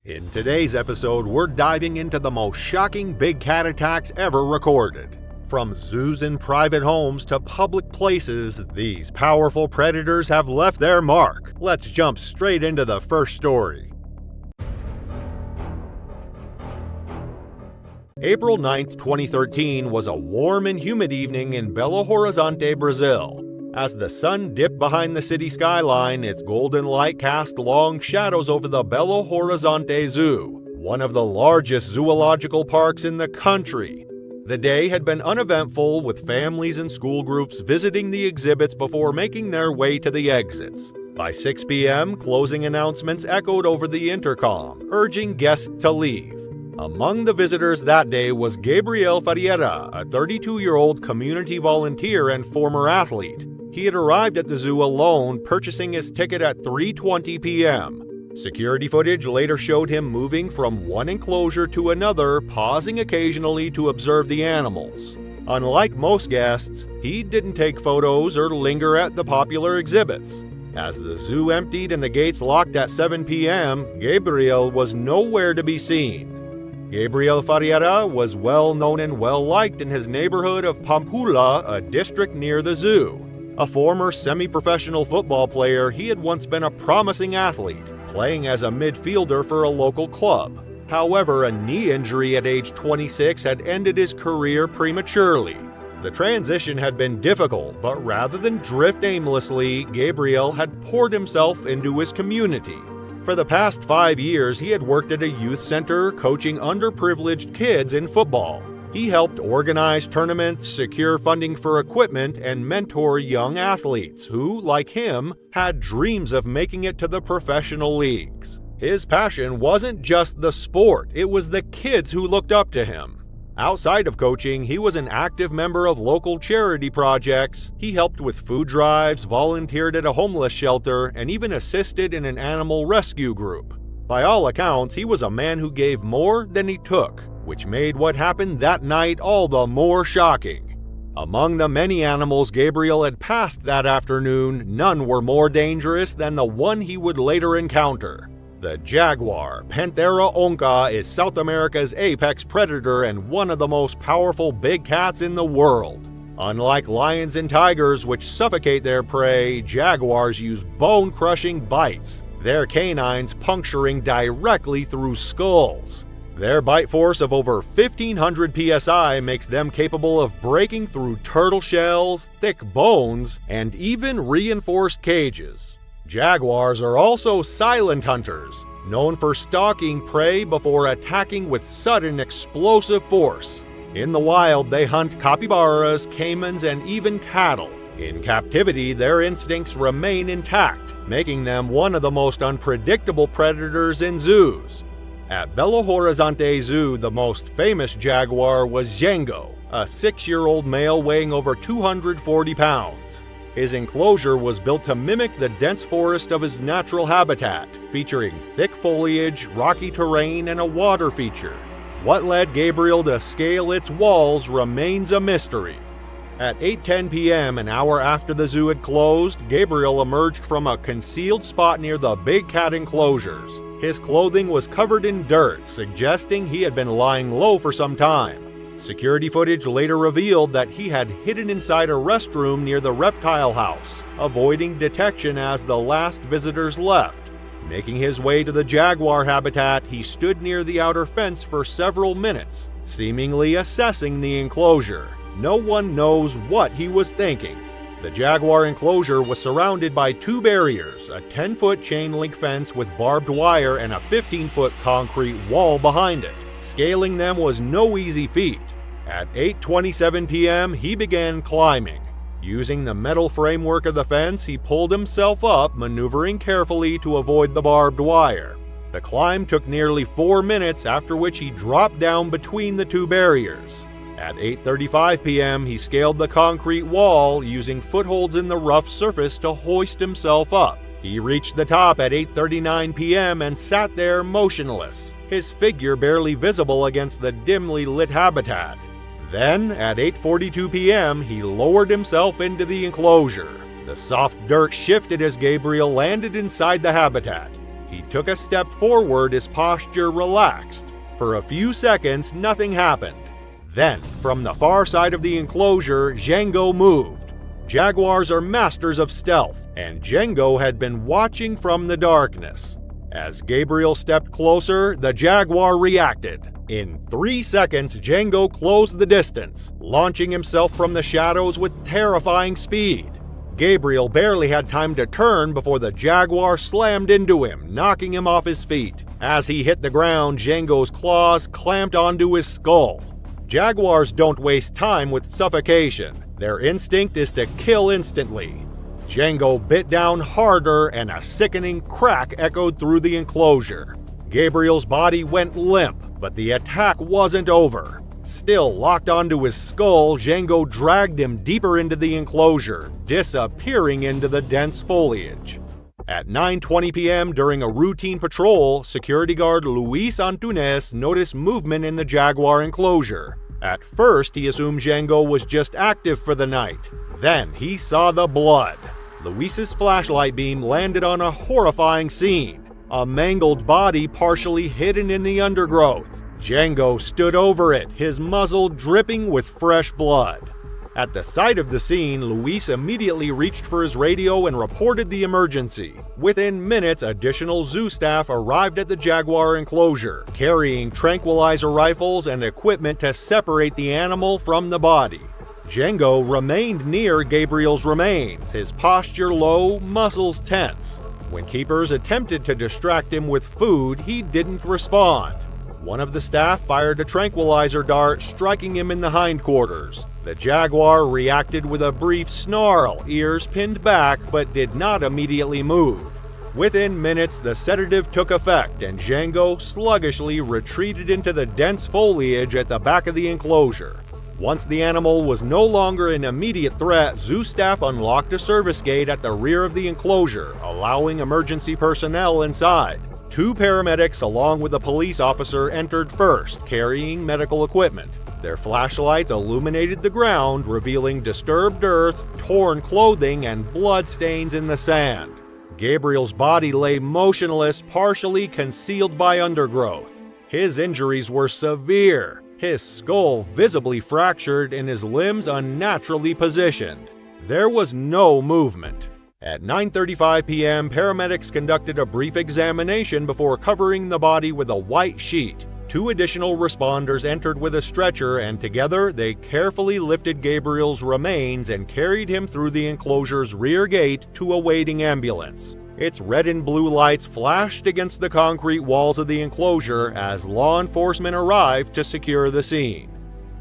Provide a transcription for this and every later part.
In today's episode, we're diving into the most shocking big cat attacks ever recorded. From zoos and private homes to public places, these powerful predators have left their mark. Let's jump straight into the first story. April 9, 2013 was a warm and humid evening in Belo Horizonte, Brazil. As the sun dipped behind the city skyline, its golden light cast long shadows over the Belo Horizonte Zoo, one of the largest zoological parks in the country. The day had been uneventful, with families and school groups visiting the exhibits before making their way to the exits. By 6 p.m., closing announcements echoed over the intercom, urging guests to leave. Among the visitors that day was Gabriel Ferreira, a 32-year-old community volunteer and former athlete. He had arrived at the zoo alone, purchasing his ticket at 3:20 p.m. Security footage later showed him moving from one enclosure to another, pausing occasionally to observe the animals. Unlike most guests, he didn't take photos or linger at the popular exhibits. As the zoo emptied and the gates locked at 7 p.m., Gabriel was nowhere to be seen. Gabriel Ferreira was well known and well liked in his neighborhood of Pampulha, a district near the zoo. A former semi-professional football player, he had once been a promising athlete, playing as a midfielder for a local club. However, a knee injury at age 26 had ended his career prematurely. The transition had been difficult, but rather than drift aimlessly, Gabriel had poured himself into his community. For the past 5 years, he had worked at a youth center coaching underprivileged kids in football. He helped organize tournaments, secure funding for equipment, and mentor young athletes who, like him, had dreams of making it to the professional leagues. His passion wasn't just the sport, it was the kids who looked up to him. Outside of coaching, he was an active member of local charity projects. He helped with food drives, volunteered at a homeless shelter, and even assisted in an animal rescue group. By all accounts, he was a man who gave more than he took, which made what happened that night all the more shocking. Among the many animals Gabriel had passed that afternoon, none were more dangerous than the one he would later encounter. The jaguar, Panthera onca, is South America's apex predator and one of the most powerful big cats in the world. Unlike lions and tigers, which suffocate their prey, jaguars use bone-crushing bites, their canines puncturing directly through skulls. Their bite force of over 1,500 psi makes them capable of breaking through turtle shells, thick bones, and even reinforced cages. Jaguars are also silent hunters, known for stalking prey before attacking with sudden explosive force. In the wild, they hunt capybaras, caimans, and even cattle. In captivity, their instincts remain intact, making them one of the most unpredictable predators in zoos. At Belo Horizonte Zoo, the most famous jaguar was Django, a 6-year-old male weighing over 240 pounds. His enclosure was built to mimic the dense forest of his natural habitat, featuring thick foliage, rocky terrain, and a water feature. What led Gabriel to scale its walls remains a mystery. At 8:10 p.m., an hour after the zoo had closed, Gabriel emerged from a concealed spot near the big cat enclosures. His clothing was covered in dirt, suggesting he had been lying low for some time. Security footage later revealed that he had hidden inside a restroom near the reptile house, avoiding detection as the last visitors left. Making his way to the jaguar habitat, he stood near the outer fence for several minutes, seemingly assessing the enclosure. No one knows what he was thinking. The jaguar enclosure was surrounded by 2 barriers, a 10-foot chain-link fence with barbed wire and a 15-foot concrete wall behind it. Scaling them was no easy feat. At 8:27 p.m., he began climbing. Using the metal framework of the fence, he pulled himself up, maneuvering carefully to avoid the barbed wire. The climb took nearly 4 minutes, after which he dropped down between the 2 barriers. At 8:35 p.m., he scaled the concrete wall, using footholds in the rough surface to hoist himself up. He reached the top at 8:39 p.m. and sat there motionless, his figure barely visible against the dimly lit habitat. Then, at 8:42 p.m., he lowered himself into the enclosure. The soft dirt shifted as Gabriel landed inside the habitat. He took a step forward, his posture relaxed. For a few seconds, nothing happened. Then, from the far side of the enclosure, Django moved. Jaguars are masters of stealth, and Django had been watching from the darkness. As Gabriel stepped closer, the jaguar reacted. In 3 seconds, Django closed the distance, launching himself from the shadows with terrifying speed. Gabriel barely had time to turn before the jaguar slammed into him, knocking him off his feet. As he hit the ground, Django's claws clamped onto his skull. Jaguars don't waste time with suffocation. Their instinct is to kill instantly. Django bit down harder, and a sickening crack echoed through the enclosure. Gabriel's body went limp, but the attack wasn't over. Still locked onto his skull, Django dragged him deeper into the enclosure, disappearing into the dense foliage. At 9:20 p.m. during a routine patrol, security guard Luis Antunes noticed movement in the jaguar enclosure. At first, he assumed Django was just active for the night. Then he saw the blood. Luis's flashlight beam landed on a horrifying scene. A mangled body partially hidden in the undergrowth. Django stood over it, his muzzle dripping with fresh blood. At the sight of the scene, Luis immediately reached for his radio and reported the emergency. Within minutes, additional zoo staff arrived at the jaguar enclosure, carrying tranquilizer rifles and equipment to separate the animal from the body. Django remained near Gabriel's remains, his posture low, muscles tense. When keepers attempted to distract him with food, he didn't respond. One of the staff fired a tranquilizer dart, striking him in the hindquarters. The jaguar reacted with a brief snarl, ears pinned back, but did not immediately move. Within minutes, the sedative took effect, and Django sluggishly retreated into the dense foliage at the back of the enclosure. Once the animal was no longer an immediate threat, zoo staff unlocked a service gate at the rear of the enclosure, allowing emergency personnel inside. 2 paramedics along with a police officer entered first, carrying medical equipment. Their flashlights illuminated the ground, revealing disturbed earth, torn clothing, and blood stains in the sand. Gabriel's body lay motionless, partially concealed by undergrowth. His injuries were severe. His skull visibly fractured and his limbs unnaturally positioned. There was no movement. At 9:35 p.m., paramedics conducted a brief examination before covering the body with a white sheet. 2 additional responders entered with a stretcher, and together they carefully lifted Gabriel's remains and carried him through the enclosure's rear gate to a waiting ambulance. Its red and blue lights flashed against the concrete walls of the enclosure as law enforcement arrived to secure the scene.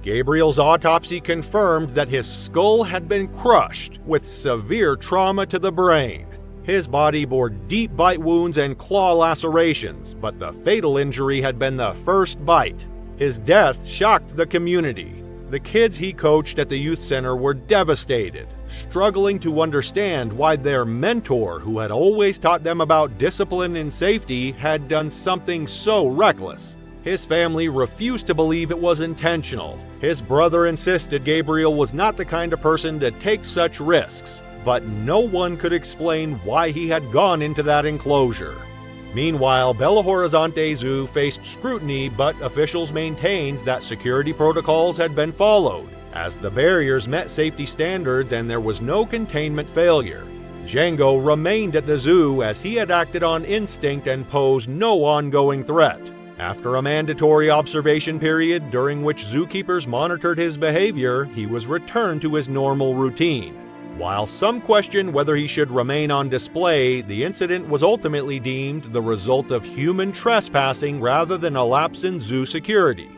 Gabriel's autopsy confirmed that his skull had been crushed, with severe trauma to the brain. His body bore deep bite wounds and claw lacerations, but the fatal injury had been the first bite. His death shocked the community. The kids he coached at the youth center were devastated, struggling to understand why their mentor, who had always taught them about discipline and safety, had done something so reckless. His family refused to believe it was intentional. His brother insisted Gabriel was not the kind of person to take such risks, but no one could explain why he had gone into that enclosure. Meanwhile, Belo Horizonte Zoo faced scrutiny, but officials maintained that security protocols had been followed, as the barriers met safety standards and there was no containment failure. Django remained at the zoo as he had acted on instinct and posed no ongoing threat. After a mandatory observation period during which zookeepers monitored his behavior, he was returned to his normal routine. While some questioned whether he should remain on display, the incident was ultimately deemed the result of human trespassing rather than a lapse in zoo security.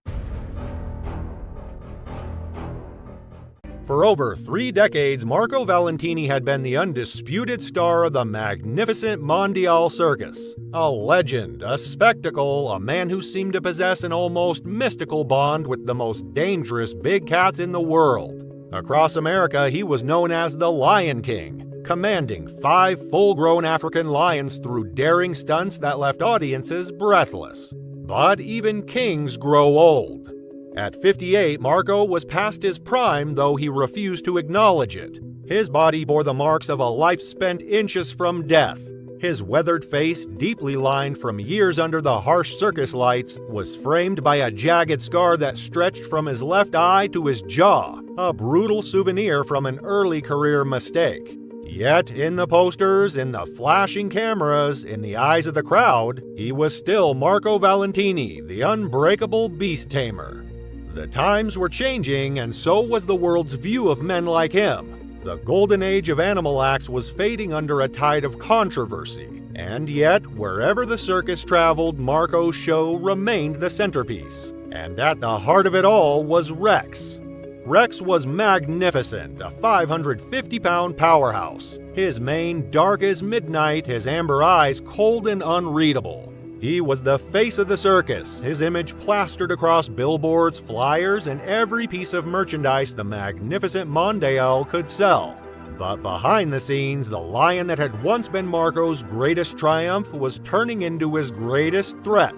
For over 3 decades, Marco Valentini had been the undisputed star of the magnificent Mondial Circus. A legend, a spectacle, a man who seemed to possess an almost mystical bond with the most dangerous big cats in the world. Across America, he was known as the Lion King, commanding 5 full-grown African lions through daring stunts that left audiences breathless. But even kings grow old. At 58, Marco was past his prime, though he refused to acknowledge it. His body bore the marks of a life spent inches from death. His weathered face, deeply lined from years under the harsh circus lights, was framed by a jagged scar that stretched from his left eye to his jaw, a brutal souvenir from an early career mistake. Yet, in the posters, in the flashing cameras, in the eyes of the crowd, he was still Marco Valentini, the unbreakable beast tamer. The times were changing, and so was the world's view of men like him. The golden age of animal acts was fading under a tide of controversy, and yet, wherever the circus traveled, Marco's show remained the centerpiece. And at the heart of it all was Rex. Rex was magnificent, a 550-pound powerhouse. His mane dark as midnight, his amber eyes cold and unreadable. He was the face of the circus, his image plastered across billboards, flyers, and every piece of merchandise the magnificent Mondial could sell. But behind the scenes, the lion that had once been Marco's greatest triumph was turning into his greatest threat.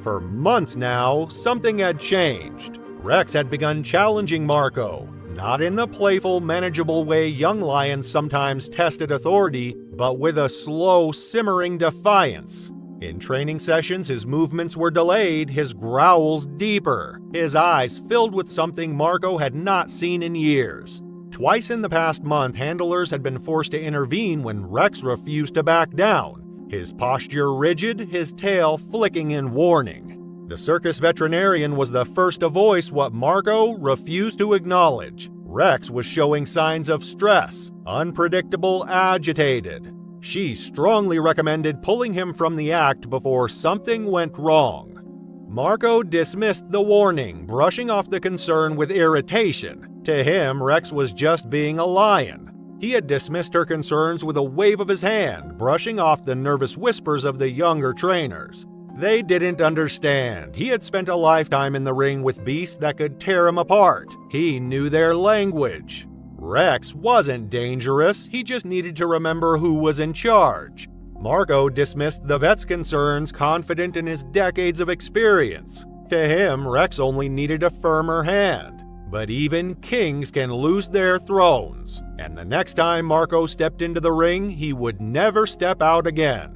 For months now, something had changed. Rex had begun challenging Marco, not in the playful, manageable way young lions sometimes tested authority, but with a slow, simmering defiance. In training sessions, his movements were delayed, his growls deeper, his eyes filled with something Marco had not seen in years. Twice in the past month, handlers had been forced to intervene when Rex refused to back down, his posture rigid, his tail flicking in warning. The circus veterinarian was the first to voice what Marco refused to acknowledge. Rex was showing signs of stress, unpredictable, agitated. She strongly recommended pulling him from the act before something went wrong. Marco dismissed the warning, brushing off the concern with irritation. To him, Rex was just being a lion. He had dismissed her concerns with a wave of his hand, brushing off the nervous whispers of the younger trainers. They didn't understand. He had spent a lifetime in the ring with beasts that could tear him apart. He knew their language. Rex wasn't dangerous, he just needed to remember who was in charge. Marco dismissed the vet's concerns, confident in his decades of experience. To him, Rex only needed a firmer hand. But even kings can lose their thrones, and the next time Marco stepped into the ring, he would never step out again.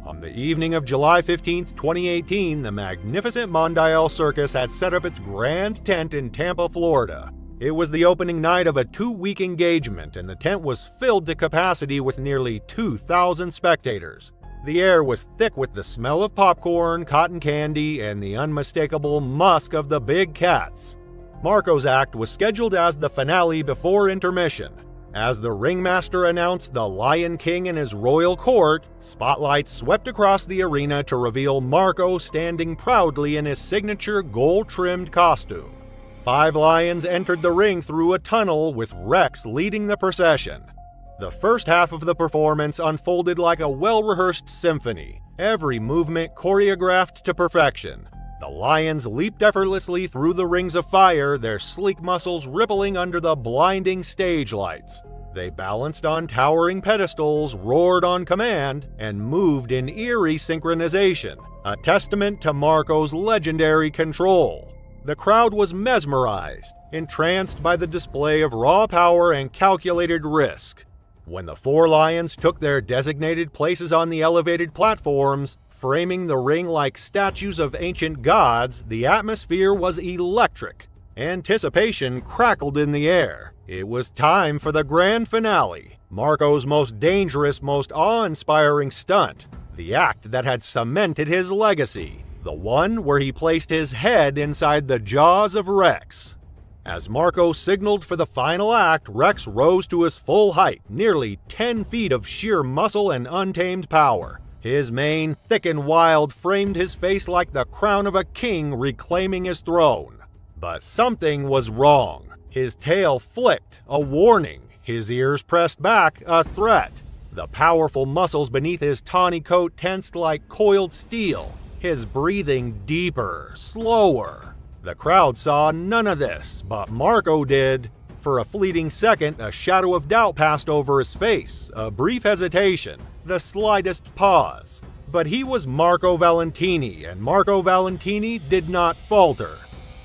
On the evening of July 15, 2018, the magnificent Mondial Circus had set up its grand tent in Tampa, Florida. It was the opening night of a 2-week engagement, and the tent was filled to capacity with nearly 2,000 spectators. The air was thick with the smell of popcorn, cotton candy, and the unmistakable musk of the big cats. Marco's act was scheduled as the finale before intermission. As the ringmaster announced the Lion King in his royal court, spotlights swept across the arena to reveal Marco standing proudly in his signature gold-trimmed costume. 5 lions entered the ring through a tunnel, with Rex leading the procession. The first half of the performance unfolded like a well-rehearsed symphony, every movement choreographed to perfection. The lions leaped effortlessly through the rings of fire, their sleek muscles rippling under the blinding stage lights. They balanced on towering pedestals, roared on command, and moved in eerie synchronization, a testament to Marco's legendary control. The crowd was mesmerized, entranced by the display of raw power and calculated risk. When the 4 lions took their designated places on the elevated platforms, framing the ring like statues of ancient gods, the atmosphere was electric. Anticipation crackled in the air. It was time for the grand finale, Marco's most dangerous, most awe-inspiring stunt, the act that had cemented his legacy. The one where he placed his head inside the jaws of Rex. As Marco signaled for the final act, Rex rose to his full height, nearly 10 feet of sheer muscle and untamed power. His mane, thick and wild, framed his face like the crown of a king reclaiming his throne. But something was wrong. His tail flicked, a warning. His ears pressed back, a threat. The powerful muscles beneath his tawny coat tensed like coiled steel. His breathing deeper, slower. The crowd saw none of this, but Marco did. For a fleeting second, a shadow of doubt passed over his face, a brief hesitation, the slightest pause. But he was Marco Valentini, and Marco Valentini did not falter.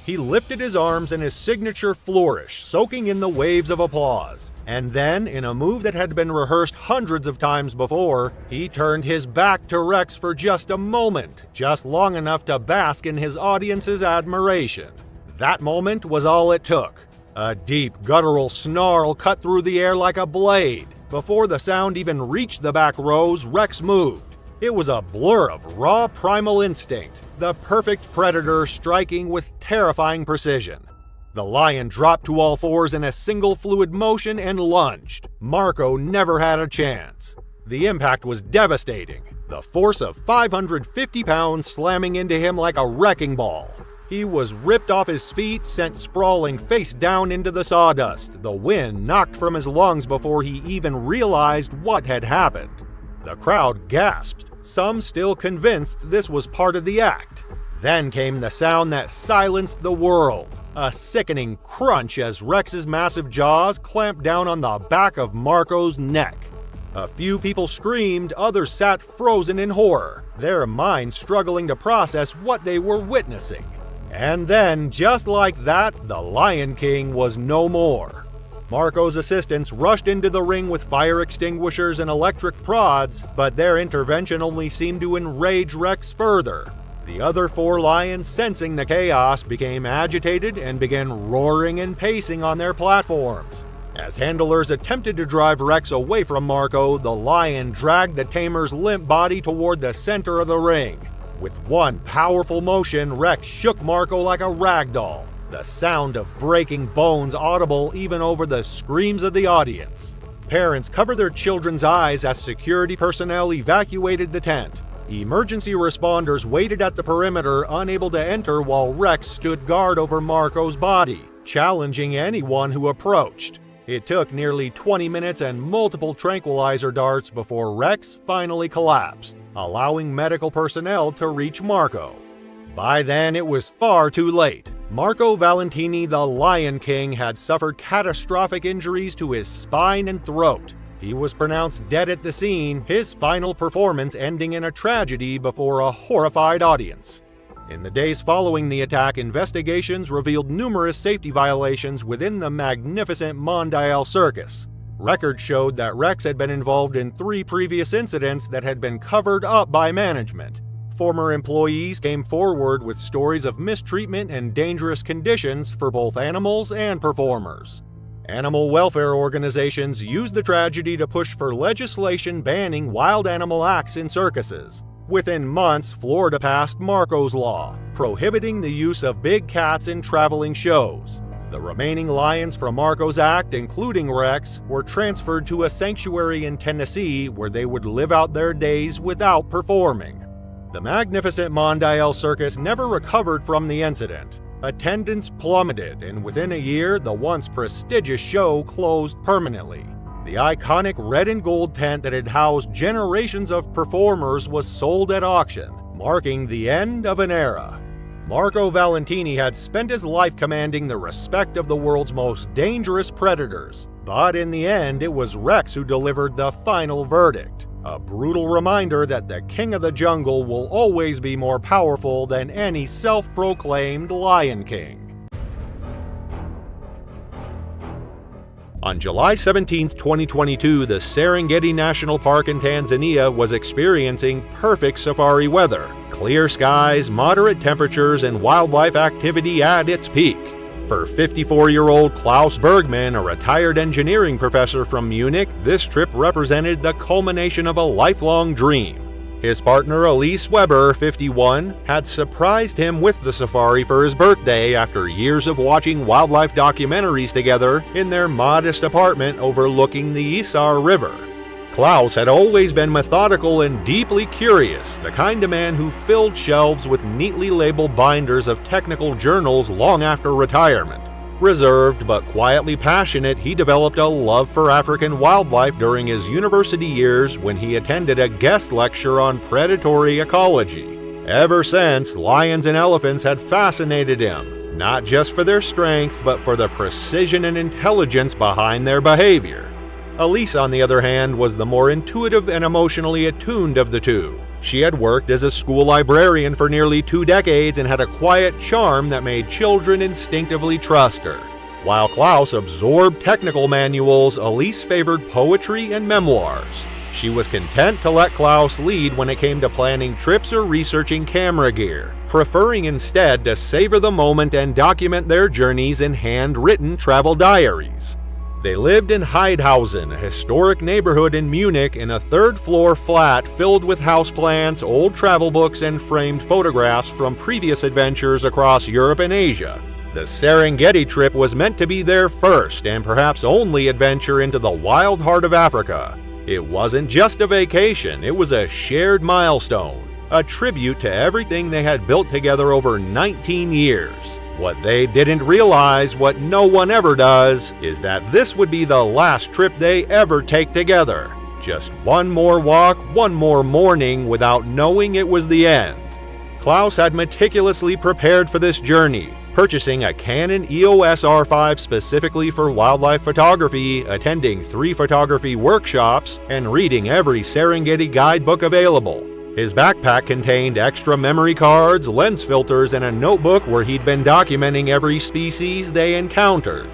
He lifted his arms in his signature flourish, soaking in the waves of applause. And then, in a move that had been rehearsed hundreds of times before, he turned his back to Rex for just a moment, just long enough to bask in his audience's admiration. That moment was all it took. A deep, guttural snarl cut through the air like a blade. Before the sound even reached the back rows, Rex moved. It was a blur of raw primal instinct, the perfect predator striking with terrifying precision. The lion dropped to all fours in a single fluid motion and lunged. Marco never had a chance. The impact was devastating, the force of 550 pounds slamming into him like a wrecking ball. He was ripped off his feet, sent sprawling face down into the sawdust, the wind knocked from his lungs before he even realized what had happened. The crowd gasped, some still convinced this was part of the act. Then came the sound that silenced the world, a sickening crunch as Rex's massive jaws clamped down on the back of Marco's neck. A few people screamed, others sat frozen in horror, their minds struggling to process what they were witnessing. And then, just like that, the Lion King was no more. Marco's assistants rushed into the ring with fire extinguishers and electric prods, but their intervention only seemed to enrage Rex further. The other 4 lions, sensing the chaos, became agitated and began roaring and pacing on their platforms. As handlers attempted to drive Rex away from Marco, the lion dragged the tamer's limp body toward the center of the ring. With one powerful motion, Rex shook Marco like a rag doll, the sound of breaking bones audible even over the screams of the audience. Parents covered their children's eyes as security personnel evacuated the tent. Emergency responders waited at the perimeter, unable to enter while Rex stood guard over Marco's body, challenging anyone who approached. It took nearly 20 minutes and multiple tranquilizer darts before Rex finally collapsed, allowing medical personnel to reach Marco. By then, it was far too late. Marco Valentini, the Lion King, had suffered catastrophic injuries to his spine and throat. He was pronounced dead at the scene, his final performance ending in a tragedy before a horrified audience. In the days following the attack, investigations revealed numerous safety violations within the magnificent Mondial Circus. Records showed that Rex had been involved in 3 previous incidents that had been covered up by management. Former employees came forward with stories of mistreatment and dangerous conditions for both animals and performers. Animal welfare organizations used the tragedy to push for legislation banning wild animal acts in circuses. Within months, Florida passed Marco's Law, prohibiting the use of big cats in traveling shows. The remaining lions from Marco's act, including Rex, were transferred to a sanctuary in Tennessee where they would live out their days without performing. The magnificent Mondial Circus never recovered from the incident. Attendance plummeted, and within a year, the once prestigious show closed permanently. The iconic red and gold tent that had housed generations of performers was sold at auction, marking the end of an era. Marco Valentini had spent his life commanding the respect of the world's most dangerous predators, but in the end, it was Rex who delivered the final verdict. A brutal reminder that the king of the jungle will always be more powerful than any self-proclaimed Lion King. On July 17, 2022, the Serengeti National Park in Tanzania was experiencing perfect safari weather. Clear skies, moderate temperatures, and wildlife activity at its peak. For 54-year-old Klaus Bergman, a retired engineering professor from Munich, this trip represented the culmination of a lifelong dream. His partner Elise Weber, 51, had surprised him with the safari for his birthday after years of watching wildlife documentaries together in their modest apartment overlooking the Isar River. Klaus had always been methodical and deeply curious, the kind of man who filled shelves with neatly labeled binders of technical journals long after retirement. Reserved but quietly passionate, he developed a love for African wildlife during his university years when he attended a guest lecture on predatory ecology. Ever since, lions and elephants had fascinated him, not just for their strength, but for the precision and intelligence behind their behavior. Elise, on the other hand, was the more intuitive and emotionally attuned of the two. She had worked as a school librarian for nearly 2 decades and had a quiet charm that made children instinctively trust her. While Klaus absorbed technical manuals, Elise favored poetry and memoirs. She was content to let Klaus lead when it came to planning trips or researching camera gear, preferring instead to savor the moment and document their journeys in handwritten travel diaries. They lived in Heidhausen, a historic neighborhood in Munich, in a third-floor flat filled with houseplants, old travel books, and framed photographs from previous adventures across Europe and Asia. The Serengeti trip was meant to be their first and perhaps only adventure into the wild heart of Africa. It wasn't just a vacation, it was a shared milestone, a tribute to everything they had built together over 19 years. What they didn't realize, what no one ever does, is that this would be the last trip they ever take together. Just one more walk, one more morning without knowing it was the end. Klaus had meticulously prepared for this journey, purchasing a Canon EOS R5 specifically for wildlife photography, attending 3 photography workshops, and reading every Serengeti guidebook available. His backpack contained extra memory cards, lens filters, and a notebook where he'd been documenting every species they encountered.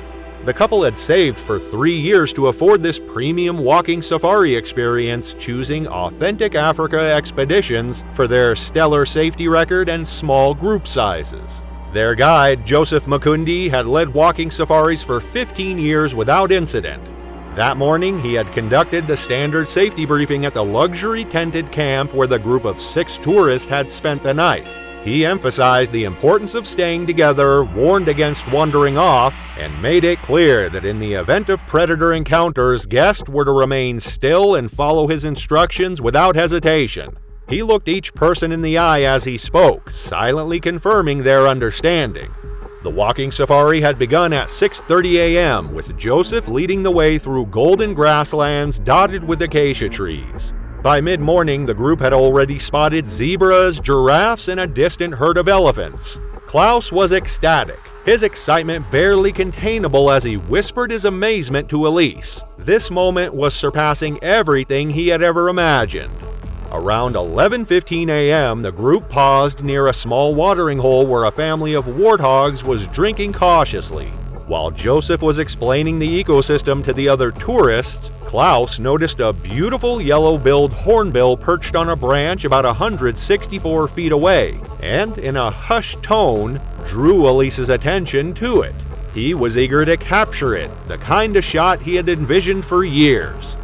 The couple had saved for 3 years to afford this premium walking safari experience, choosing Authentic Africa expeditions for their stellar safety record and small group sizes. Their guide, Joseph Makundi, had led walking safaris for 15 years without incident. That morning, he had conducted the standard safety briefing at the luxury tented camp where the group of 6 tourists had spent the night. He emphasized the importance of staying together, warned against wandering off, and made it clear that in the event of predator encounters, guests were to remain still and follow his instructions without hesitation. He looked each person in the eye as he spoke, silently confirming their understanding. The walking safari had begun at 6:30 a.m., with Joseph leading the way through golden grasslands dotted with acacia trees. By mid-morning, the group had already spotted zebras, giraffes, and a distant herd of elephants. Klaus was ecstatic, his excitement barely containable as he whispered his amazement to Elise. This moment was surpassing everything he had ever imagined. Around 11:15 a.m., the group paused near a small watering hole where a family of warthogs was drinking cautiously. While Joseph was explaining the ecosystem to the other tourists, Klaus noticed a beautiful yellow-billed hornbill perched on a branch about 164 feet away, and in a hushed tone, drew Elise's attention to it. He was eager to capture it, the kind of shot he had envisioned for years.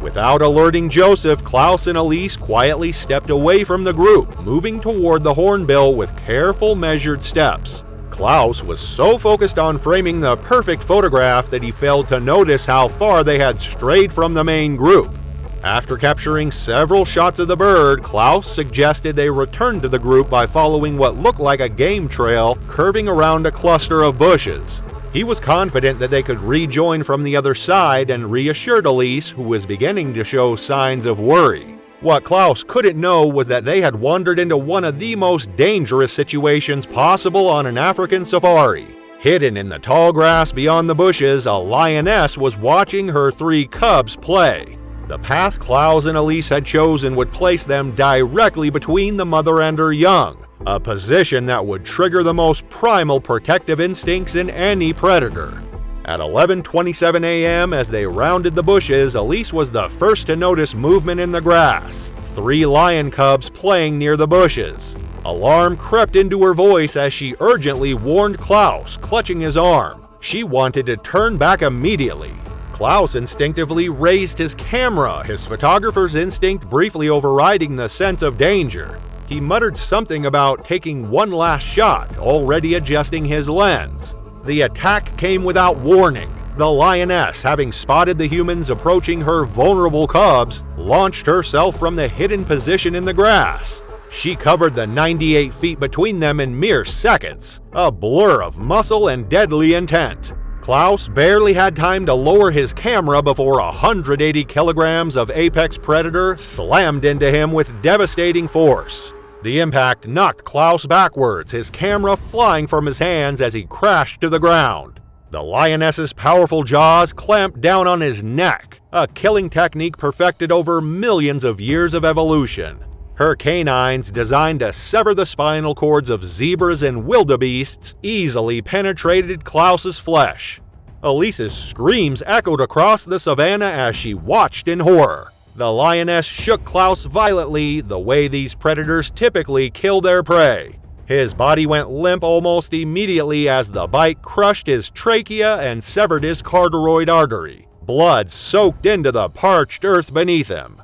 Without alerting Joseph, Klaus and Elise quietly stepped away from the group, moving toward the hornbill with careful, measured steps. Klaus was so focused on framing the perfect photograph that he failed to notice how far they had strayed from the main group. After capturing several shots of the bird, Klaus suggested they return to the group by following what looked like a game trail curving around a cluster of bushes. He was confident that they could rejoin from the other side and reassured Elise, who was beginning to show signs of worry. What Klaus couldn't know was that they had wandered into one of the most dangerous situations possible on an African safari. Hidden in the tall grass beyond the bushes, a lioness was watching her 3 cubs play. The path Klaus and Elise had chosen would place them directly between the mother and her young, a position that would trigger the most primal protective instincts in any predator. At 11:27 a.m., as they rounded the bushes, Elise was the first to notice movement in the grass. 3 lion cubs playing near the bushes. Alarm crept into her voice as she urgently warned Klaus, clutching his arm. She wanted to turn back immediately. Klaus instinctively raised his camera, his photographer's instinct briefly overriding the sense of danger. He muttered something about taking one last shot, already adjusting his lens. The attack came without warning. The lioness, having spotted the humans approaching her vulnerable cubs, launched herself from the hidden position in the grass. She covered the 98 feet between them in mere seconds, a blur of muscle and deadly intent. Klaus barely had time to lower his camera before 180 kilograms of apex predator slammed into him with devastating force. The impact knocked Klaus backwards, his camera flying from his hands as he crashed to the ground. The lioness's powerful jaws clamped down on his neck, a killing technique perfected over millions of years of evolution. Her canines, designed to sever the spinal cords of zebras and wildebeests, easily penetrated Klaus's flesh. Elise's screams echoed across the savannah as she watched in horror. The lioness shook Klaus violently, the way these predators typically kill their prey. His body went limp almost immediately as the bite crushed his trachea and severed his carotid artery. Blood soaked into the parched earth beneath him.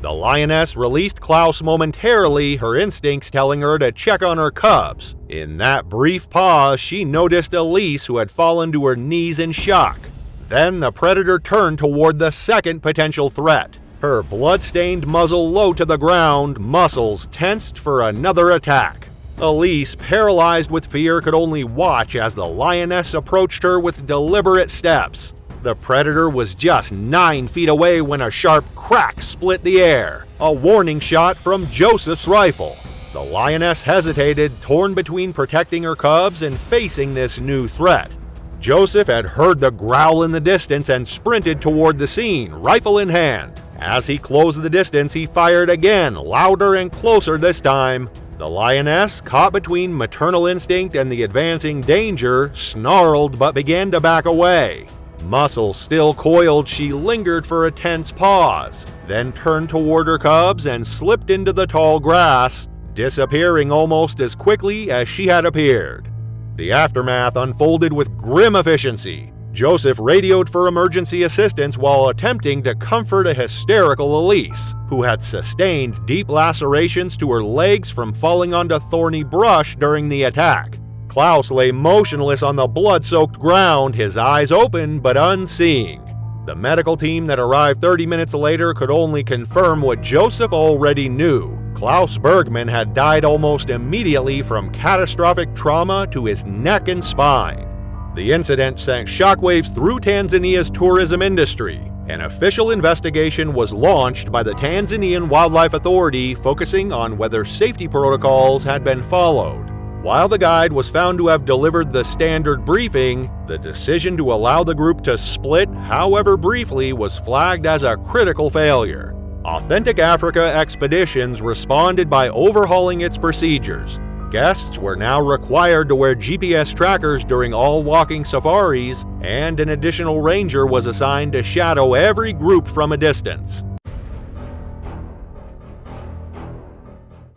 The lioness released Klaus momentarily, her instincts telling her to check on her cubs. In that brief pause, she noticed Elise, who had fallen to her knees in shock. Then the predator turned toward the second potential threat, her blood-stained muzzle low to the ground, muscles tensed for another attack. Elise, paralyzed with fear, could only watch as the lioness approached her with deliberate steps. The predator was just 9 feet away when a sharp crack split the air, a warning shot from Joseph's rifle. The lioness hesitated, torn between protecting her cubs and facing this new threat. Joseph had heard the growl in the distance and sprinted toward the scene, rifle in hand. As he closed the distance, he fired again, louder and closer this time. The lioness, caught between maternal instinct and the advancing danger, snarled but began to back away. Muscles still coiled, she lingered for a tense pause, then turned toward her cubs and slipped into the tall grass, disappearing almost as quickly as she had appeared. The aftermath unfolded with grim efficiency. Joseph radioed for emergency assistance while attempting to comfort a hysterical Elise, who had sustained deep lacerations to her legs from falling onto thorny brush during the attack. Klaus lay motionless on the blood-soaked ground, his eyes open but unseeing. The medical team that arrived 30 minutes later could only confirm what Joseph already knew. Klaus Bergman had died almost immediately from catastrophic trauma to his neck and spine. The incident sent shockwaves through Tanzania's tourism industry. An official investigation was launched by the Tanzanian Wildlife Authority, focusing on whether safety protocols had been followed. While the guide was found to have delivered the standard briefing, the decision to allow the group to split, however briefly, was flagged as a critical failure. Authentic Africa Expeditions responded by overhauling its procedures. Guests were now required to wear GPS trackers during all walking safaris, and an additional ranger was assigned to shadow every group from a distance.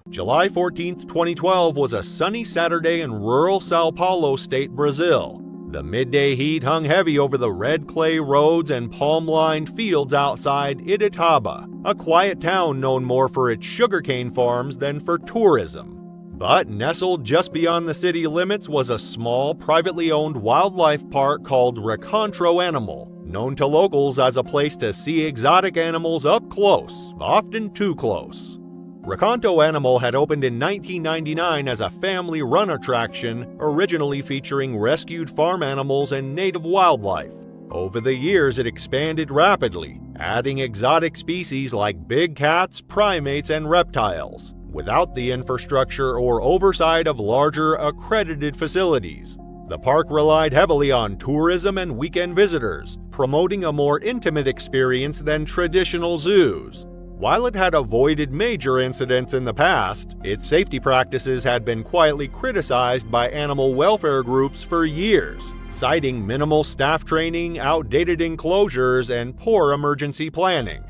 July 14, 2012 was a sunny Saturday in rural Sao Paulo state, Brazil. The midday heat hung heavy over the red clay roads and palm-lined fields outside Itataba, a quiet town known more for its sugarcane farms than for tourism. But nestled just beyond the city limits was a small, privately owned wildlife park called Recontro Animal, known to locals as a place to see exotic animals up close, often too close. Recontro Animal had opened in 1999 as a family-run attraction, originally featuring rescued farm animals and native wildlife. Over the years, it expanded rapidly, adding exotic species like big cats, primates, and reptiles, without the infrastructure or oversight of larger, accredited facilities. The park relied heavily on tourism and weekend visitors, promoting a more intimate experience than traditional zoos. While it had avoided major incidents in the past, its safety practices had been quietly criticized by animal welfare groups for years, citing minimal staff training, outdated enclosures, and poor emergency planning.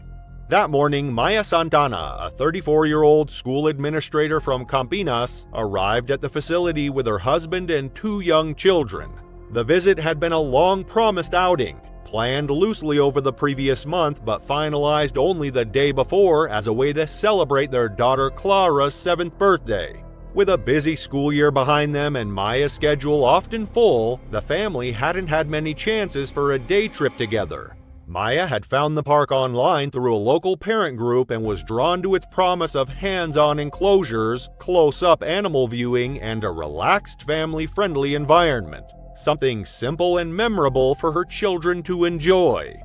That morning, Maya Santana, a 34-year-old school administrator from Campinas, arrived at the facility with her husband and 2 young children. The visit had been a long-promised outing, planned loosely over the previous month but finalized only the day before as a way to celebrate their daughter Clara's 7th birthday. With a busy school year behind them and Maya's schedule often full, the family hadn't had many chances for a day trip together. Maya had found the park online through a local parent group and was drawn to its promise of hands-on enclosures, close-up animal viewing, and a relaxed, family-friendly environment. Something simple and memorable for her children to enjoy.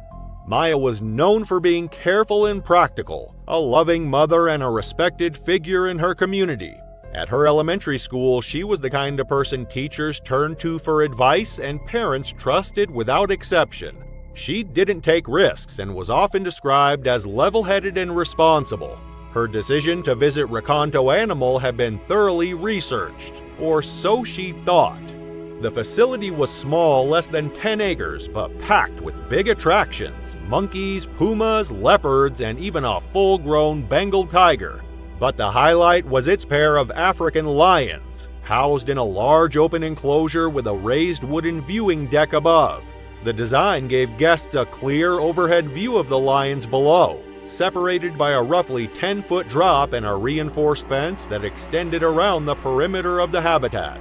Maya was known for being careful and practical, a loving mother and a respected figure in her community. At her elementary school, she was the kind of person teachers turned to for advice and parents trusted without exception. She didn't take risks and was often described as level-headed and responsible. Her decision to visit Recanto Animal had been thoroughly researched, or so she thought. The facility was small, less than 10 acres, but packed with big attractions: monkeys, pumas, leopards, and even a full-grown Bengal tiger. But the highlight was its pair of African lions, housed in a large open enclosure with a raised wooden viewing deck above. The design gave guests a clear overhead view of the lions below, separated by a roughly 10-foot drop and a reinforced fence that extended around the perimeter of the habitat.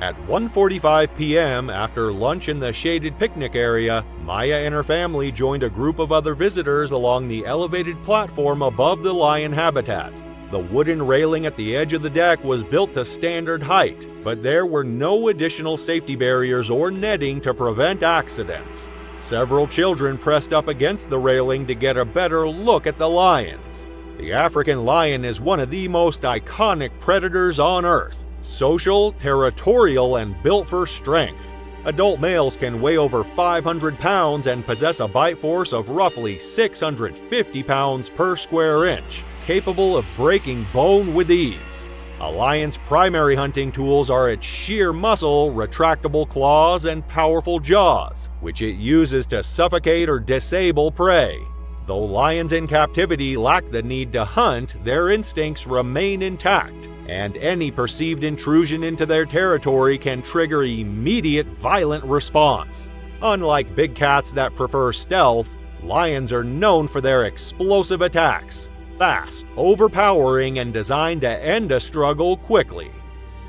At 1:45 p.m., after lunch in the shaded picnic area, Maya and her family joined a group of other visitors along the elevated platform above the lion habitat. The wooden railing at the edge of the deck was built to standard height, but there were no additional safety barriers or netting to prevent accidents. Several children pressed up against the railing to get a better look at the lions. The African lion is one of the most iconic predators on Earth. Social, territorial, and built for strength. Adult males can weigh over 500 pounds and possess a bite force of roughly 650 pounds per square inch, capable of breaking bone with ease. A lion's primary hunting tools are its sheer muscle, retractable claws, and powerful jaws, which it uses to suffocate or disable prey. Though lions in captivity lack the need to hunt, their instincts remain intact, and any perceived intrusion into their territory can trigger immediate violent response. Unlike big cats that prefer stealth, lions are known for their explosive attacks, fast, overpowering, and designed to end a struggle quickly.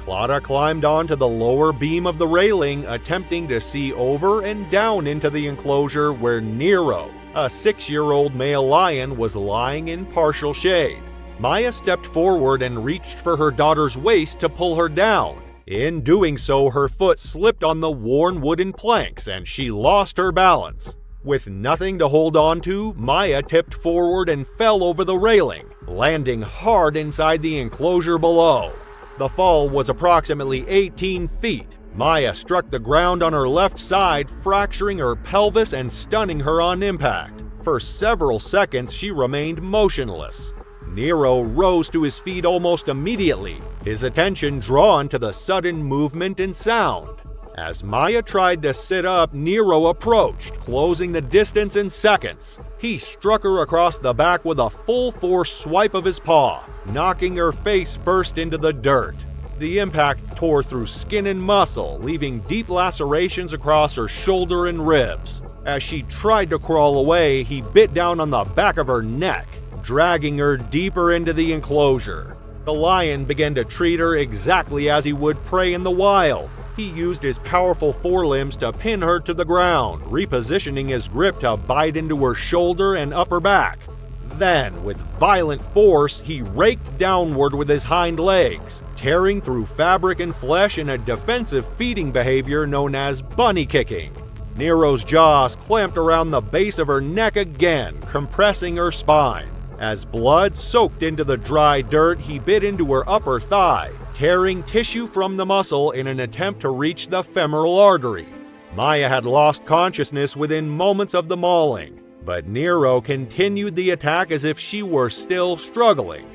Clara climbed onto the lower beam of the railing, attempting to see over and down into the enclosure where Nero, a 6-year-old male lion, was lying in partial shade. Maya stepped forward and reached for her daughter's waist to pull her down. In doing so, her foot slipped on the worn wooden planks and she lost her balance. With nothing to hold on to, Maya tipped forward and fell over the railing, landing hard inside the enclosure below. The fall was approximately 18 feet. Maya struck the ground on her left side, fracturing her pelvis and stunning her on impact. For several seconds, she remained motionless. Nero rose to his feet almost immediately, his attention drawn to the sudden movement and sound. As Maya tried to sit up, Nero approached, closing the distance in seconds. He struck her across the back with a full-force swipe of his paw, knocking her face first into the dirt. The impact tore through skin and muscle, leaving deep lacerations across her shoulder and ribs. As she tried to crawl away, he bit down on the back of her neck, dragging her deeper into the enclosure. The lion began to treat her exactly as he would prey in the wild. He used his powerful forelimbs to pin her to the ground, repositioning his grip to bite into her shoulder and upper back. Then, with violent force, he raked downward with his hind legs, tearing through fabric and flesh in a defensive feeding behavior known as bunny kicking. Nero's jaws clamped around the base of her neck again, compressing her spine. As blood soaked into the dry dirt, he bit into her upper thigh, tearing tissue from the muscle in an attempt to reach the femoral artery. Maya had lost consciousness within moments of the mauling, but Nero continued the attack as if she were still struggling.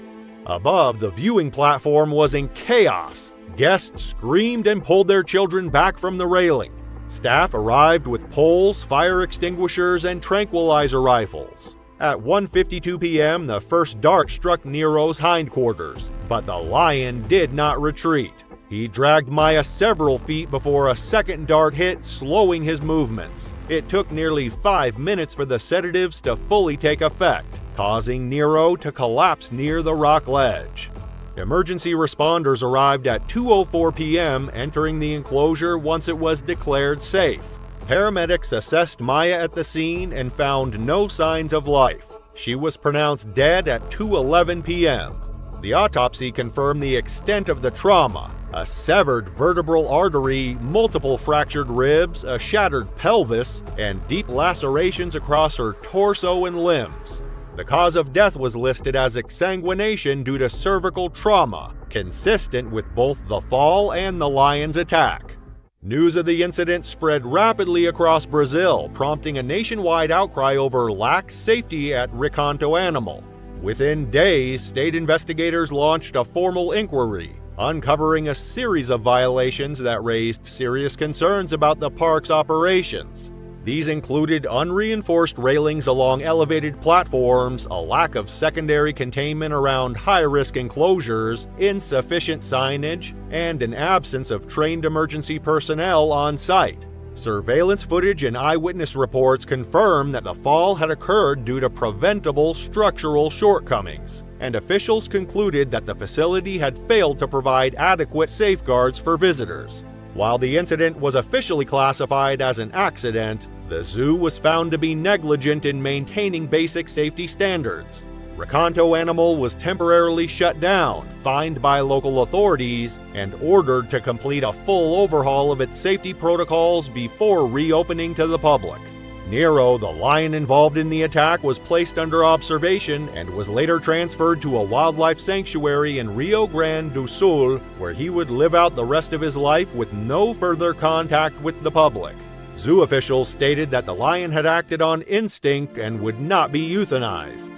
Above, the viewing platform was in chaos. Guests screamed and pulled their children back from the railing. Staff arrived with poles, fire extinguishers, and tranquilizer rifles. At 1:52 p.m., the first dart struck Nero's hindquarters, but the lion did not retreat. He dragged Maya several feet before a second dart hit, slowing his movements. It took nearly 5 minutes for the sedatives to fully take effect, causing Nero to collapse near the rock ledge. Emergency responders arrived at 2:04 p.m., entering the enclosure once it was declared safe. Paramedics assessed Maya at the scene and found no signs of life. She was pronounced dead at 2:11 p.m. The autopsy confirmed the extent of the trauma: a severed vertebral artery, multiple fractured ribs, a shattered pelvis, and deep lacerations across her torso and limbs. The cause of death was listed as exsanguination due to cervical trauma, consistent with both the fall and the lion's attack. News of the incident spread rapidly across Brazil, prompting a nationwide outcry over lax safety at Recanto Animal. Within days, state investigators launched a formal inquiry, uncovering a series of violations that raised serious concerns about the park's operations. These included unreinforced railings along elevated platforms, a lack of secondary containment around high-risk enclosures, insufficient signage, and an absence of trained emergency personnel on site. Surveillance footage and eyewitness reports confirm that the fall had occurred due to preventable structural shortcomings, and officials concluded that the facility had failed to provide adequate safeguards for visitors. While the incident was officially classified as an accident, the zoo was found to be negligent in maintaining basic safety standards. Recanto Animal was temporarily shut down, fined by local authorities, and ordered to complete a full overhaul of its safety protocols before reopening to the public. Nero, the lion involved in the attack, was placed under observation and was later transferred to a wildlife sanctuary in Rio Grande do Sul, where he would live out the rest of his life with no further contact with the public. Zoo officials stated that the lion had acted on instinct and would not be euthanized.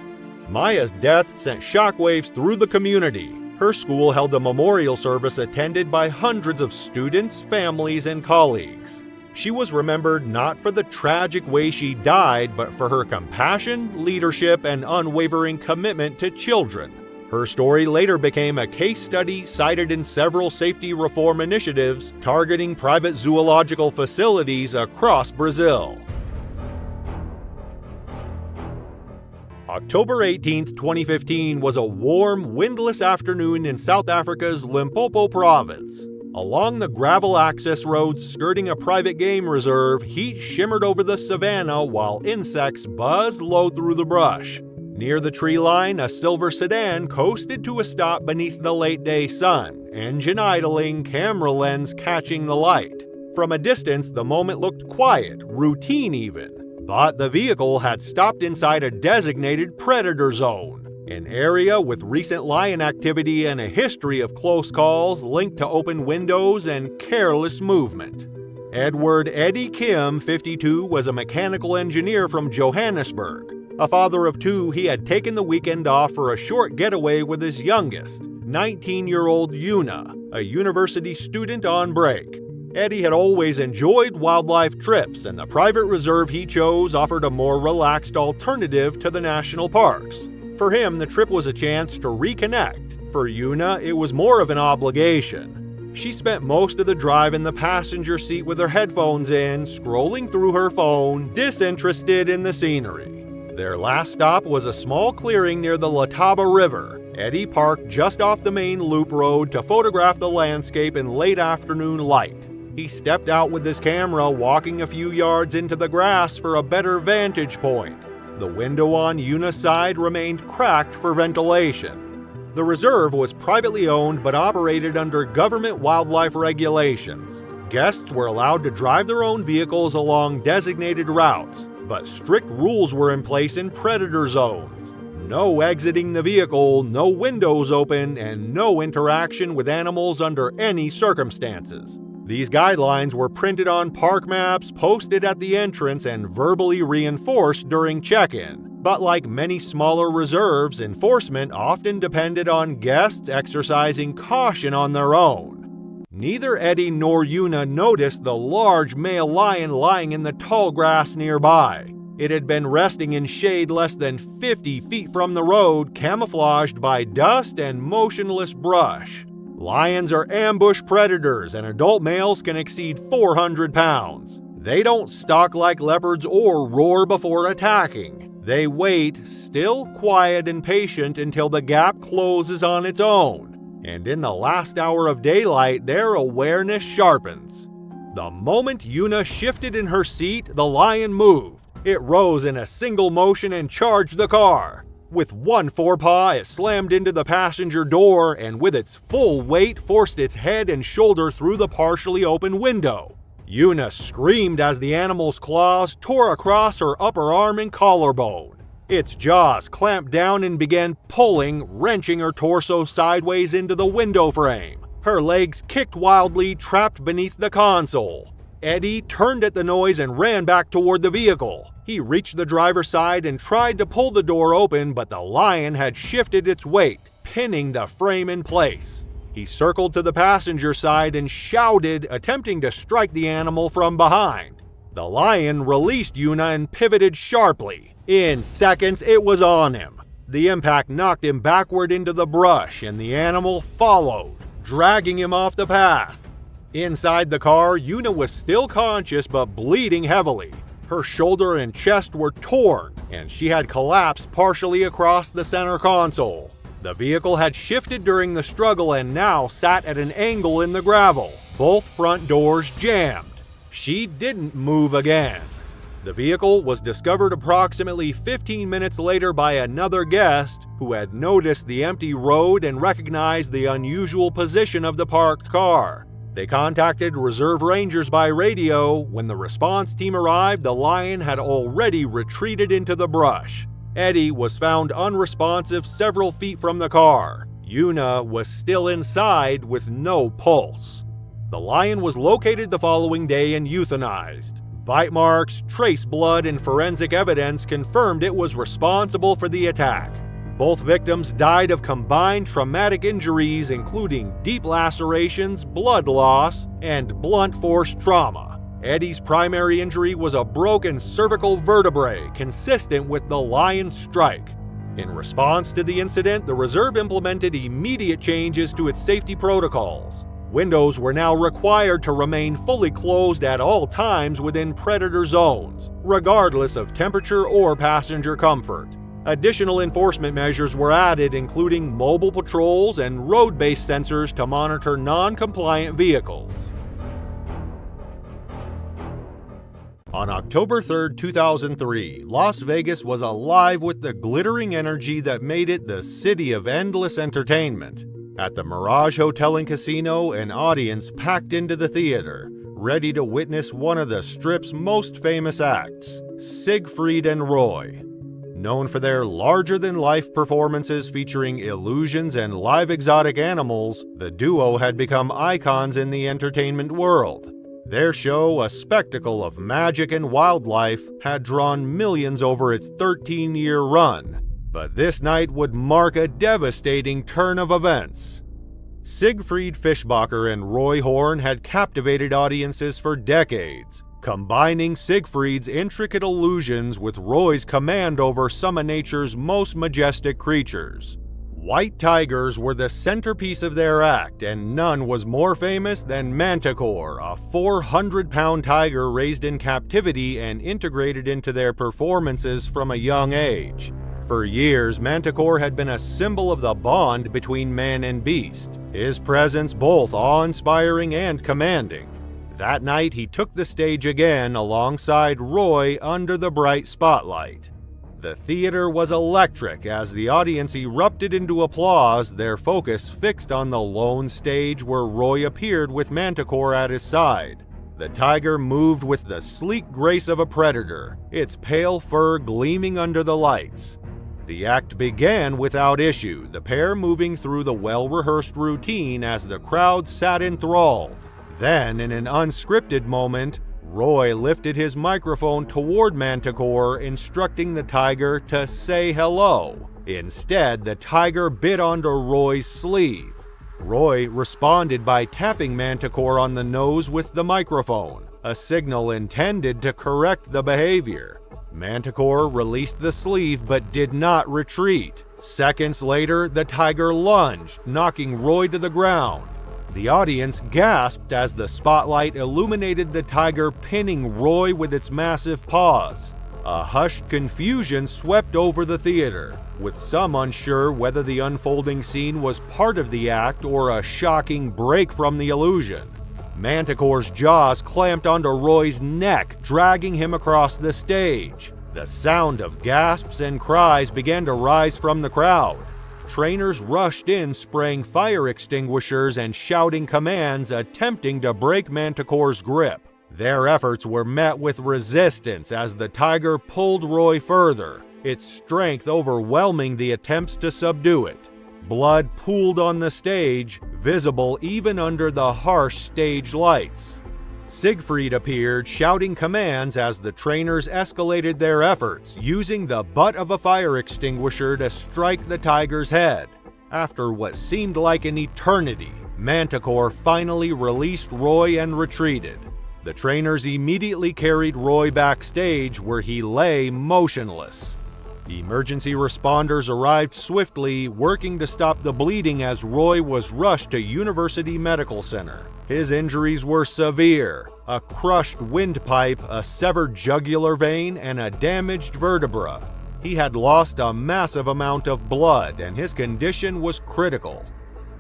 Maya's death sent shockwaves through the community. Her school held a memorial service attended by hundreds of students, families, and colleagues. She was remembered not for the tragic way she died, but for her compassion, leadership, and unwavering commitment to children. Her story later became a case study cited in several safety reform initiatives targeting private zoological facilities across Brazil. October 18, 2015 was a warm, windless afternoon in South Africa's Limpopo province. Along the gravel access roads skirting a private game reserve, heat shimmered over the savanna while insects buzzed low through the brush. Near the tree line, a silver sedan coasted to a stop beneath the late-day sun, engine idling, camera lens catching the light. From a distance, the moment looked quiet, routine even. But the vehicle had stopped inside a designated predator zone, an area with recent lion activity and a history of close calls linked to open windows and careless movement. Edward Eddie Kim, 52, was a mechanical engineer from Johannesburg. A father of two, he had taken the weekend off for a short getaway with his youngest, 19-year-old Una, a university student on break. Eddie had always enjoyed wildlife trips, and the private reserve he chose offered a more relaxed alternative to the national parks. For him, the trip was a chance to reconnect. For Una, it was more of an obligation. She spent most of the drive in the passenger seat with her headphones in, scrolling through her phone, disinterested in the scenery. Their last stop was a small clearing near the Letaba River. Eddie parked just off the main loop road to photograph the landscape in late afternoon light. He stepped out with his camera, walking a few yards into the grass for a better vantage point. The window on Una's side remained cracked for ventilation. The reserve was privately owned but operated under government wildlife regulations. Guests were allowed to drive their own vehicles along designated routes, but strict rules were in place in predator zones. No exiting the vehicle, no windows open, and no interaction with animals under any circumstances. These guidelines were printed on park maps, posted at the entrance, and verbally reinforced during check-in. But like many smaller reserves, enforcement often depended on guests exercising caution on their own. Neither Eddie nor Una noticed the large male lion lying in the tall grass nearby. It had been resting in shade less than 50 feet from the road, camouflaged by dust and motionless brush. Lions are ambush predators, and adult males can exceed 400 pounds. They don't stalk like leopards or roar before attacking. They wait, still, quiet, and patient until the gap closes on its own. And in the last hour of daylight, their awareness sharpens. The moment Una shifted in her seat, the lion moved. It rose in a single motion and charged the car. With one forepaw, it slammed into the passenger door and with its full weight forced its head and shoulder through the partially open window. Una screamed as the animal's claws tore across her upper arm and collarbone. Its jaws clamped down and began pulling, wrenching her torso sideways into the window frame. Her legs kicked wildly, trapped beneath the console. Eddie turned at the noise and ran back toward the vehicle. He reached the driver's side and tried to pull the door open, but the lion had shifted its weight, pinning the frame in place. He circled to the passenger side and shouted, attempting to strike the animal from behind. The lion released Yuna and pivoted sharply. In seconds, it was on him. The impact knocked him backward into the brush, and the animal followed, dragging him off the path. Inside the car, Yuna was still conscious but bleeding heavily. Her shoulder and chest were torn, and she had collapsed partially across the center console. The vehicle had shifted during the struggle and now sat at an angle in the gravel, both front doors jammed. She didn't move again. The vehicle was discovered approximately 15 minutes later by another guest who had noticed the empty road and recognized the unusual position of the parked car. They contacted reserve rangers by radio. When the response team arrived, the lion had already retreated into the brush. Eddie was found unresponsive several feet from the car. Yuna was still inside with no pulse. The lion was located the following day and euthanized. Bite marks, trace blood, and forensic evidence confirmed it was responsible for the attack. Both victims died of combined traumatic injuries, including deep lacerations, blood loss, and blunt force trauma. Eddie's primary injury was a broken cervical vertebrae, consistent with the lion's strike. In response to the incident, the reserve implemented immediate changes to its safety protocols. Windows were now required to remain fully closed at all times within predator zones, regardless of temperature or passenger comfort. Additional enforcement measures were added, including mobile patrols and road-based sensors to monitor non-compliant vehicles. On October 3, 2003, Las Vegas was alive with the glittering energy that made it the city of endless entertainment. At the Mirage Hotel and Casino, an audience packed into the theater, ready to witness one of the Strip's most famous acts, Siegfried and Roy. Known for their larger-than-life performances featuring illusions and live exotic animals, the duo had become icons in the entertainment world. Their show, a spectacle of magic and wildlife, had drawn millions over its 13-year run. But this night would mark a devastating turn of events. Siegfried Fischbacher and Roy Horn had captivated audiences for decades, combining Siegfried's intricate illusions with Roy's command over some of nature's most majestic creatures. White tigers were the centerpiece of their act, and none was more famous than Manticore, a 400-pound tiger raised in captivity and integrated into their performances from a young age. For years, Manticore had been a symbol of the bond between man and beast, his presence both awe-inspiring and commanding. That night, he took the stage again alongside Roy under the bright spotlight. The theater was electric as the audience erupted into applause, their focus fixed on the lone stage where Roy appeared with Manticore at his side. The tiger moved with the sleek grace of a predator, its pale fur gleaming under the lights. The act began without issue, the pair moving through the well-rehearsed routine as the crowd sat enthralled. Then, in an unscripted moment, Roy lifted his microphone toward Manticore, instructing the tiger to say hello. Instead, the tiger bit onto Roy's sleeve. Roy responded by tapping Manticore on the nose with the microphone, a signal intended to correct the behavior. Manticore released the sleeve but did not retreat. Seconds later, the tiger lunged, knocking Roy to the ground. The audience gasped as the spotlight illuminated the tiger pinning Roy with its massive paws. A hushed confusion swept over the theater, with some unsure whether the unfolding scene was part of the act or a shocking break from the illusion. Manticore's jaws clamped onto Roy's neck, dragging him across the stage. The sound of gasps and cries began to rise from the crowd. Trainers rushed in, spraying fire extinguishers and shouting commands, attempting to break Manticore's grip. Their efforts were met with resistance as the tiger pulled Roy further, its strength overwhelming the attempts to subdue it. Blood pooled on the stage, visible even under the harsh stage lights. Siegfried appeared, shouting commands as the trainers escalated their efforts, using the butt of a fire extinguisher to strike the tiger's head. After what seemed like an eternity, Manticore finally released Roy and retreated. The trainers immediately carried Roy backstage, where he lay motionless. Emergency responders arrived swiftly, working to stop the bleeding as Roy was rushed to University Medical Center. His injuries were severe: a crushed windpipe, a severed jugular vein, and a damaged vertebra. He had lost a massive amount of blood, and his condition was critical.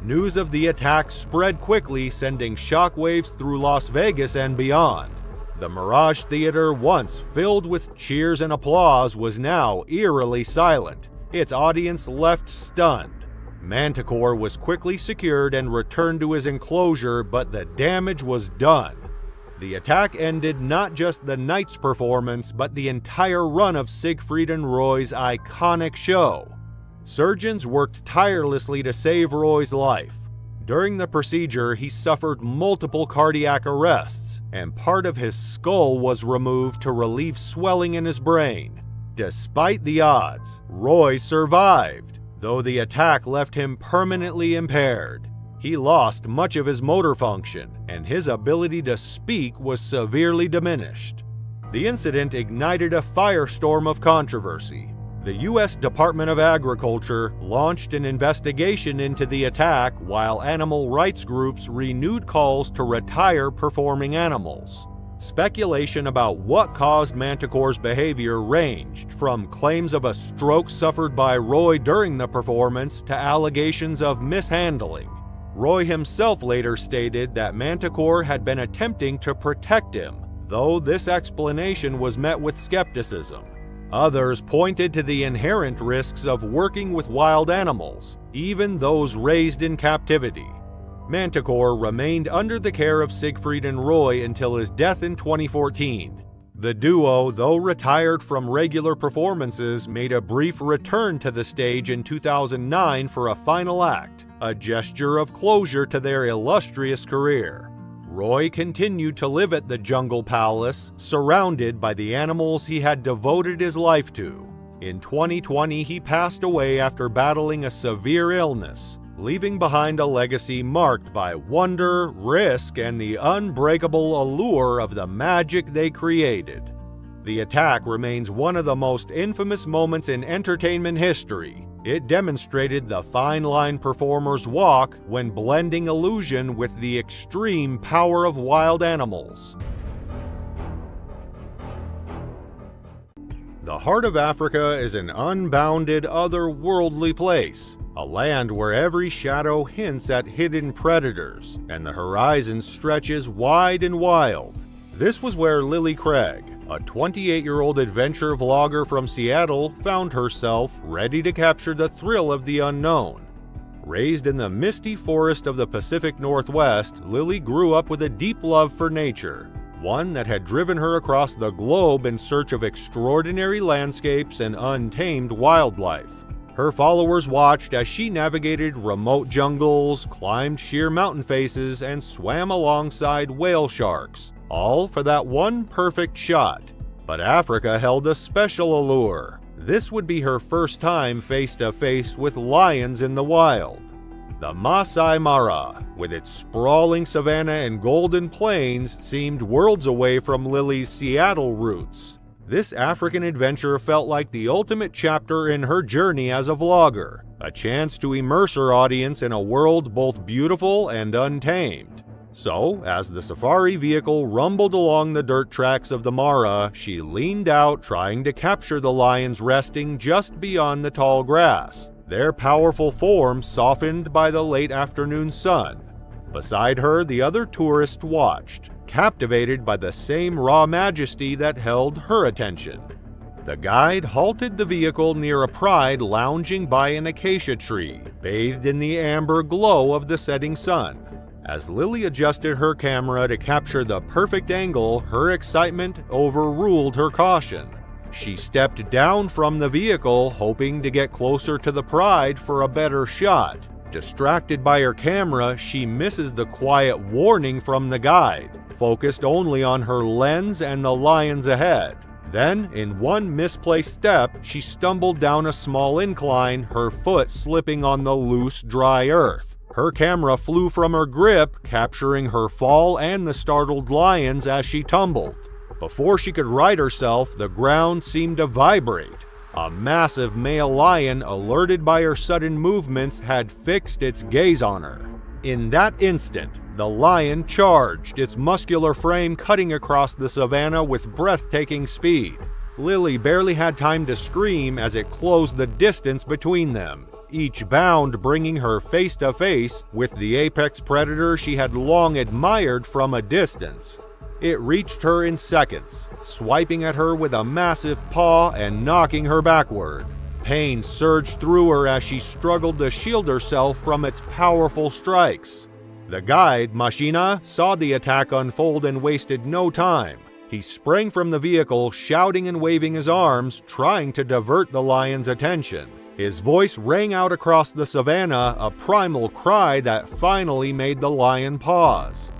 News of the attack spread quickly, sending shockwaves through Las Vegas and beyond. The Mirage Theater, once filled with cheers and applause, was now eerily silent, its audience left stunned. Manticore was quickly secured and returned to his enclosure, but the damage was done. The attack ended not just the night's performance, but the entire run of Siegfried and Roy's iconic show. Surgeons worked tirelessly to save Roy's life. During the procedure, he suffered multiple cardiac arrests, and part of his skull was removed to relieve swelling in his brain. Despite the odds, Roy survived, though the attack left him permanently impaired. He lost much of his motor function, and his ability to speak was severely diminished. The incident ignited a firestorm of controversy. The U.S. Department of Agriculture launched an investigation into the attack, while animal rights groups renewed calls to retire performing animals. Speculation about what caused Manticore's behavior ranged from claims of a stroke suffered by Roy during the performance to allegations of mishandling. Roy himself later stated that Manticore had been attempting to protect him, though this explanation was met with skepticism. Others pointed to the inherent risks of working with wild animals, even those raised in captivity. Manticore remained under the care of Siegfried and Roy until his death in 2014. The duo, though retired from regular performances, made a brief return to the stage in 2009 for a final act, a gesture of closure to their illustrious career. Roy continued to live at the Jungle Palace, surrounded by the animals he had devoted his life to. In 2020, he passed away after battling a severe illness, leaving behind a legacy marked by wonder, risk, and the unbreakable allure of the magic they created. The attack remains one of the most infamous moments in entertainment history. It demonstrated the fine line performers walk when blending illusion with the extreme power of wild animals. The heart of Africa is an unbounded, otherworldly place, a land where every shadow hints at hidden predators, and the horizon stretches wide and wild. This was where Lily Craig, a 28-year-old adventure vlogger from Seattle, found herself ready to capture the thrill of the unknown. Raised in the misty forest of the Pacific Northwest, Lily grew up with a deep love for nature, one that had driven her across the globe in search of extraordinary landscapes and untamed wildlife. Her followers watched as she navigated remote jungles, climbed sheer mountain faces, and swam alongside whale sharks, all for that one perfect shot. But Africa held a special allure. This would be her first time face-to-face with lions in the wild. The Masai Mara, with its sprawling savanna and golden plains, seemed worlds away from Lily's Seattle roots. This African adventure felt like the ultimate chapter in her journey as a vlogger, a chance to immerse her audience in a world both beautiful and untamed. So, as the safari vehicle rumbled along the dirt tracks of the Mara, she leaned out, trying to capture the lions resting just beyond the tall grass, their powerful forms softened by the late afternoon sun. Beside her, the other tourists watched, captivated by the same raw majesty that held her attention. The guide halted the vehicle near a pride lounging by an acacia tree, bathed in the amber glow of the setting sun. As Lily adjusted her camera to capture the perfect angle, her excitement overruled her caution. She stepped down from the vehicle, hoping to get closer to the pride for a better shot. Distracted by her camera, she misses the quiet warning from the guide, focused only on her lens and the lions ahead. Then, in one misplaced step, she stumbled down a small incline, her foot slipping on the loose, dry earth. Her camera flew from her grip, capturing her fall and the startled lions as she tumbled. Before she could right herself, the ground seemed to vibrate. A massive male lion, alerted by her sudden movements, had fixed its gaze on her. In that instant, the lion charged, its muscular frame cutting across the savanna with breathtaking speed. Lily barely had time to scream as it closed the distance between them, each bound bringing her face to face with the apex predator she had long admired from a distance. It reached her in seconds, swiping at her with a massive paw and knocking her backward. Pain surged through her as she struggled to shield herself from its powerful strikes. The guide, Machina, saw the attack unfold and wasted no time. He sprang from the vehicle, shouting and waving his arms, trying to divert the lion's attention. His voice rang out across the savanna, a primal cry that finally made the lion pause.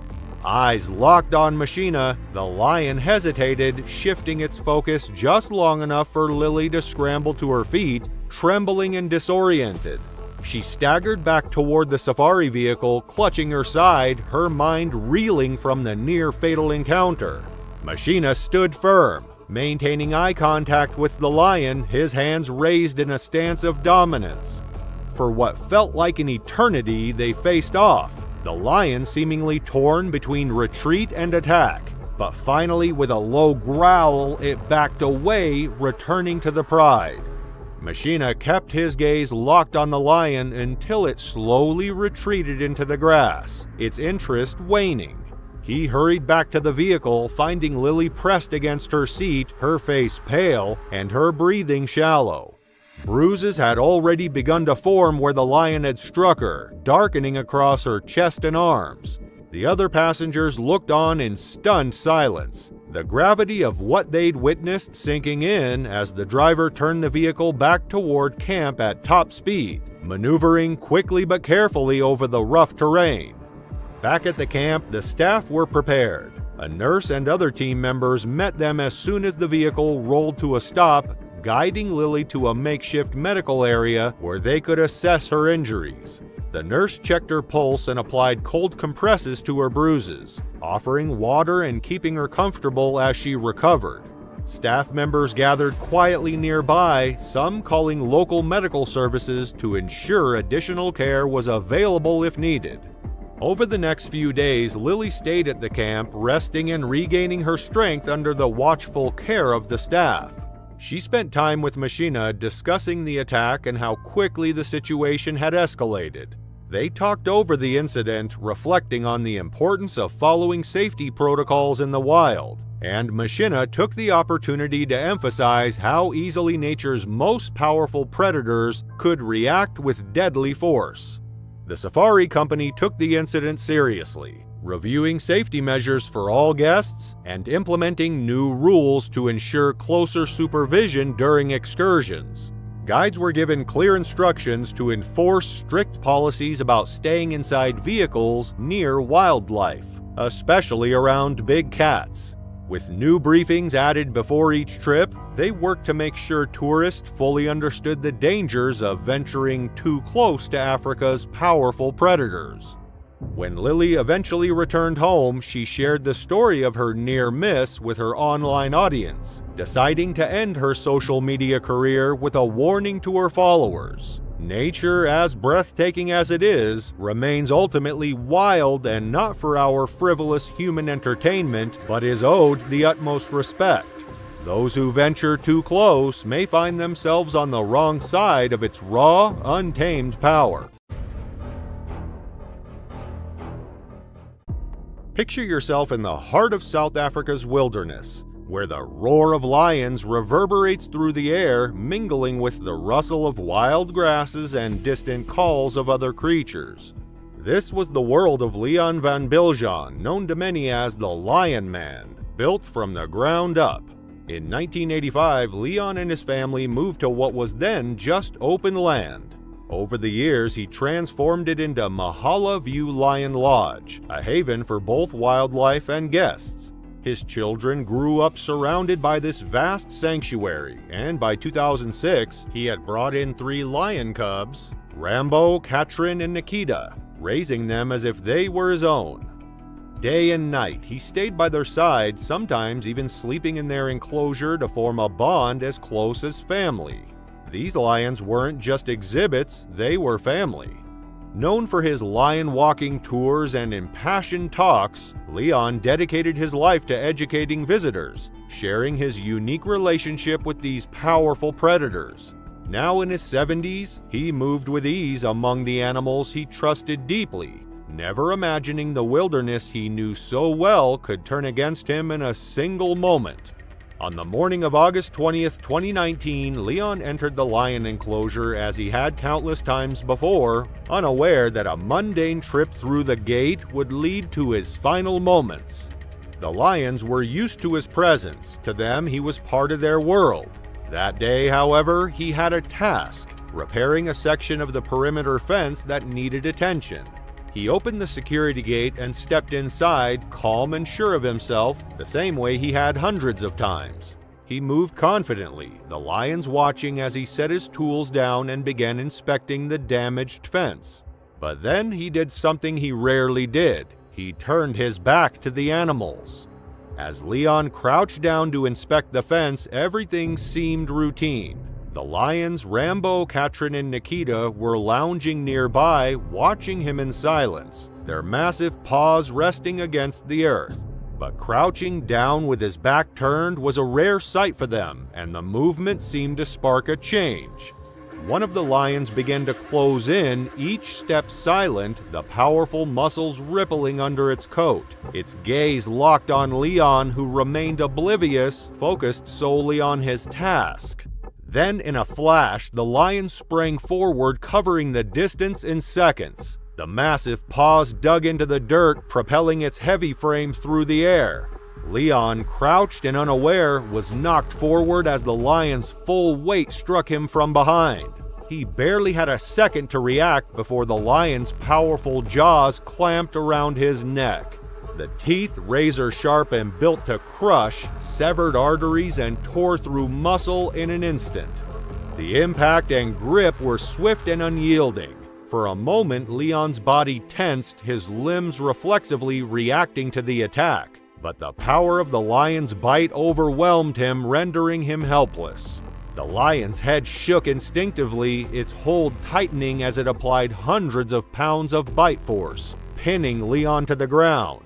Eyes locked on Machina, the lion hesitated, shifting its focus just long enough for Lily to scramble to her feet, trembling and disoriented. She staggered back toward the safari vehicle, clutching her side, her mind reeling from the near-fatal encounter. Machina stood firm, maintaining eye contact with the lion, his hands raised in a stance of dominance. For what felt like an eternity, they faced off, the lion seemingly torn between retreat and attack. But finally, with a low growl, it backed away, returning to the pride. Machina kept his gaze locked on the lion until it slowly retreated into the grass, its interest waning. He hurried back to the vehicle, finding Lily pressed against her seat, her face pale, and her breathing shallow. Bruises had already begun to form where the lion had struck her, darkening across her chest and arms. The other passengers looked on in stunned silence, the gravity of what they'd witnessed sinking in as the driver turned the vehicle back toward camp at top speed, maneuvering quickly but carefully over the rough terrain. Back at the camp, the staff were prepared. A nurse and other team members met them as soon as the vehicle rolled to a stop, guiding Lily to a makeshift medical area where they could assess her injuries. The nurse checked her pulse and applied cold compresses to her bruises, offering water and keeping her comfortable as she recovered. Staff members gathered quietly nearby, some calling local medical services to ensure additional care was available if needed. Over the next few days, Lily stayed at the camp, resting and regaining her strength under the watchful care of the staff. She spent time with Machina discussing the attack and how quickly the situation had escalated. They talked over the incident, reflecting on the importance of following safety protocols in the wild, and Machina took the opportunity to emphasize how easily nature's most powerful predators could react with deadly force. The safari company took the incident seriously, reviewing safety measures for all guests and implementing new rules to ensure closer supervision during excursions. Guides were given clear instructions to enforce strict policies about staying inside vehicles near wildlife, especially around big cats. With new briefings added before each trip, they worked to make sure tourists fully understood the dangers of venturing too close to Africa's powerful predators. When Lily eventually returned home, she shared the story of her near miss with her online audience, deciding to end her social media career with a warning to her followers. Nature, as breathtaking as it is, remains ultimately wild and not for our frivolous human entertainment, but is owed the utmost respect. Those who venture too close may find themselves on the wrong side of its raw, untamed power. Picture yourself in the heart of South Africa's wilderness, where the roar of lions reverberates through the air, mingling with the rustle of wild grasses and distant calls of other creatures. This was the world of Leon van Biljon, known to many as the Lion Man, built from the ground up. In 1985, Leon and his family moved to what was then just open land. Over the years, he transformed it into Mahala View Lion Lodge, a haven for both wildlife and guests. His children grew up surrounded by this vast sanctuary, and by 2006, he had brought in 3 lion cubs, Rambo, Katrin, and Nikita, raising them as if they were his own. Day and night, he stayed by their side, sometimes even sleeping in their enclosure to form a bond as close as family. These lions weren't just exhibits, they were family. Known for his lion walking tours and impassioned talks, Leon dedicated his life to educating visitors, sharing his unique relationship with these powerful predators. Now in his 70s, he moved with ease among the animals he trusted deeply, never imagining the wilderness he knew so well could turn against him in a single moment. On the morning of August 20th, 2019, Leon entered the lion enclosure as he had countless times before, unaware that a mundane trip through the gate would lead to his final moments. The lions were used to his presence. To them, he was part of their world. That day, however, he had a task, repairing a section of the perimeter fence that needed attention. He opened the security gate and stepped inside, calm and sure of himself, the same way he had hundreds of times. He moved confidently, the lions watching as he set his tools down and began inspecting the damaged fence. But then he did something he rarely did. He turned his back to the animals. As Leon crouched down to inspect the fence, everything seemed routine. The lions, Rambo, Katrin, and Nikita, were lounging nearby, watching him in silence, their massive paws resting against the earth. But crouching down with his back turned was a rare sight for them, and the movement seemed to spark a change. One of the lions began to close in, each step silent, the powerful muscles rippling under its coat. Its gaze locked on Leon, who remained oblivious, focused solely on his task. Then, in a flash, the lion sprang forward, covering the distance in seconds. The massive paws dug into the dirt, propelling its heavy frame through the air. Leon, crouched and unaware, was knocked forward as the lion's full weight struck him from behind. He barely had a second to react before the lion's powerful jaws clamped around his neck. The teeth, razor sharp and built to crush, severed arteries and tore through muscle in an instant. The impact and grip were swift and unyielding. For a moment, Leon's body tensed, his limbs reflexively reacting to the attack. But the power of the lion's bite overwhelmed him, rendering him helpless. The lion's head shook instinctively, its hold tightening as it applied hundreds of pounds of bite force, pinning Leon to the ground.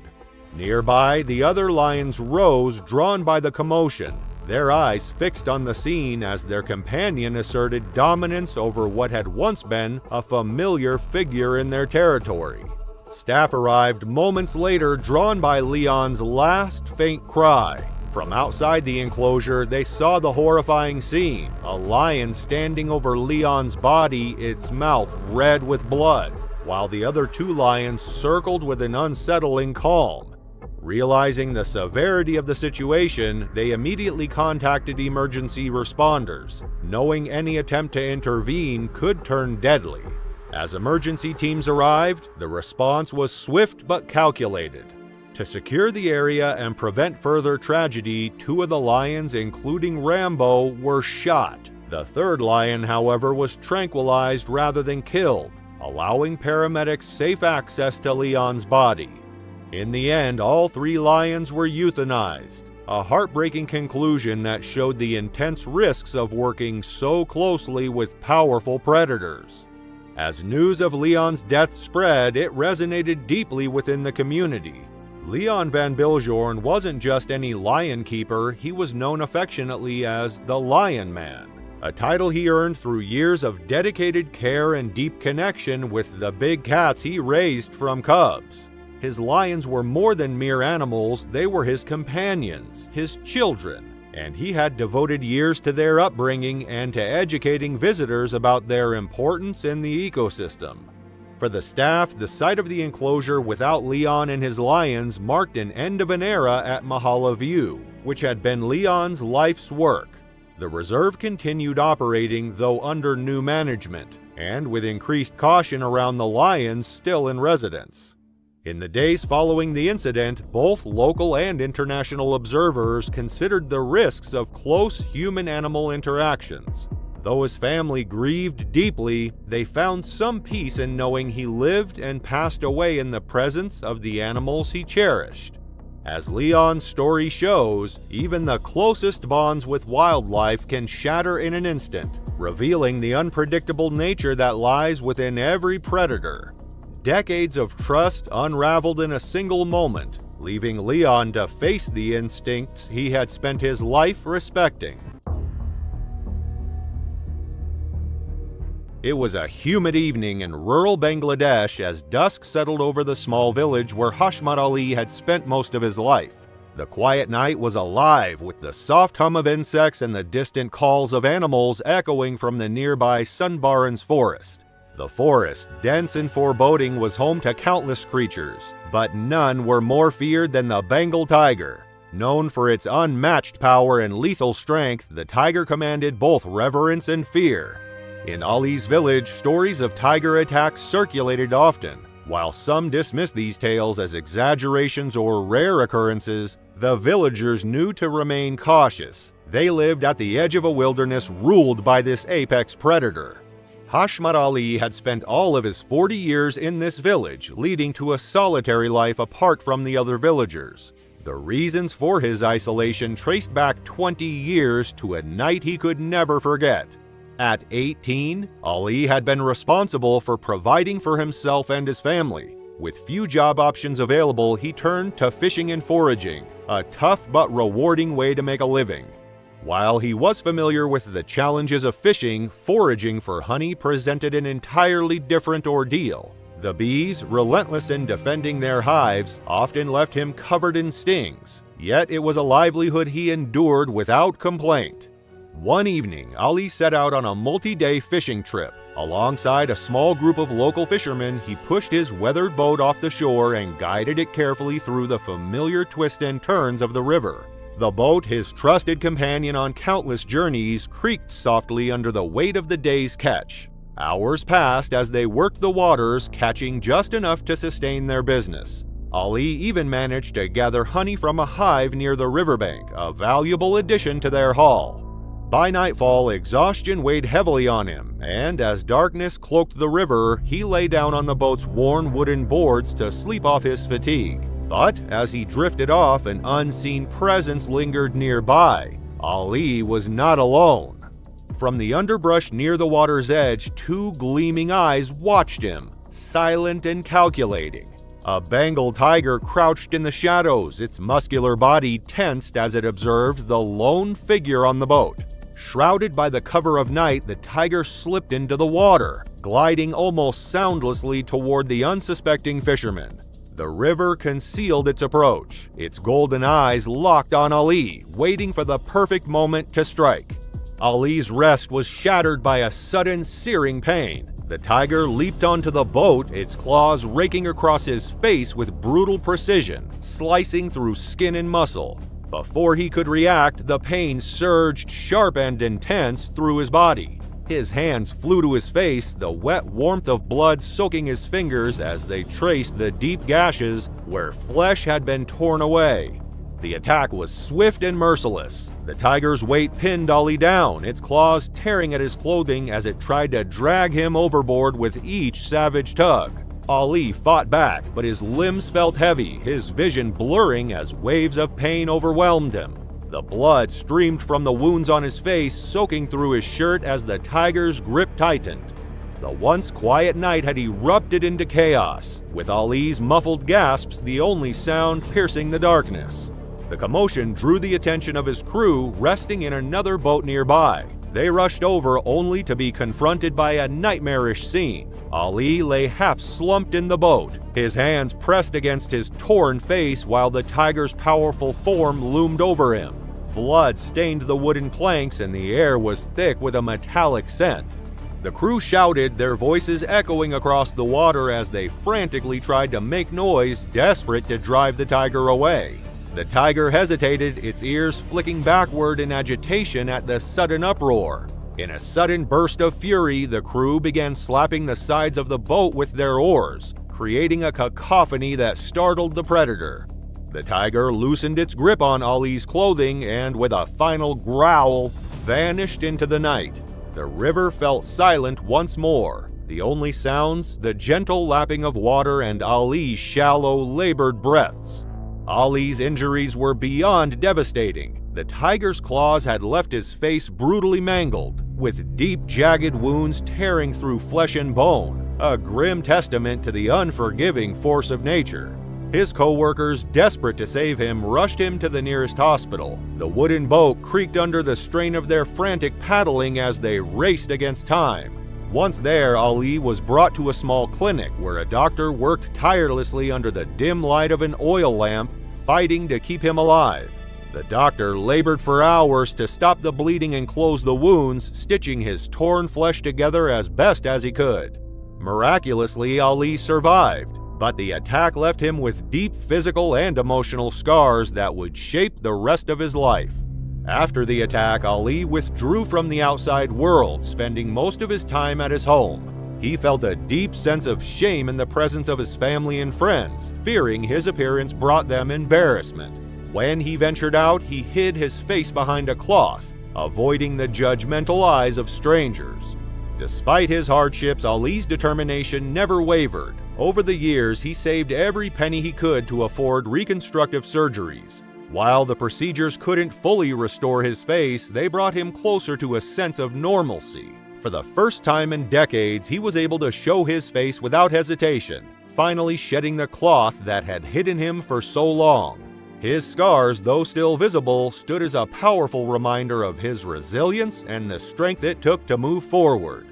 Nearby, the other lions rose, drawn by the commotion, their eyes fixed on the scene as their companion asserted dominance over what had once been a familiar figure in their territory. Staff arrived moments later, drawn by Leon's last faint cry. From outside the enclosure, they saw the horrifying scene, a lion standing over Leon's body, its mouth red with blood, while the other 2 lions circled with an unsettling calm. Realizing the severity of the situation, they immediately contacted emergency responders, knowing any attempt to intervene could turn deadly. As emergency teams arrived, the response was swift but calculated. To secure the area and prevent further tragedy, 2 of the lions, including Rambo, were shot. The 3rd lion, however, was tranquilized rather than killed, allowing paramedics safe access to Leon's body. In the end, all 3 lions were euthanized, a heartbreaking conclusion that showed the intense risks of working so closely with powerful predators. As news of Leon's death spread, it resonated deeply within the community. Leon Van Biljorn wasn't just any lion keeper, he was known affectionately as the Lion Man, a title he earned through years of dedicated care and deep connection with the big cats he raised from cubs. His lions were more than mere animals, they were his companions, his children, and he had devoted years to their upbringing and to educating visitors about their importance in the ecosystem. For the staff, the sight of the enclosure without Leon and his lions marked an end of an era at Mahala View, which had been Leon's life's work. The reserve continued operating, though under new management, and with increased caution around the lions still in residence. In the days following the incident, both local and international observers considered the risks of close human-animal interactions. Though his family grieved deeply, they found some peace in knowing he lived and passed away in the presence of the animals he cherished. As Leon's story shows, even the closest bonds with wildlife can shatter in an instant, revealing the unpredictable nature that lies within every predator. Decades of trust unraveled in a single moment, leaving Leon to face the instincts he had spent his life respecting. It was a humid evening in rural Bangladesh as dusk settled over the small village where Hashmat Ali had spent most of his life. The quiet night was alive with the soft hum of insects and the distant calls of animals echoing from the nearby Sunbarans forest. The forest, dense and foreboding, was home to countless creatures, but none were more feared than the Bengal tiger. Known for its unmatched power and lethal strength, the tiger commanded both reverence and fear. In Ali's village, stories of tiger attacks circulated often. While some dismissed these tales as exaggerations or rare occurrences, the villagers knew to remain cautious. They lived at the edge of a wilderness ruled by this apex predator. Hashmat Ali had spent all of his 40 years in this village, leading to a solitary life apart from the other villagers. The reasons for his isolation traced back 20 years to a night he could never forget. At 18, Ali had been responsible for providing for himself and his family. With few job options available, he turned to fishing and foraging, a tough but rewarding way to make a living. While he was familiar with the challenges of fishing, foraging for honey presented an entirely different ordeal. The bees, relentless in defending their hives, often left him covered in stings, yet it was a livelihood he endured without complaint. One evening, Ali set out on a multi-day fishing trip. Alongside a small group of local fishermen, he pushed his weathered boat off the shore and guided it carefully through the familiar twists and turns of the river. The boat, his trusted companion on countless journeys, creaked softly under the weight of the day's catch. Hours passed as they worked the waters, catching just enough to sustain their business. Ali even managed to gather honey from a hive near the riverbank, a valuable addition to their haul. By nightfall, exhaustion weighed heavily on him, and as darkness cloaked the river, he lay down on the boat's worn wooden boards to sleep off his fatigue. But as he drifted off, an unseen presence lingered nearby. Ali was not alone. From the underbrush near the water's edge, two gleaming eyes watched him, silent and calculating. A Bengal tiger crouched in the shadows, its muscular body tensed as it observed the lone figure on the boat. Shrouded by the cover of night, the tiger slipped into the water, gliding almost soundlessly toward the unsuspecting fisherman. The river concealed its approach, its golden eyes locked on Ali, waiting for the perfect moment to strike. Ali's rest was shattered by a sudden searing pain. The tiger leaped onto the boat, its claws raking across his face with brutal precision, slicing through skin and muscle. Before he could react, the pain surged sharp and intense through his body. His hands flew to his face, the wet warmth of blood soaking his fingers as they traced the deep gashes where flesh had been torn away. The attack was swift and merciless. The tiger's weight pinned Ali down, its claws tearing at his clothing as it tried to drag him overboard with each savage tug. Ali fought back, but his limbs felt heavy, his vision blurring as waves of pain overwhelmed him. The blood streamed from the wounds on his face, soaking through his shirt as the tiger's grip tightened. The once quiet night had erupted into chaos, with Ali's muffled gasps the only sound piercing the darkness. The commotion drew the attention of his crew, resting in another boat nearby. They rushed over only to be confronted by a nightmarish scene. Ali lay half slumped in the boat, his hands pressed against his torn face while the tiger's powerful form loomed over him. Blood stained the wooden planks and the air was thick with a metallic scent. The crew shouted, their voices echoing across the water as they frantically tried to make noise, desperate to drive the tiger away. The tiger hesitated, its ears flicking backward in agitation at the sudden uproar. In a sudden burst of fury, the crew began slapping the sides of the boat with their oars, creating a cacophony that startled the predator. The tiger loosened its grip on Ali's clothing and, with a final growl, vanished into the night. The river felt silent once more. The only sounds, the gentle lapping of water and Ali's shallow, labored breaths. Ali's injuries were beyond devastating. The tiger's claws had left his face brutally mangled, with deep, jagged wounds tearing through flesh and bone, a grim testament to the unforgiving force of nature. His co-workers, desperate to save him, rushed him to the nearest hospital. The wooden boat creaked under the strain of their frantic paddling as they raced against time. Once there, Ali was brought to a small clinic where a doctor worked tirelessly under the dim light of an oil lamp, fighting to keep him alive. The doctor labored for hours to stop the bleeding and close the wounds, stitching his torn flesh together as best as he could. Miraculously, Ali survived, but the attack left him with deep physical and emotional scars that would shape the rest of his life. After the attack, Ali withdrew from the outside world, spending most of his time at his home. He felt a deep sense of shame in the presence of his family and friends, fearing his appearance brought them embarrassment. When he ventured out, he hid his face behind a cloth, avoiding the judgmental eyes of strangers. Despite his hardships, Ali's determination never wavered. Over the years, he saved every penny he could to afford reconstructive surgeries. While the procedures couldn't fully restore his face, they brought him closer to a sense of normalcy. For the first time in decades, he was able to show his face without hesitation, finally shedding the cloth that had hidden him for so long. His scars, though still visible, stood as a powerful reminder of his resilience and the strength it took to move forward.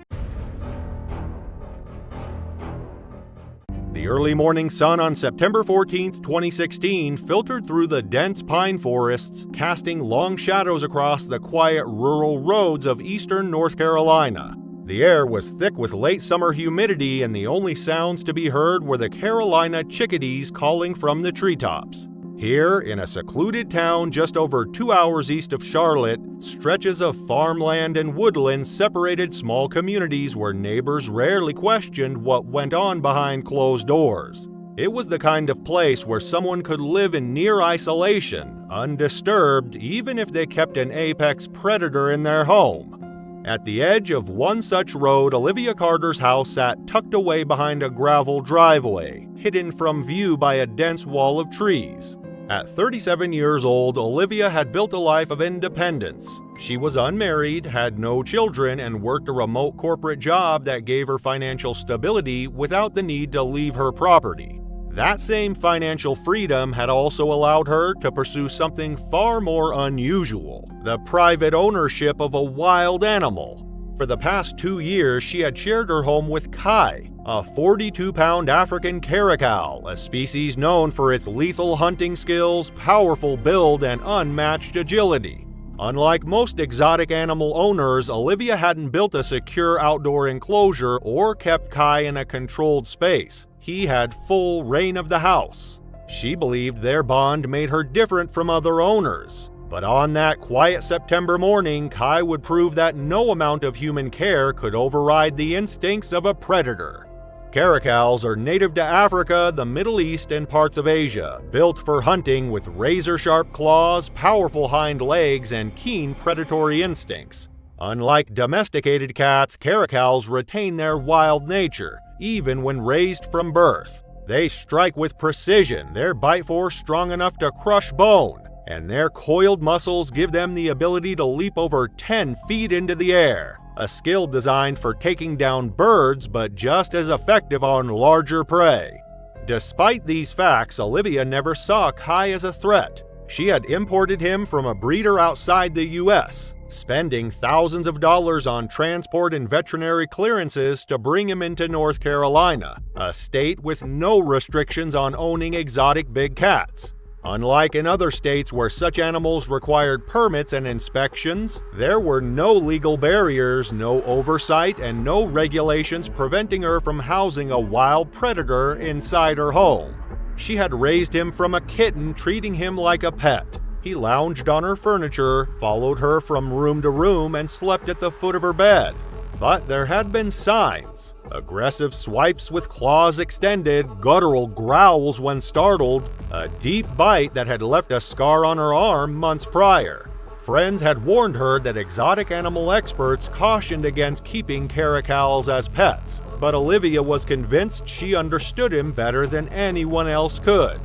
The early morning sun on September 14, 2016, filtered through the dense pine forests, casting long shadows across the quiet rural roads of eastern North Carolina. The air was thick with late summer humidity, and the only sounds to be heard were the Carolina chickadees calling from the treetops. Here, in a secluded town just over 2 hours east of Charlotte, stretches of farmland and woodland separated small communities where neighbors rarely questioned what went on behind closed doors. It was the kind of place where someone could live in near isolation, undisturbed, even if they kept an apex predator in their home. At the edge of one such road, Olivia Carter's house sat tucked away behind a gravel driveway, hidden from view by a dense wall of trees. At 37 years old, Olivia had built a life of independence. She was unmarried, had no children, and worked a remote corporate job that gave her financial stability without the need to leave her property. That same financial freedom had also allowed her to pursue something far more unusual: the private ownership of a wild animal. For the past 2 years, she had shared her home with Kai, a 42-pound African caracal, a species known for its lethal hunting skills, powerful build, and unmatched agility. Unlike most exotic animal owners, Olivia hadn't built a secure outdoor enclosure or kept Kai in a controlled space. He had full reign of the house. She believed their bond made her different from other owners. But on that quiet September morning, Kai would prove that no amount of human care could override the instincts of a predator. Caracals are native to Africa, the Middle East, and parts of Asia, built for hunting with razor-sharp claws, powerful hind legs, and keen predatory instincts. Unlike domesticated cats, caracals retain their wild nature, even when raised from birth. They strike with precision, their bite force strong enough to crush bone, and their coiled muscles give them the ability to leap over 10 feet into the air, a skill designed for taking down birds but just as effective on larger prey. Despite these facts, Olivia never saw Kai as a threat. She had imported him from a breeder outside the U.S., spending thousands of dollars on transport and veterinary clearances to bring him into North Carolina, a state with no restrictions on owning exotic big cats. Unlike in other states where such animals required permits and inspections, there were no legal barriers, no oversight, and no regulations preventing her from housing a wild predator inside her home. She had raised him from a kitten, treating him like a pet. He lounged on her furniture, followed her from room to room, and slept at the foot of her bed. But there had been signs. Aggressive swipes with claws extended, guttural growls when startled, a deep bite that had left a scar on her arm months prior. Friends had warned her that exotic animal experts cautioned against keeping caracals as pets, but Olivia was convinced she understood him better than anyone else could.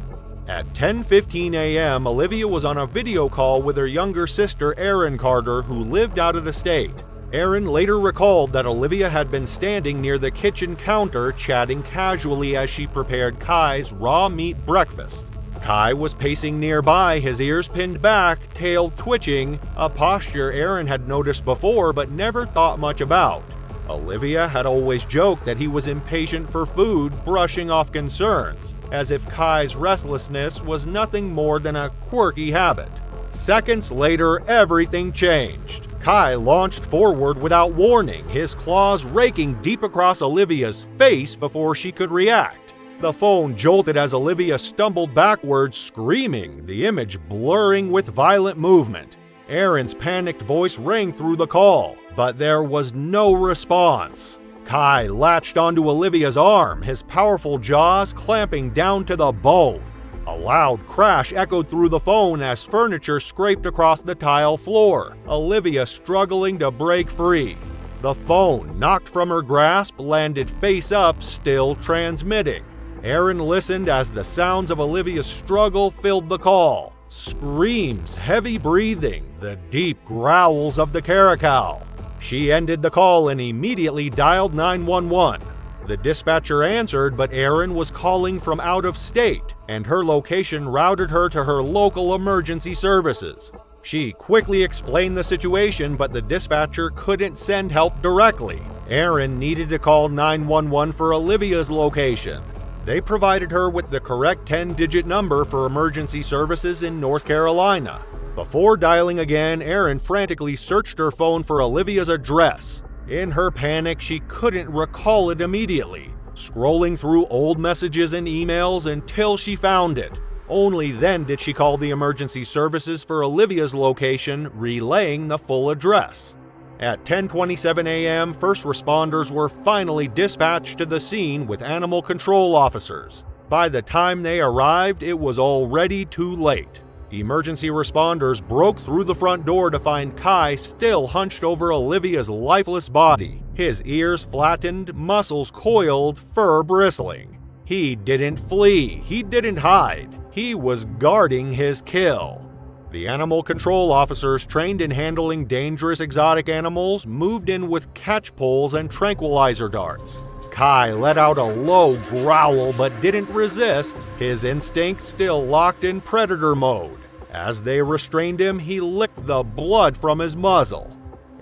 At 10:15 a.m., Olivia was on a video call with her younger sister Erin Carter, who lived out of the state. Erin later recalled that Olivia had been standing near the kitchen counter chatting casually as she prepared Kai's raw meat breakfast. Kai was pacing nearby, his ears pinned back, tail twitching, a posture Erin had noticed before but never thought much about. Olivia had always joked that he was impatient for food, brushing off concerns, as if Kai's restlessness was nothing more than a quirky habit. Seconds later, everything changed. Kai launched forward without warning, his claws raking deep across Olivia's face before she could react. The phone jolted as Olivia stumbled backwards, screaming, the image blurring with violent movement. Erin's panicked voice rang through the call, but there was no response. Kai latched onto Olivia's arm, his powerful jaws clamping down to the bone. A loud crash echoed through the phone as furniture scraped across the tile floor, Olivia struggling to break free. The phone, knocked from her grasp, landed face up, still transmitting. Erin listened as the sounds of Olivia's struggle filled the call. Screams, heavy breathing, the deep growls of the caracal. She ended the call and immediately dialed 911. The dispatcher answered, but Erin was calling from out of state, and her location routed her to her local emergency services. She quickly explained the situation, but the dispatcher couldn't send help directly. Erin needed to call 911 for Olivia's location. They provided her with the correct 10-digit number for emergency services in North Carolina. Before dialing again, Erin frantically searched her phone for Olivia's address. In her panic, she couldn't recall it immediately, scrolling through old messages and emails until she found it. Only then did she call the emergency services for Olivia's location, relaying the full address. At 10:27 a.m., first responders were finally dispatched to the scene with animal control officers. By the time they arrived, it was already too late. Emergency responders broke through the front door to find Kai still hunched over Olivia's lifeless body, his ears flattened, muscles coiled, fur bristling. He didn't flee, he didn't hide, he was guarding his kill. The animal control officers trained in handling dangerous exotic animals moved in with catch poles and tranquilizer darts. Kai let out a low growl but didn't resist, his instincts still locked in predator mode. As they restrained him, he licked the blood from his muzzle.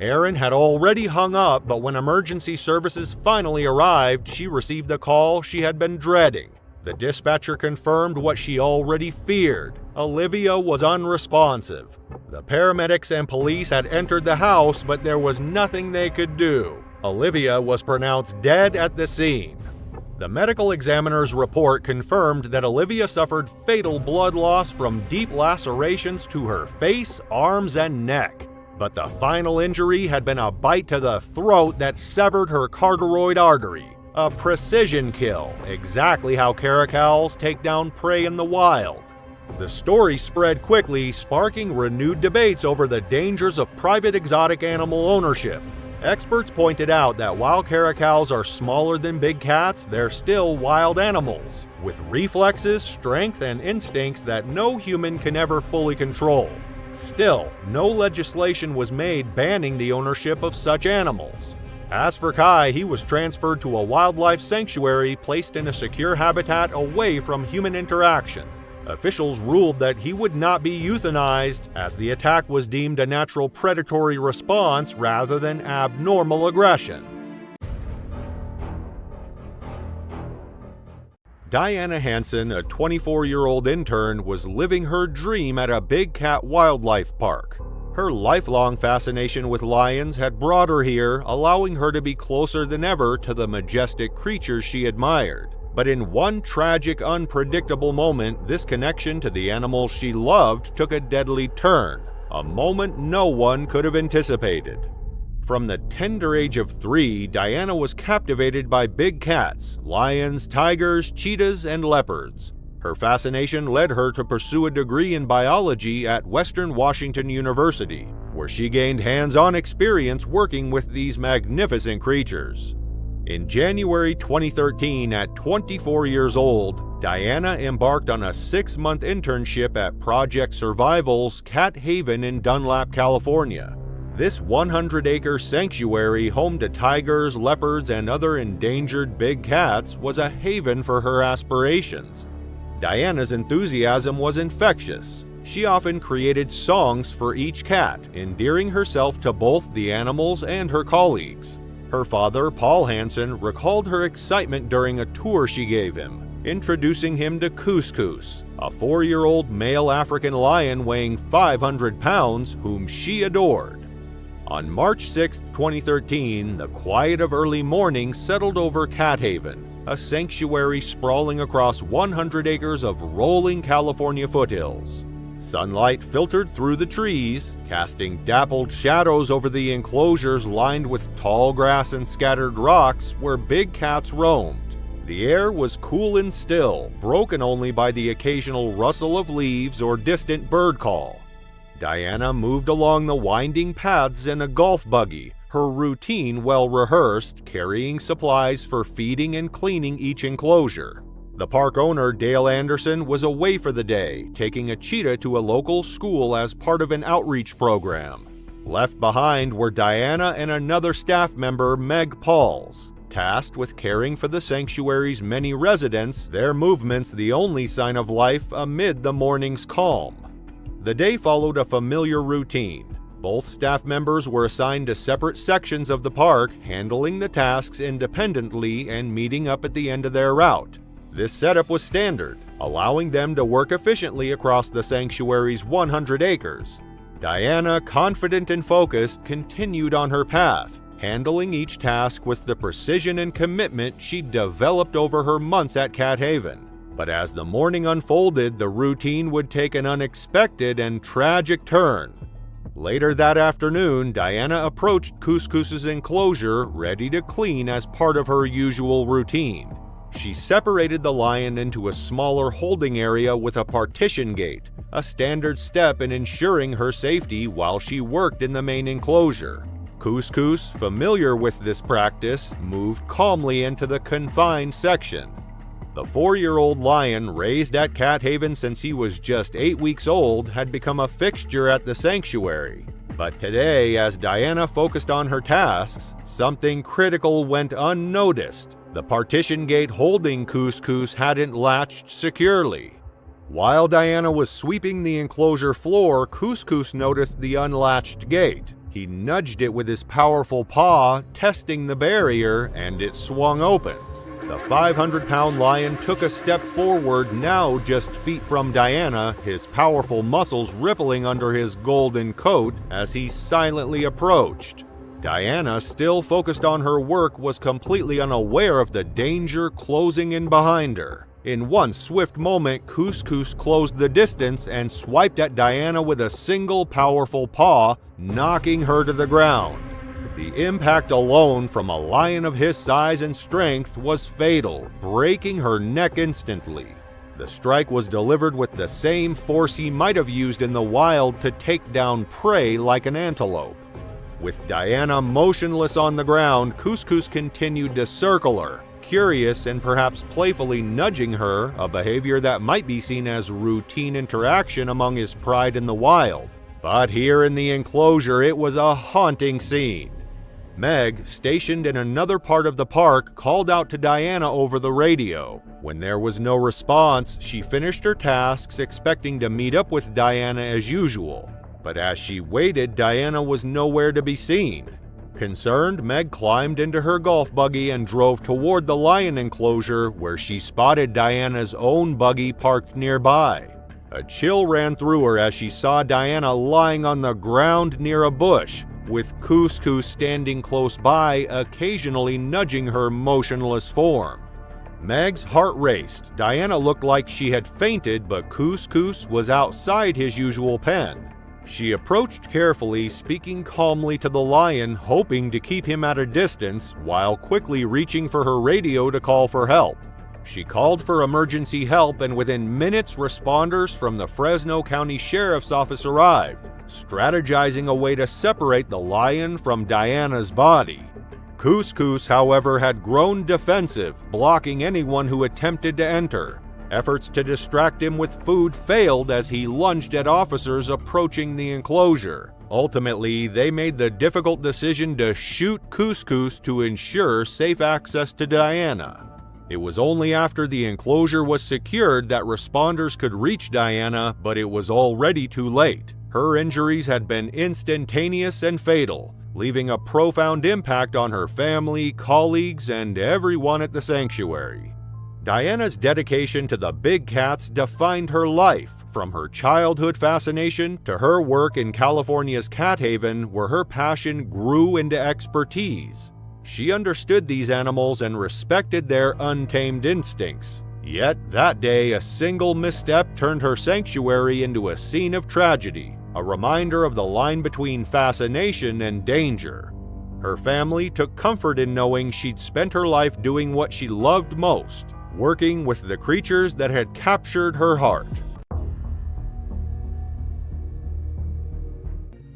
Erin had already hung up, but when emergency services finally arrived, she received the call she had been dreading. The dispatcher confirmed what she already feared. Olivia was unresponsive. The paramedics and police had entered the house, but there was nothing they could do. Olivia was pronounced dead at the scene. The medical examiner's report confirmed that Olivia suffered fatal blood loss from deep lacerations to her face, arms, and neck. But the final injury had been a bite to the throat that severed her carotid artery. A precision kill, exactly how caracals take down prey in the wild. The story spread quickly, sparking renewed debates over the dangers of private exotic animal ownership. Experts pointed out that while caracals are smaller than big cats, they're still wild animals, with reflexes, strength, and instincts that no human can ever fully control. Still, no legislation was made banning the ownership of such animals. As for Kai, he was transferred to a wildlife sanctuary placed in a secure habitat away from human interaction. Officials ruled that he would not be euthanized, as the attack was deemed a natural predatory response rather than abnormal aggression. Diana Hansen, a 24-year-old intern, was living her dream at a big cat wildlife park. Her lifelong fascination with lions had brought her here, allowing her to be closer than ever to the majestic creatures she admired. But in one tragic, unpredictable moment, this connection to the animal she loved took a deadly turn, a moment no one could have anticipated. From the tender age of 3, Diana was captivated by big cats, lions, tigers, cheetahs, and leopards. Her fascination led her to pursue a degree in biology at Western Washington University, where she gained hands-on experience working with these magnificent creatures. In January 2013, at 24 years old, Diana embarked on a 6-month internship at Project Survival's Cat Haven in Dunlap, California. This 100-acre sanctuary home to tigers, leopards, and other endangered big cats was a haven for her aspirations. Diana's enthusiasm was infectious. She often created songs for each cat, endearing herself to both the animals and her colleagues. Her father, Paul Hansen, recalled her excitement during a tour she gave him, introducing him to Couscous, a 4-year-old male African lion weighing 500 pounds whom she adored. On March 6, 2013, the quiet of early morning settled over Cat Haven, a sanctuary sprawling across 100 acres of rolling California foothills. Sunlight filtered through the trees, casting dappled shadows over the enclosures lined with tall grass and scattered rocks where big cats roamed. The air was cool and still, broken only by the occasional rustle of leaves or distant bird call. Diana moved along the winding paths in a golf buggy, her routine well rehearsed, carrying supplies for feeding and cleaning each enclosure. The park owner, Dale Anderson, was away for the day, taking a cheetah to a local school as part of an outreach program. Left behind were Diana and another staff member, Meg Pauls, tasked with caring for the sanctuary's many residents, their movements the only sign of life amid the morning's calm. The day followed a familiar routine. Both staff members were assigned to separate sections of the park, handling the tasks independently and meeting up at the end of their route. This setup was standard, allowing them to work efficiently across the sanctuary's 100 acres. Diana, confident and focused, continued on her path, handling each task with the precision and commitment she'd developed over her months at Cat Haven. But as the morning unfolded, the routine would take an unexpected and tragic turn. Later that afternoon, Diana approached Couscous's enclosure, ready to clean as part of her usual routine. She separated the lion into a smaller holding area with a partition gate, a standard step in ensuring her safety while she worked in the main enclosure. Couscous, familiar with this practice, moved calmly into the confined section. The 4-year-old lion, raised at Cat Haven since he was just 8 weeks old, had become a fixture at the sanctuary. But today, as Diana focused on her tasks, something critical went unnoticed. The partition gate holding Couscous hadn't latched securely. While Diana was sweeping the enclosure floor, Couscous noticed the unlatched gate. He nudged it with his powerful paw, testing the barrier, and it swung open. The 500-pound lion took a step forward, now just feet from Diana, his powerful muscles rippling under his golden coat as he silently approached. Diana, still focused on her work, was completely unaware of the danger closing in behind her. In one swift moment, Couscous closed the distance and swiped at Diana with a single powerful paw, knocking her to the ground. The impact alone from a lion of his size and strength was fatal, breaking her neck instantly. The strike was delivered with the same force he might have used in the wild to take down prey like an antelope. With Diana motionless on the ground, Couscous continued to circle her, curious and perhaps playfully nudging her, a behavior that might be seen as routine interaction among his pride in the wild. But here in the enclosure, it was a haunting scene. Meg, stationed in another part of the park, called out to Diana over the radio. When there was no response, she finished her tasks, expecting to meet up with Diana as usual. But as she waited, Diana was nowhere to be seen. Concerned, Meg climbed into her golf buggy and drove toward the lion enclosure, where she spotted Diana's own buggy parked nearby. A chill ran through her as she saw Diana lying on the ground near a bush, with Couscous standing close by, occasionally nudging her motionless form. Meg's heart raced. Diana looked like she had fainted, but Couscous was outside his usual pen. She approached carefully, speaking calmly to the lion, hoping to keep him at a distance, while quickly reaching for her radio to call for help. She called for emergency help, and within minutes, responders from the Fresno County Sheriff's Office arrived, strategizing a way to separate the lion from Diana's body. Couscous, however, had grown defensive, blocking anyone who attempted to enter. Efforts to distract him with food failed as he lunged at officers approaching the enclosure. Ultimately, they made the difficult decision to shoot Couscous to ensure safe access to Diana. It was only after the enclosure was secured that responders could reach Diana, but it was already too late. Her injuries had been instantaneous and fatal, leaving a profound impact on her family, colleagues, and everyone at the sanctuary. Diana's dedication to the big cats defined her life, from her childhood fascination to her work in California's Cat Haven, where her passion grew into expertise. She understood these animals and respected their untamed instincts. Yet, that day, a single misstep turned her sanctuary into a scene of tragedy, a reminder of the line between fascination and danger. Her family took comfort in knowing she'd spent her life doing what she loved most, working with the creatures that had captured her heart.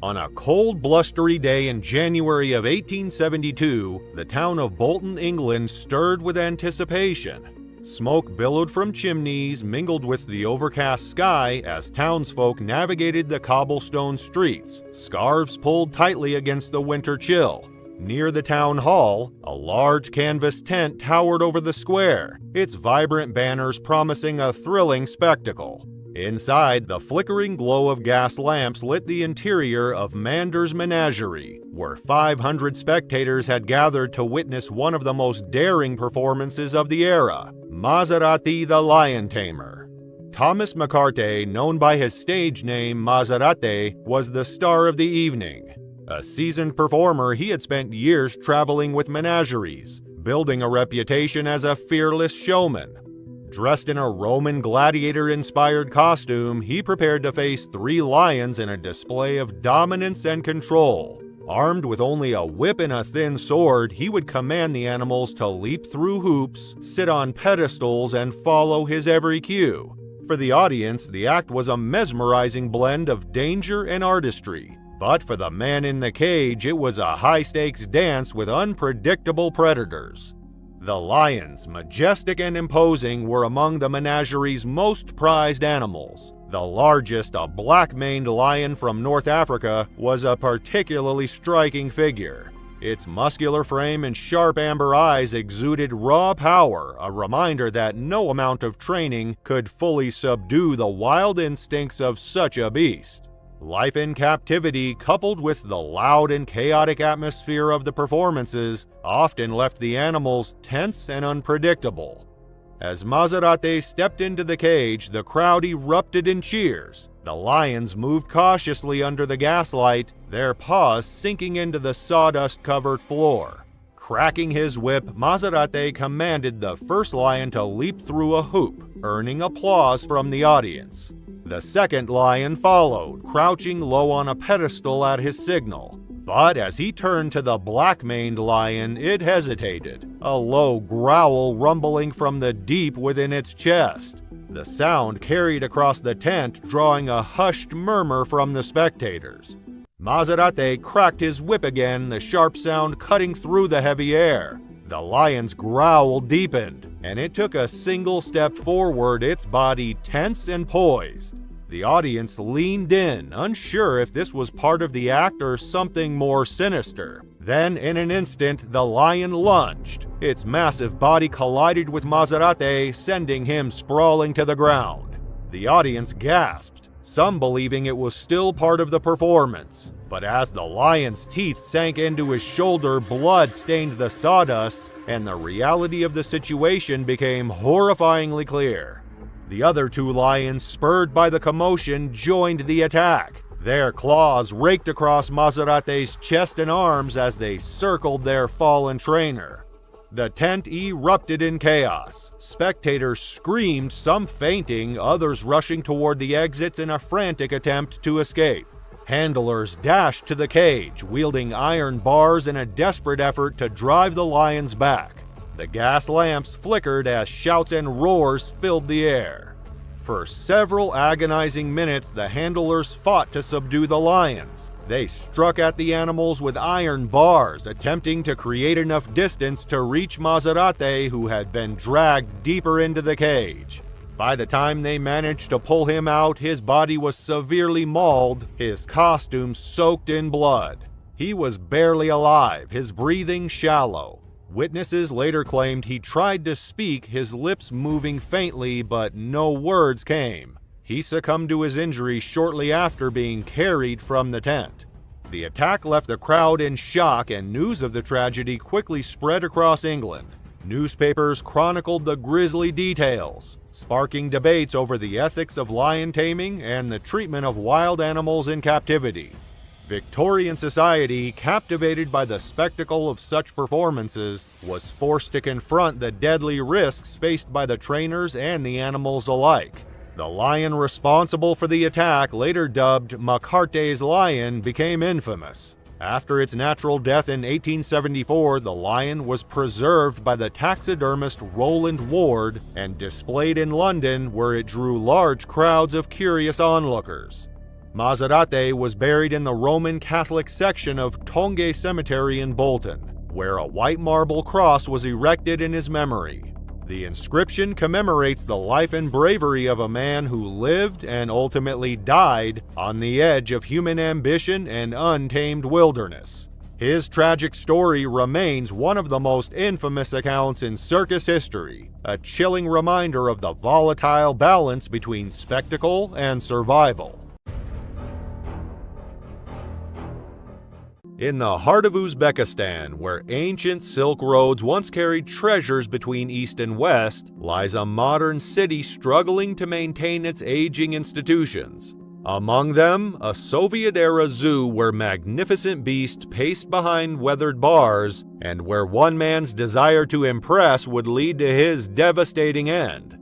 On a cold, blustery day in January of 1872, the town of Bolton, England stirred with anticipation. Smoke billowed from chimneys, mingled with the overcast sky as townsfolk navigated the cobblestone streets, scarves pulled tightly against the winter chill. Near the town hall, a large canvas tent towered over the square, its vibrant banners promising a thrilling spectacle. Inside, the flickering glow of gas lamps lit the interior of Mander's Menagerie, where 500 spectators had gathered to witness one of the most daring performances of the era, Maserati the Lion Tamer. Thomas McCarthy, known by his stage name Maserati, was the star of the evening. A seasoned performer, he had spent years traveling with menageries, building a reputation as a fearless showman. Dressed in a Roman gladiator-inspired costume, he prepared to face 3 lions in a display of dominance and control. Armed with only a whip and a thin sword, he would command the animals to leap through hoops, sit on pedestals, and follow his every cue. For the audience, the act was a mesmerizing blend of danger and artistry. But for the man in the cage, it was a high-stakes dance with unpredictable predators. The lions, majestic and imposing, were among the menagerie's most prized animals. The largest, a black-maned lion from North Africa, was a particularly striking figure. Its muscular frame and sharp amber eyes exuded raw power, a reminder that no amount of training could fully subdue the wild instincts of such a beast. Life in captivity, coupled with the loud and chaotic atmosphere of the performances, often left the animals tense and unpredictable. As Maserati stepped into the cage, the crowd erupted in cheers. The lions moved cautiously under the gaslight, their paws sinking into the sawdust-covered floor. Cracking his whip, Maserati commanded the first lion to leap through a hoop, earning applause from the audience. The second lion followed, crouching low on a pedestal at his signal. But as he turned to the black-maned lion, it hesitated, a low growl rumbling from the deep within its chest. The sound carried across the tent, drawing a hushed murmur from the spectators. Maserati cracked his whip again, the sharp sound cutting through the heavy air. The lion's growl deepened, and it took a single step forward, its body tense and poised. The audience leaned in, unsure if this was part of the act or something more sinister. Then, in an instant, the lion lunged. Its massive body collided with Maserati, sending him sprawling to the ground. The audience gasped, some believing it was still part of the performance. But as the lion's teeth sank into his shoulder, blood stained the sawdust, and the reality of the situation became horrifyingly clear. The other 2 lions, spurred by the commotion, joined the attack. Their claws raked across Maserati's chest and arms as they circled their fallen trainer. The tent erupted in chaos. Spectators screamed, some fainting, others rushing toward the exits in a frantic attempt to escape. Handlers dashed to the cage, wielding iron bars in a desperate effort to drive the lions back. The gas lamps flickered as shouts and roars filled the air. For several agonizing minutes, the handlers fought to subdue the lions. They struck at the animals with iron bars, attempting to create enough distance to reach Maserati, who had been dragged deeper into the cage. By the time they managed to pull him out, his body was severely mauled, his costume soaked in blood. He was barely alive, his breathing shallow. Witnesses later claimed he tried to speak, his lips moving faintly, but no words came. He succumbed to his injuries shortly after being carried from the tent. The attack left the crowd in shock, and news of the tragedy quickly spread across England. Newspapers chronicled the grisly details, sparking debates over the ethics of lion taming and the treatment of wild animals in captivity. Victorian society, captivated by the spectacle of such performances, was forced to confront the deadly risks faced by the trainers and the animals alike. The lion responsible for the attack, later dubbed Macarte's lion, became infamous. After its natural death in 1874, the lion was preserved by the taxidermist Roland Ward and displayed in London, where it drew large crowds of curious onlookers. Maserati was buried in the Roman Catholic section of Tongay Cemetery in Bolton, where a white marble cross was erected in his memory. The inscription commemorates the life and bravery of a man who lived and ultimately died on the edge of human ambition and untamed wilderness. His tragic story remains one of the most infamous accounts in circus history, a chilling reminder of the volatile balance between spectacle and survival. In the heart of Uzbekistan, where ancient Silk roads once carried treasures between East and West, lies a modern city struggling to maintain its aging institutions. Among them, a Soviet-era zoo where magnificent beasts paced behind weathered bars, and where one man's desire to impress would lead to his devastating end.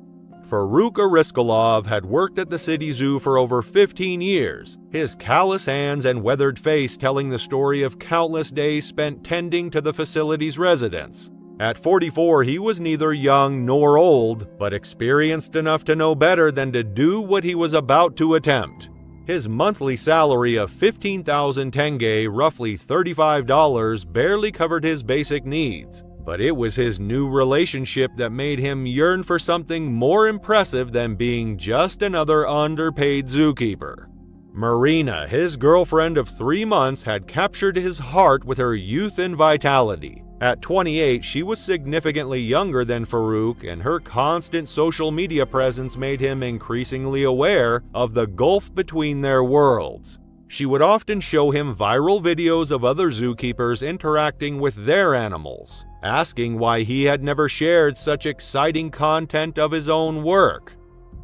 Farouk Ariskalov had worked at the city zoo for over 15 years, his callous hands and weathered face telling the story of countless days spent tending to the facility's residents. At 44, he was neither young nor old, but experienced enough to know better than to do what he was about to attempt. His monthly salary of 15,000 tenge, roughly $35, barely covered his basic needs. But it was his new relationship that made him yearn for something more impressive than being just another underpaid zookeeper. Marina, his girlfriend of 3 months, had captured his heart with her youth and vitality. At 28, she was significantly younger than Farouk, and her constant social media presence made him increasingly aware of the gulf between their worlds. She would often show him viral videos of other zookeepers interacting with their animals, asking why he had never shared such exciting content of his own work.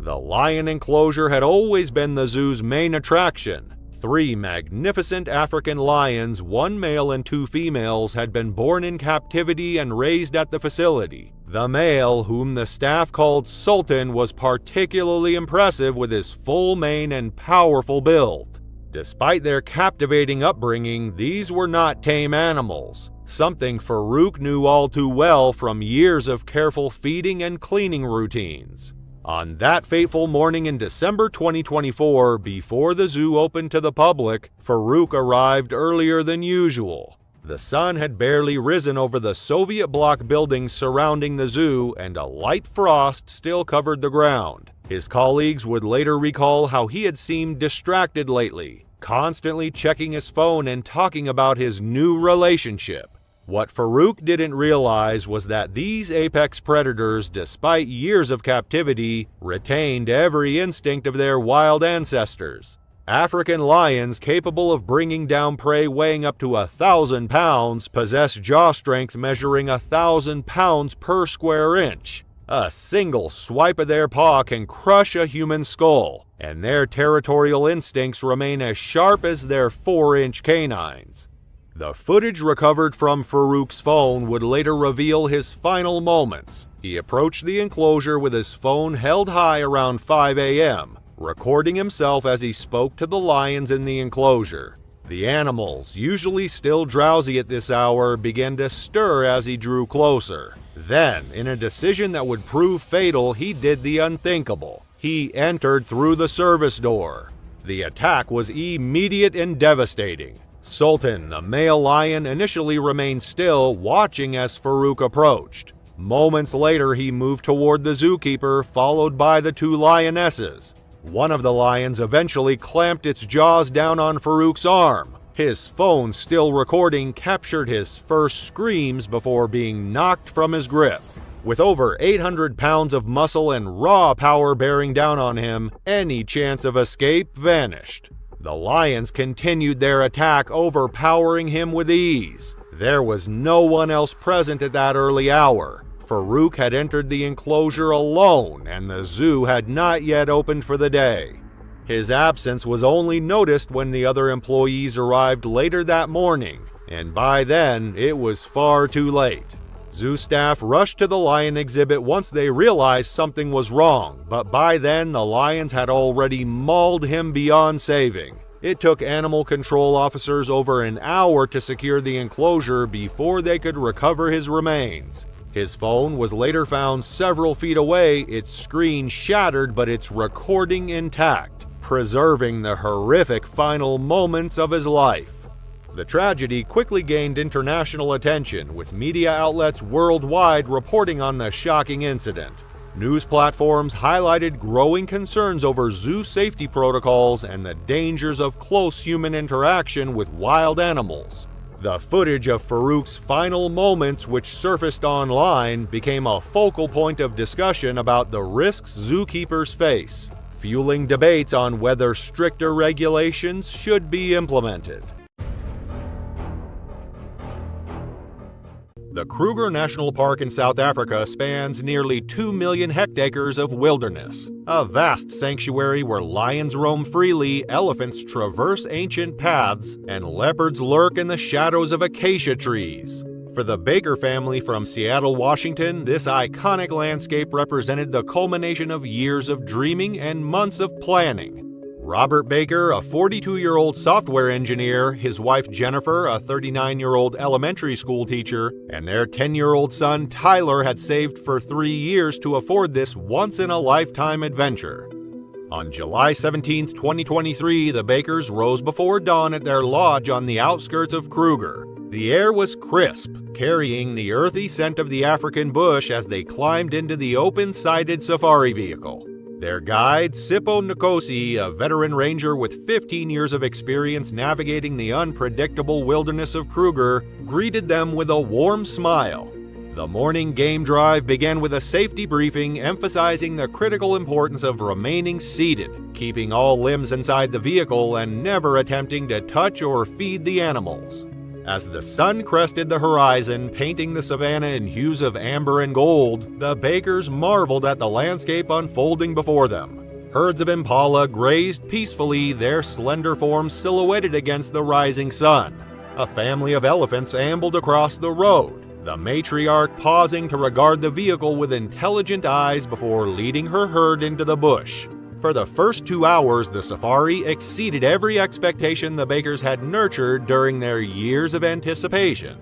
The lion enclosure had always been the zoo's main attraction. 3 magnificent African lions, 1 male and 2 females, had been born in captivity and raised at the facility. The male, whom the staff called Sultan, was particularly impressive with his full mane and powerful build. Despite their captivating upbringing, these were not tame animals, something Farouk knew all too well from years of careful feeding and cleaning routines. On that fateful morning in December 2024, before the zoo opened to the public, Farouk arrived earlier than usual. The sun had barely risen over the Soviet bloc buildings surrounding the zoo, and a light frost still covered the ground. His colleagues would later recall how he had seemed distracted lately, constantly checking his phone and talking about his new relationship. What Farouk didn't realize was that these apex predators, despite years of captivity, retained every instinct of their wild ancestors. African lions capable of bringing down prey weighing up to 1,000 pounds possess jaw strength measuring 1,000 pounds per square inch. A single swipe of their paw can crush a human skull, and their territorial instincts remain as sharp as their 4-inch canines. The footage recovered from Farouk's phone would later reveal his final moments. He approached the enclosure with his phone held high around 5 a.m., recording himself as he spoke to the lions in the enclosure. The animals, usually still drowsy at this hour, began to stir as he drew closer. Then, in a decision that would prove fatal, he did the unthinkable. He entered through the service door. The attack was immediate and devastating. Sultan, the male lion, initially remained still, watching as Farouk approached. Moments later, he moved toward the zookeeper, followed by the two lionesses. One of the lions eventually clamped its jaws down on Farouk's arm. His phone, still recording, captured his first screams before being knocked from his grip. With over 800 pounds of muscle and raw power bearing down on him, any chance of escape vanished. The lions continued their attack, overpowering him with ease. There was no one else present at that early hour. Farouk had entered the enclosure alone, and the zoo had not yet opened for the day. His absence was only noticed when the other employees arrived later that morning, and by then it was far too late. Zoo staff rushed to the lion exhibit once they realized something was wrong, but by then the lions had already mauled him beyond saving. It took animal control officers over an hour to secure the enclosure before they could recover his remains. His phone was later found several feet away, its screen shattered but its recording intact, preserving the horrific final moments of his life. The tragedy quickly gained international attention, with media outlets worldwide reporting on the shocking incident. News platforms highlighted growing concerns over zoo safety protocols and the dangers of close human interaction with wild animals. The footage of Farouk's final moments, which surfaced online, became a focal point of discussion about the risks zookeepers face, fueling debates on whether stricter regulations should be implemented. The Kruger National Park in South Africa spans nearly 2 million hectares of wilderness, a vast sanctuary where lions roam freely, elephants traverse ancient paths, and leopards lurk in the shadows of acacia trees. For the Baker family from Seattle, Washington, this iconic landscape represented the culmination of years of dreaming and months of planning. Robert Baker, a 42-year-old software engineer, his wife Jennifer, a 39-year-old elementary school teacher, and their 10-year-old son Tyler had saved for 3 years to afford this once-in-a-lifetime adventure. On July 17, 2023, the Bakers rose before dawn at their lodge on the outskirts of Kruger. The air was crisp, carrying the earthy scent of the African bush as they climbed into the open-sided safari vehicle. Their guide, Sipho Nkosi, a veteran ranger with 15 years of experience navigating the unpredictable wilderness of Kruger, greeted them with a warm smile. The morning game drive began with a safety briefing emphasizing the critical importance of remaining seated, keeping all limbs inside the vehicle, and never attempting to touch or feed the animals. As the sun crested the horizon, painting the savanna in hues of amber and gold, the Bakers marveled at the landscape unfolding before them. Herds of impala grazed peacefully, their slender forms silhouetted against the rising sun. A family of elephants ambled across the road, the matriarch pausing to regard the vehicle with intelligent eyes before leading her herd into the bush. For the first 2 hours, the safari exceeded every expectation the Bakers had nurtured during their years of anticipation.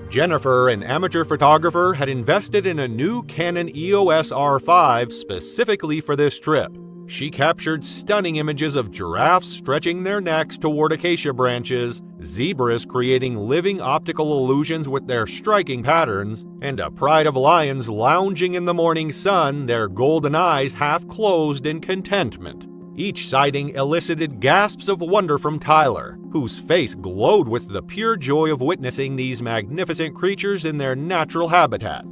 Jennifer, an amateur photographer, had invested in a new Canon EOS R5 specifically for this trip. She captured stunning images of giraffes stretching their necks toward acacia branches, zebras creating living optical illusions with their striking patterns, and a pride of lions lounging in the morning sun, their golden eyes half closed in contentment. Each sighting elicited gasps of wonder from Tyler, whose face glowed with the pure joy of witnessing these magnificent creatures in their natural habitat.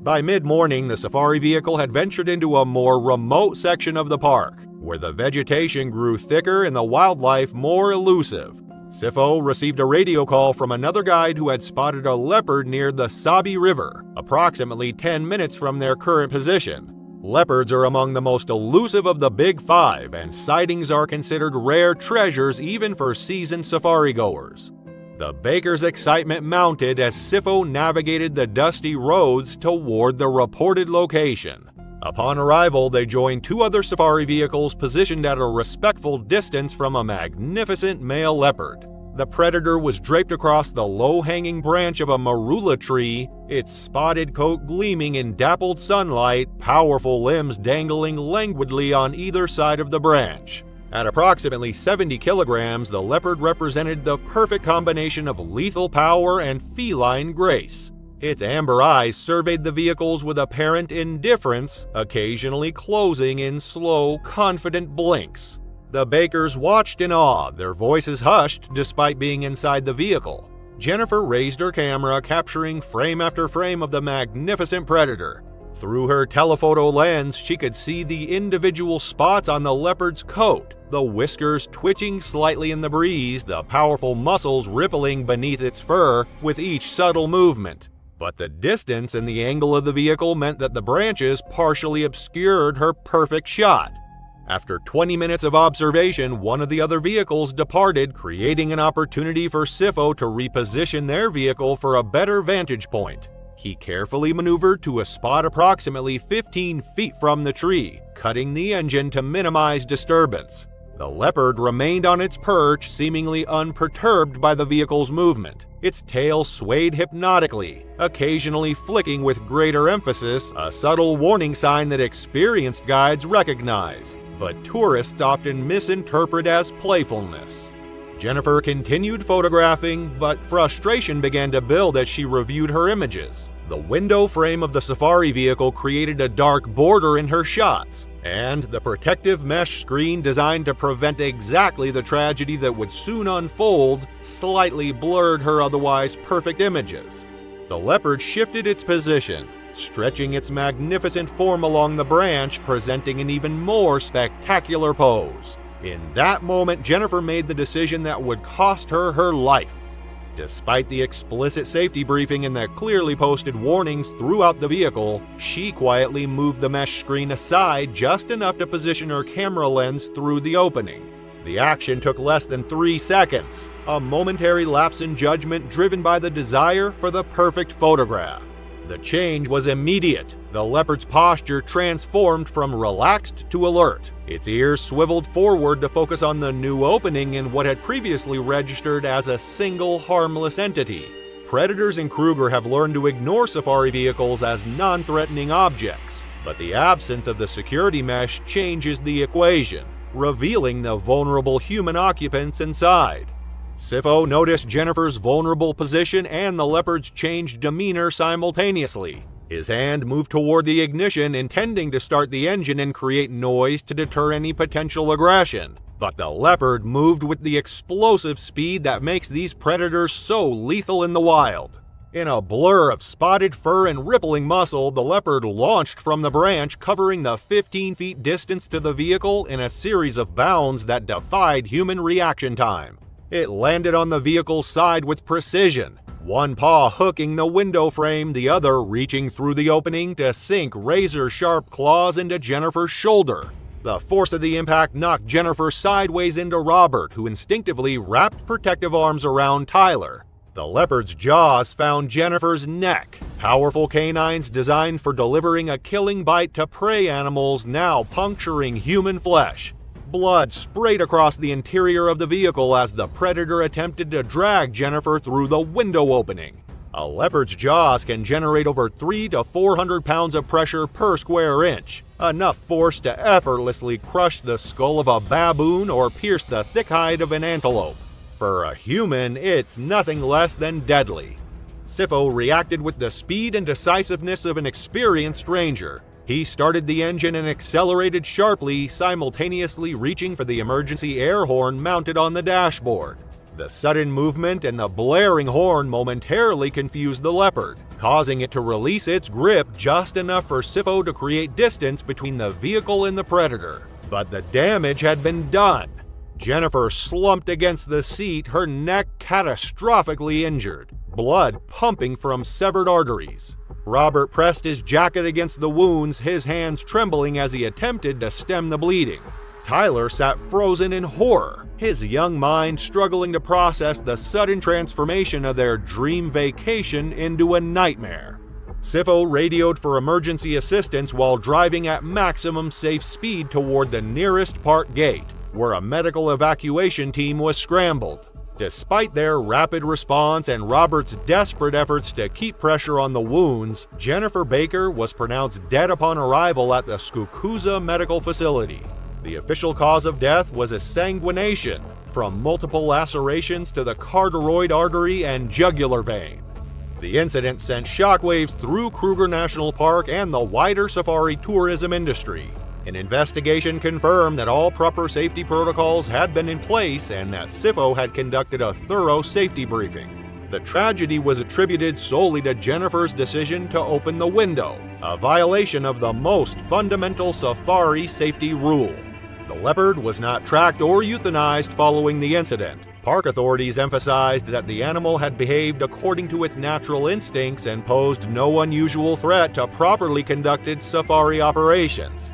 By mid-morning, the safari vehicle had ventured into a more remote section of the park, where the vegetation grew thicker and the wildlife more elusive. Sipho received a radio call from another guide who had spotted a leopard near the Sabi River, approximately 10 minutes from their current position. Leopards are among the most elusive of the Big Five, and sightings are considered rare treasures even for seasoned safari goers. The Bakers' excitement mounted as Sifo navigated the dusty roads toward the reported location. Upon arrival, they joined two other safari vehicles positioned at a respectful distance from a magnificent male leopard. The predator was draped across the low-hanging branch of a marula tree, its spotted coat gleaming in dappled sunlight, powerful limbs dangling languidly on either side of the branch. At approximately 70 kilograms, the leopard represented the perfect combination of lethal power and feline grace. Its amber eyes surveyed the vehicles with apparent indifference, occasionally closing in slow, confident blinks. The Bakers watched in awe, their voices hushed despite being inside the vehicle. Jennifer raised her camera, capturing frame after frame of the magnificent predator. Through her telephoto lens, she could see the individual spots on the leopard's coat, the whiskers twitching slightly in the breeze, the powerful muscles rippling beneath its fur with each subtle movement. But the distance and the angle of the vehicle meant that the branches partially obscured her perfect shot. After 20 minutes of observation, one of the other vehicles departed, creating an opportunity for Sifo to reposition their vehicle for a better vantage point. He carefully maneuvered to a spot approximately 15 feet from the tree, cutting the engine to minimize disturbance. The leopard remained on its perch, seemingly unperturbed by the vehicle's movement. Its tail swayed hypnotically, occasionally flicking with greater emphasis, a subtle warning sign that experienced guides recognize, but tourists often misinterpret as playfulness. Jennifer continued photographing, but frustration began to build as she reviewed her images. The window frame of the safari vehicle created a dark border in her shots, and the protective mesh screen designed to prevent exactly the tragedy that would soon unfold slightly blurred her otherwise perfect images. The leopard shifted its position, stretching its magnificent form along the branch, presenting an even more spectacular pose. In that moment, Jennifer made the decision that would cost her her life. Despite the explicit safety briefing and the clearly posted warnings throughout the vehicle, she quietly moved the mesh screen aside just enough to position her camera lens through the opening. The action took less than 3 seconds, a momentary lapse in judgment driven by the desire for the perfect photograph. The change was immediate. The leopard's posture transformed from relaxed to alert. Its ears swiveled forward to focus on the new opening in what had previously registered as a single harmless entity. Predators in Kruger have learned to ignore safari vehicles as non-threatening objects, but the absence of the security mesh changes the equation, revealing the vulnerable human occupants inside. Sifo noticed Jennifer's vulnerable position and the leopard's changed demeanor simultaneously. His hand moved toward the ignition, intending to start the engine and create noise to deter any potential aggression. But the leopard moved with the explosive speed that makes these predators so lethal in the wild. In a blur of spotted fur and rippling muscle, the leopard launched from the branch, covering the 15-feet distance to the vehicle in a series of bounds that defied human reaction time. It landed on the vehicle's side with precision, one paw hooking the window frame, the other reaching through the opening to sink razor-sharp claws into Jennifer's shoulder. The force of the impact knocked Jennifer sideways into Robert, who instinctively wrapped protective arms around Tyler. The leopard's jaws found Jennifer's neck, powerful canines designed for delivering a killing bite to prey animals now puncturing human flesh. Blood sprayed across the interior of the vehicle as the predator attempted to drag Jennifer through the window opening. A leopard's jaws can generate over 300 to 400 pounds of pressure per square inch, enough force to effortlessly crush the skull of a baboon or pierce the thick hide of an antelope. For a human, it's nothing less than deadly. Sifo reacted with the speed and decisiveness of an experienced ranger. He started the engine and accelerated sharply, simultaneously reaching for the emergency air horn mounted on the dashboard. The sudden movement and the blaring horn momentarily confused the leopard, causing it to release its grip just enough for Sifo to create distance between the vehicle and the predator. But the damage had been done. Jennifer slumped against the seat, her neck catastrophically injured, blood pumping from severed arteries. Robert pressed his jacket against the wounds, his hands trembling as he attempted to stem the bleeding. Tyler sat frozen in horror, his young mind struggling to process the sudden transformation of their dream vacation into a nightmare. Sifo radioed for emergency assistance while driving at maximum safe speed toward the nearest park gate, where a medical evacuation team was scrambled. Despite their rapid response and Robert's desperate efforts to keep pressure on the wounds, Jennifer Baker was pronounced dead upon arrival at the Skukuza Medical Facility. The official cause of death was a sanguination, from multiple lacerations to the carotid artery and jugular vein. The incident sent shockwaves through Kruger National Park and the wider safari tourism industry. An investigation confirmed that all proper safety protocols had been in place and that Sifo had conducted a thorough safety briefing. The tragedy was attributed solely to Jennifer's decision to open the window, a violation of the most fundamental safari safety rule. The leopard was not tracked or euthanized following the incident. Park authorities emphasized that the animal had behaved according to its natural instincts and posed no unusual threat to properly conducted safari operations.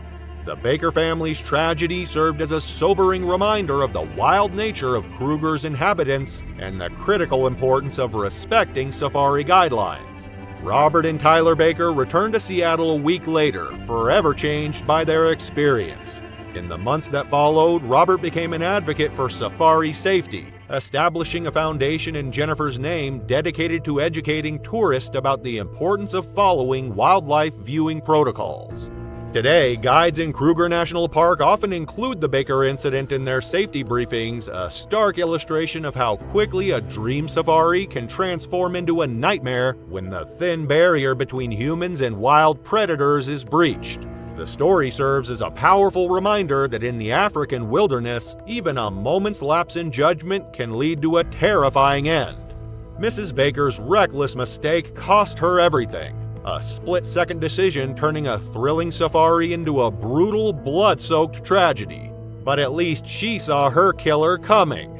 The Baker family's tragedy served as a sobering reminder of the wild nature of Kruger's inhabitants and the critical importance of respecting safari guidelines. Robert and Tyler Baker returned to Seattle a week later, forever changed by their experience. In the months that followed, Robert became an advocate for safari safety, establishing a foundation in Jennifer's name dedicated to educating tourists about the importance of following wildlife viewing protocols. Today, guides in Kruger National Park often include the Baker incident in their safety briefings, a stark illustration of how quickly a dream safari can transform into a nightmare when the thin barrier between humans and wild predators is breached. The story serves as a powerful reminder that in the African wilderness, even a moment's lapse in judgment can lead to a terrifying end. Mrs. Baker's reckless mistake cost her everything. A split-second decision turning a thrilling safari into a brutal, blood-soaked tragedy. But at least she saw her killer coming.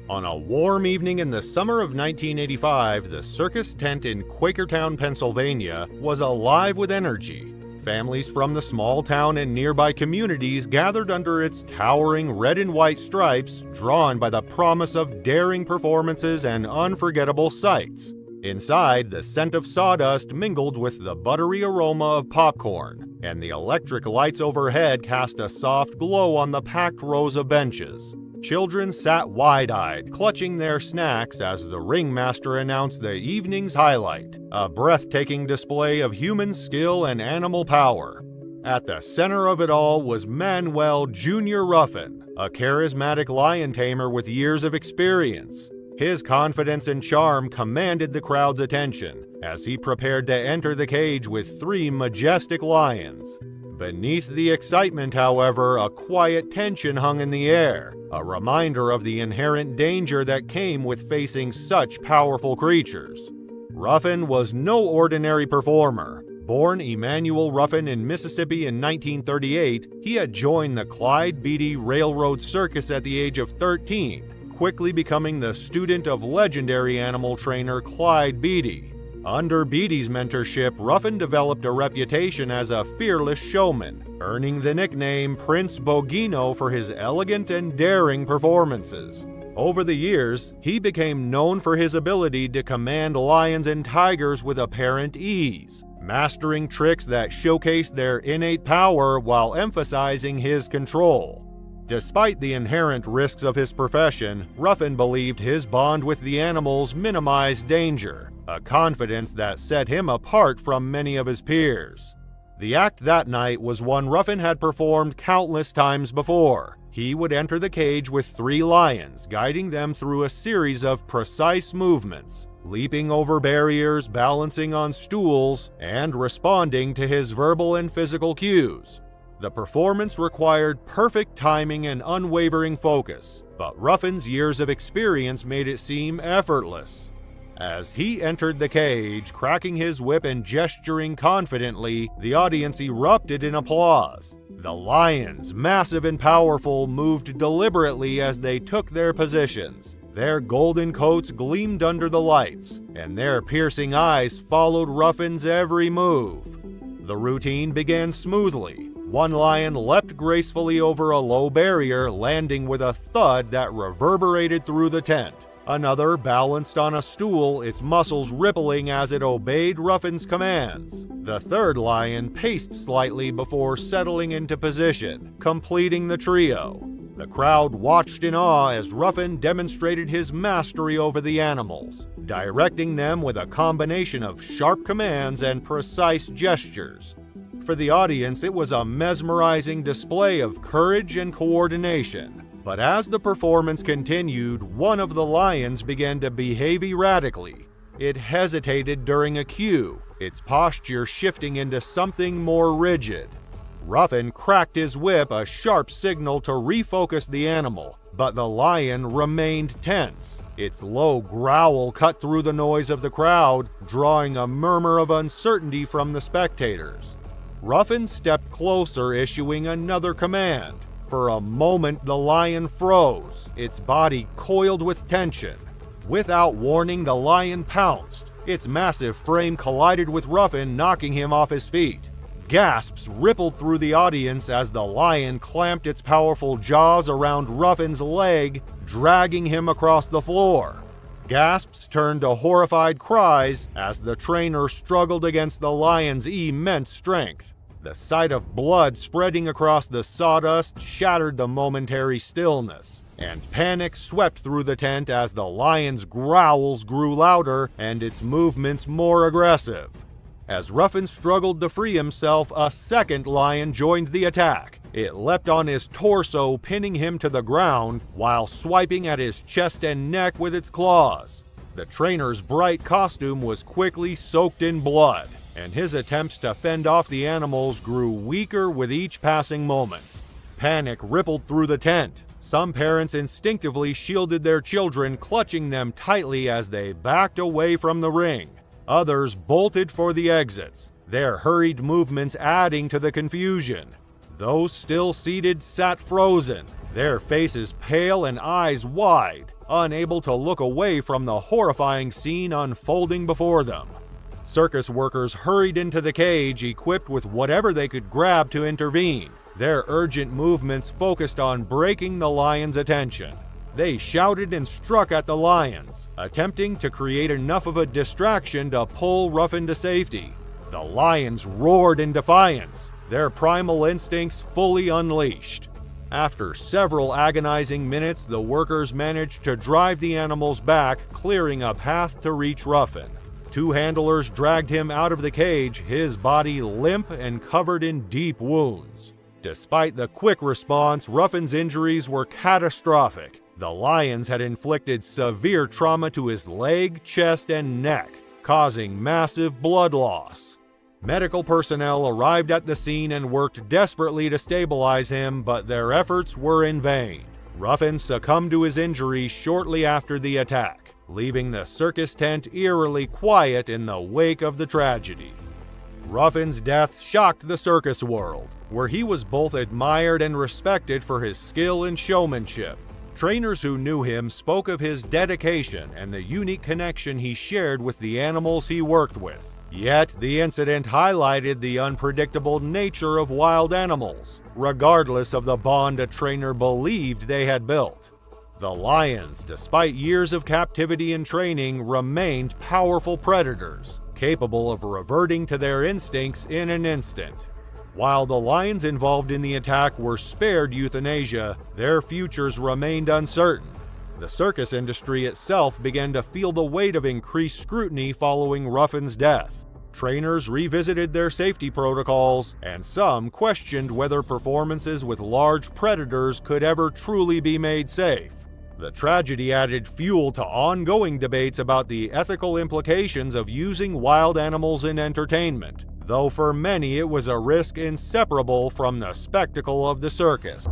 On a warm evening in the summer of 1985, the circus tent in Quakertown, Pennsylvania, was alive with energy. Families from the small town and nearby communities gathered under its towering red and white stripes, drawn by the promise of daring performances and unforgettable sights. Inside, the scent of sawdust mingled with the buttery aroma of popcorn, and the electric lights overhead cast a soft glow on the packed rows of benches. Children sat wide-eyed, clutching their snacks as the ringmaster announced the evening's highlight, a breathtaking display of human skill and animal power. At the center of it all was Manuel Jr. Ruffin, a charismatic lion tamer with years of experience. His confidence and charm commanded the crowd's attention as he prepared to enter the cage with 3 majestic lions. Beneath the excitement, however, a quiet tension hung in the air, a reminder of the inherent danger that came with facing such powerful creatures. Ruffin was no ordinary performer. Born Emmanuel Ruffin in Mississippi in 1938, he had joined the Clyde Beatty Railroad Circus at the age of 13, quickly becoming the student of legendary animal trainer Clyde Beatty. Under Beatty's mentorship, Ruffin developed a reputation as a fearless showman, earning the nickname Prince Bogino for his elegant and daring performances. Over the years, he became known for his ability to command lions and tigers with apparent ease, mastering tricks that showcased their innate power while emphasizing his control. Despite the inherent risks of his profession, Ruffin believed his bond with the animals minimized danger, a confidence that set him apart from many of his peers. The act that night was one Ruffin had performed countless times before. He would enter the cage with 3 lions, guiding them through a series of precise movements, leaping over barriers, balancing on stools, and responding to his verbal and physical cues. The performance required perfect timing and unwavering focus, but Ruffin's years of experience made it seem effortless. As he entered the cage, cracking his whip and gesturing confidently, the audience erupted in applause. The lions, massive and powerful, moved deliberately as they took their positions. Their golden coats gleamed under the lights, and their piercing eyes followed Ruffin's every move. The routine began smoothly. One lion leapt gracefully over a low barrier, landing with a thud that reverberated through the tent. Another balanced on a stool, its muscles rippling as it obeyed Ruffin's commands. The third lion paced slightly before settling into position, completing the trio. The crowd watched in awe as Ruffin demonstrated his mastery over the animals, directing them with a combination of sharp commands and precise gestures. For the audience, it was a mesmerizing display of courage and coordination. But as the performance continued, one of the lions began to behave erratically. It hesitated during a cue, its posture shifting into something more rigid. Ruffin cracked his whip, a sharp signal to refocus the animal, but the lion remained tense. Its low growl cut through the noise of the crowd, drawing a murmur of uncertainty from the spectators. Ruffin stepped closer, issuing another command. For a moment, the lion froze, its body coiled with tension. Without warning, the lion pounced. Its massive frame collided with Ruffin, knocking him off his feet. Gasps rippled through the audience as the lion clamped its powerful jaws around Ruffin's leg, dragging him across the floor. Gasps turned to horrified cries as the trainer struggled against the lion's immense strength. The sight of blood spreading across the sawdust shattered the momentary stillness, and panic swept through the tent as the lion's growls grew louder and its movements more aggressive. As Ruffin struggled to free himself, a second lion joined the attack. It leapt on his torso, pinning him to the ground, while swiping at his chest and neck with its claws. The trainer's bright costume was quickly soaked in blood, and his attempts to fend off the animals grew weaker with each passing moment. Panic rippled through the tent. Some parents instinctively shielded their children, clutching them tightly as they backed away from the ring. Others bolted for the exits, their hurried movements adding to the confusion. Those still seated sat frozen, their faces pale and eyes wide, unable to look away from the horrifying scene unfolding before them. Circus workers hurried into the cage, equipped with whatever they could grab to intervene. Their urgent movements focused on breaking the lion's attention. They shouted and struck at the lions, attempting to create enough of a distraction to pull Ruffin to safety. The lions roared in defiance, their primal instincts fully unleashed. After several agonizing minutes, the workers managed to drive the animals back, clearing a path to reach Ruffin. Two handlers dragged him out of the cage, his body limp and covered in deep wounds. Despite the quick response, Ruffin's injuries were catastrophic. The lions had inflicted severe trauma to his leg, chest, and neck, causing massive blood loss. Medical personnel arrived at the scene and worked desperately to stabilize him, but their efforts were in vain. Ruffin succumbed to his injuries shortly after the attack, leaving the circus tent eerily quiet in the wake of the tragedy. Ruffin's death shocked the circus world, where he was both admired and respected for his skill and showmanship. Trainers who knew him spoke of his dedication and the unique connection he shared with the animals he worked with. Yet, the incident highlighted the unpredictable nature of wild animals, regardless of the bond a trainer believed they had built. The lions, despite years of captivity and training, remained powerful predators, capable of reverting to their instincts in an instant. While the lions involved in the attack were spared euthanasia, their futures remained uncertain. The circus industry itself began to feel the weight of increased scrutiny following Ruffin's death. Trainers revisited their safety protocols, and some questioned whether performances with large predators could ever truly be made safe. The tragedy added fuel to ongoing debates about the ethical implications of using wild animals in entertainment, though for many it was a risk inseparable from the spectacle of the circus.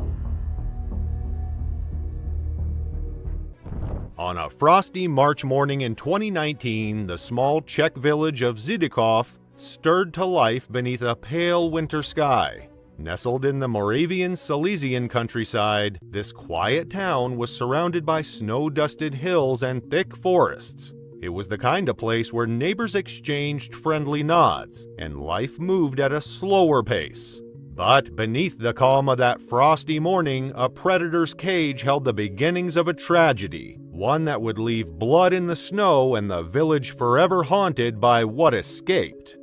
On a frosty March morning in 2019, the small Czech village of Zidikov stirred to life beneath a pale winter sky. Nestled in the Moravian Silesian countryside, this quiet town was surrounded by snow-dusted hills and thick forests. It was the kind of place where neighbors exchanged friendly nods, and life moved at a slower pace. But beneath the calm of that frosty morning, a predator's cage held the beginnings of a tragedy, one that would leave blood in the snow and the village forever haunted by what escaped.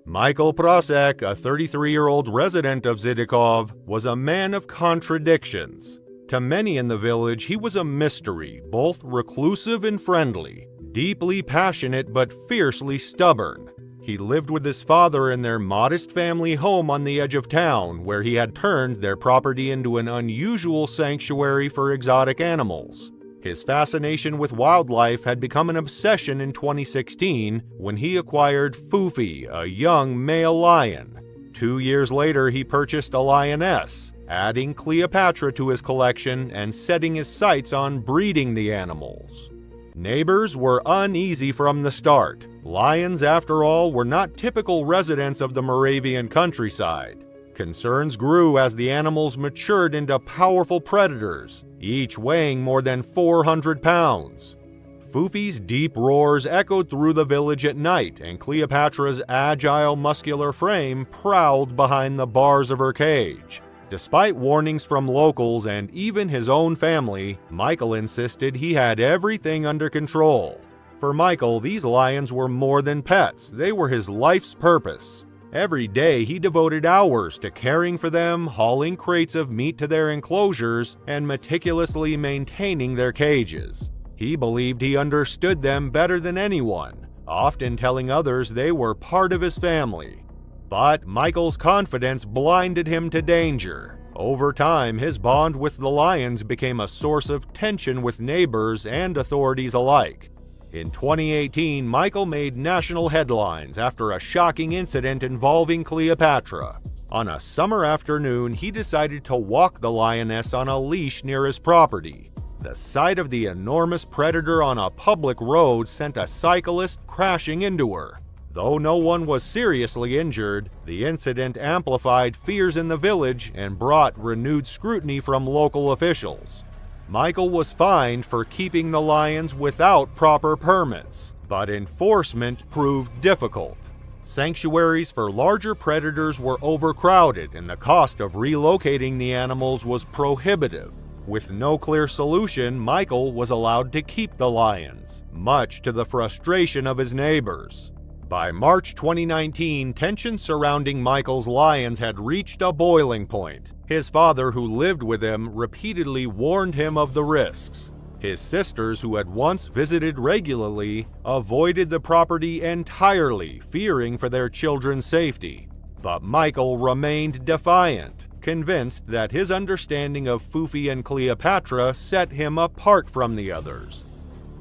Michael Prasek, a 33-year-old resident of Zidikov, was a man of contradictions. To many in the village, he was a mystery, both reclusive and friendly, deeply passionate but fiercely stubborn. He lived with his father in their modest family home on the edge of town, where he had turned their property into an unusual sanctuary for exotic animals. His fascination with wildlife had become an obsession in 2016 when he acquired Fufi, a young male lion. 2 years later, he purchased a lioness, adding Cleopatra to his collection and setting his sights on breeding the animals. Neighbors were uneasy from the start. Lions, after all, were not typical residents of the Moravian countryside. Concerns grew as the animals matured into powerful predators, each weighing more than 400 pounds. Fufi's deep roars echoed through the village at night, and Cleopatra's agile, muscular frame prowled behind the bars of her cage. Despite warnings from locals and even his own family, Michael insisted he had everything under control. For Michael, these lions were more than pets, they were his life's purpose. Every day he devoted hours to caring for them, hauling crates of meat to their enclosures, and meticulously maintaining their cages. He believed he understood them better than anyone, often telling others they were part of his family. But Michael's confidence blinded him to danger. Over time, his bond with the lions became a source of tension with neighbors and authorities alike. In 2018, Michael made national headlines after a shocking incident involving Cleopatra. On a summer afternoon, he decided to walk the lioness on a leash near his property. The sight of the enormous predator on a public road sent a cyclist crashing into her. Though no one was seriously injured, the incident amplified fears in the village and brought renewed scrutiny from local officials. Michael was fined for keeping the lions without proper permits, but enforcement proved difficult. Sanctuaries for larger predators were overcrowded, and the cost of relocating the animals was prohibitive. With no clear solution, Michael was allowed to keep the lions, much to the frustration of his neighbors. By March 2019, tensions surrounding Michael's lions had reached a boiling point. His father, who lived with him, repeatedly warned him of the risks. His sisters, who had once visited regularly, avoided the property entirely, fearing for their children's safety. But Michael remained defiant, convinced that his understanding of Fufi and Cleopatra set him apart from the others.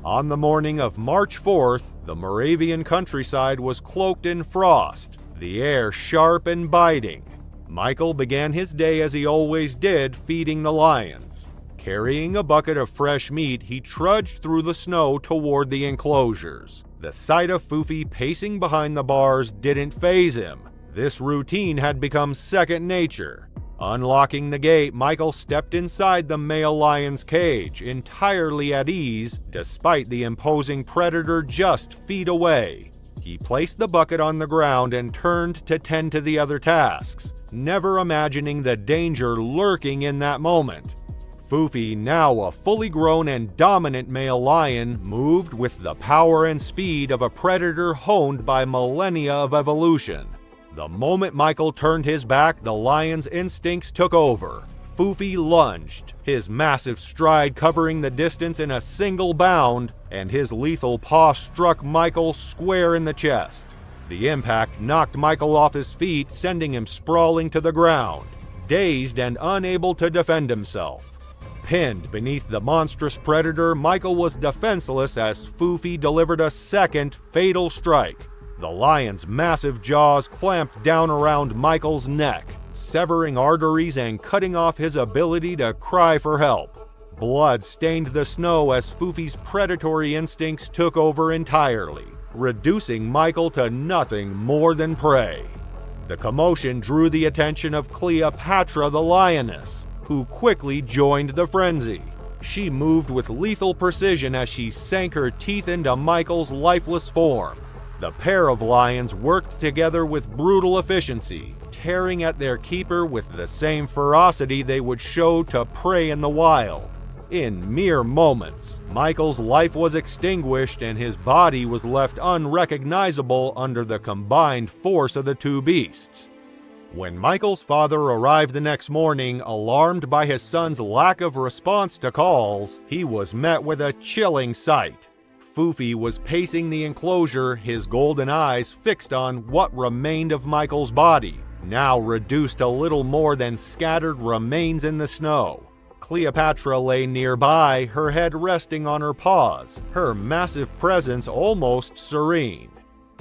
On the morning of March 4th, the Moravian countryside was cloaked in frost, the air sharp and biting. Michael began his day as he always did, feeding the lions. Carrying a bucket of fresh meat, he trudged through the snow toward the enclosures. The sight of Fufi pacing behind the bars didn't faze him. This routine had become second nature. Unlocking the gate, Michael stepped inside the male lion's cage, entirely at ease, despite the imposing predator just feet away. He placed the bucket on the ground and turned to tend to the other tasks, never imagining the danger lurking in that moment. Fufi, now a fully grown and dominant male lion, moved with the power and speed of a predator honed by millennia of evolution. The moment Michael turned his back, the lion's instincts took over. Fufi lunged, his massive stride covering the distance in a single bound, and his lethal paw struck Michael square in the chest. The impact knocked Michael off his feet, sending him sprawling to the ground, dazed and unable to defend himself. Pinned beneath the monstrous predator, Michael was defenseless as Fufi delivered a second fatal strike. The lion's massive jaws clamped down around Michael's neck, severing arteries and cutting off his ability to cry for help. Blood stained the snow as Fufi's predatory instincts took over entirely, reducing Michael to nothing more than prey. The commotion drew the attention of Cleopatra the lioness, who quickly joined the frenzy. She moved with lethal precision as she sank her teeth into Michael's lifeless form. The pair of lions worked together with brutal efficiency, tearing at their keeper with the same ferocity they would show to prey in the wild. In mere moments, Michael's life was extinguished and his body was left unrecognizable under the combined force of the two beasts. When Michael's father arrived the next morning, alarmed by his son's lack of response to calls, he was met with a chilling sight. Foofy was pacing the enclosure, his golden eyes fixed on what remained of Michael's body, now reduced to little more than scattered remains in the snow. Cleopatra lay nearby, her head resting on her paws, her massive presence almost serene.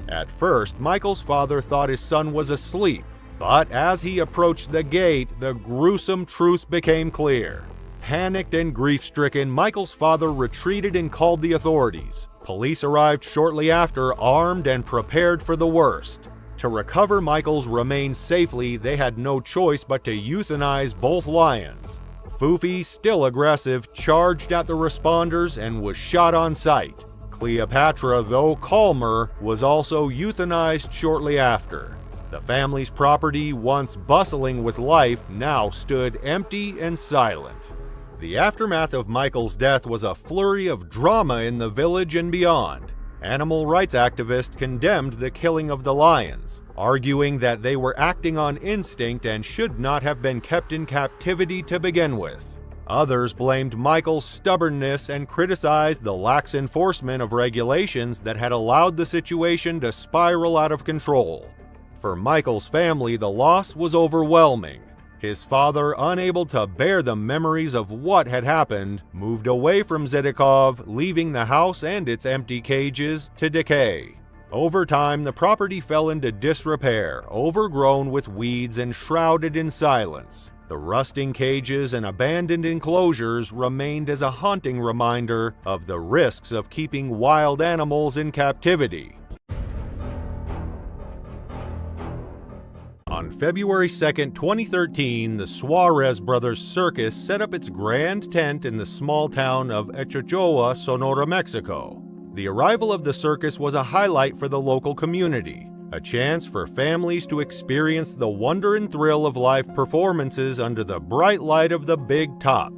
At first, Michael's father thought his son was asleep, but as he approached the gate, the gruesome truth became clear. Panicked and grief-stricken, Michael's father retreated and called the authorities. Police arrived shortly after, armed and prepared for the worst. To recover Michael's remains safely, they had no choice but to euthanize both lions. Foofy, still aggressive, charged at the responders and was shot on sight. Cleopatra, though calmer, was also euthanized shortly after. The family's property, once bustling with life, now stood empty and silent. The aftermath of Michael's death was a flurry of drama in the village and beyond. Animal rights activists condemned the killing of the lions, arguing that they were acting on instinct and should not have been kept in captivity to begin with. Others blamed Michael's stubbornness and criticized the lax enforcement of regulations that had allowed the situation to spiral out of control. For Michael's family, the loss was overwhelming. His father, unable to bear the memories of what had happened, moved away from Zedekov, leaving the house and its empty cages to decay. Over time, the property fell into disrepair, overgrown with weeds and shrouded in silence. The rusting cages and abandoned enclosures remained as a haunting reminder of the risks of keeping wild animals in captivity. On February 2, 2013, the Suarez Brothers Circus set up its grand tent in the small town of Echochoa, Sonora, Mexico. The arrival of the circus was a highlight for the local community, a chance for families to experience the wonder and thrill of live performances under the bright light of the big top.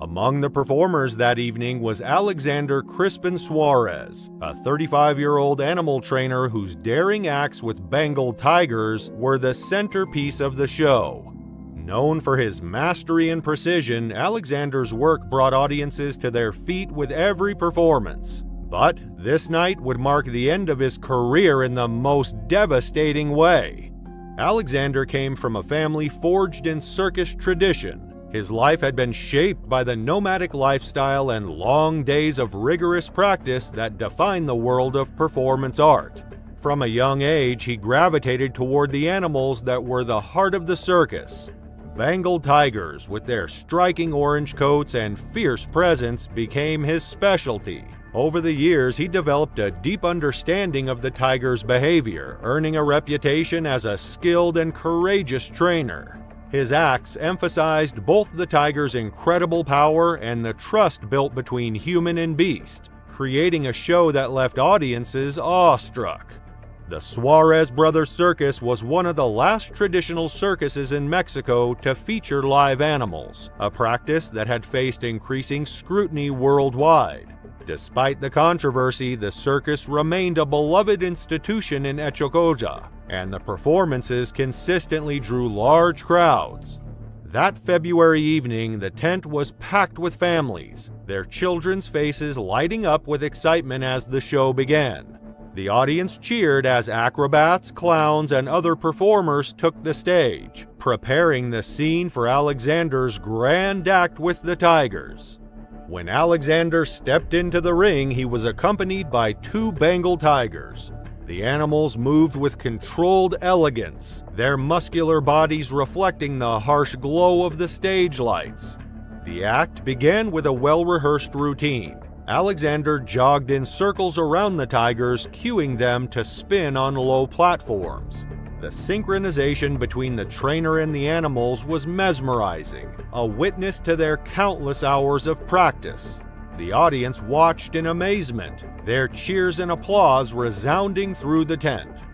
Among the performers that evening was Alexander Crispin Suarez, a 35-year-old animal trainer whose daring acts with Bengal tigers were the centerpiece of the show. Known for his mastery and precision, Alexander's work brought audiences to their feet with every performance. But this night would mark the end of his career in the most devastating way. Alexander came from a family forged in circus tradition. His life had been shaped by the nomadic lifestyle and long days of rigorous practice that define the world of performance art. From a young age, he gravitated toward the animals that were the heart of the circus. Bengal tigers, with their striking orange coats and fierce presence, became his specialty. Over the years, he developed a deep understanding of the tiger's behavior, earning a reputation as a skilled and courageous trainer. His acts emphasized both the tiger's incredible power and the trust built between human and beast, creating a show that left audiences awestruck. The Suarez Brothers Circus was one of the last traditional circuses in Mexico to feature live animals, a practice that had faced increasing scrutiny worldwide. Despite the controversy, the circus remained a beloved institution in Echocoja, and the performances consistently drew large crowds. That February evening, the tent was packed with families, their children's faces lighting up with excitement as the show began. The audience cheered as acrobats, clowns, and other performers took the stage, preparing the scene for Alexander's grand act with the tigers. When Alexander stepped into the ring, he was accompanied by 2 Bengal tigers. The animals moved with controlled elegance, their muscular bodies reflecting the harsh glow of the stage lights. The act began with a well-rehearsed routine. Alexander jogged in circles around the tigers, cueing them to spin on low platforms. The synchronization between the trainer and the animals was mesmerizing, a witness to their countless hours of practice. The audience watched in amazement, their cheers and applause resounding through the tent.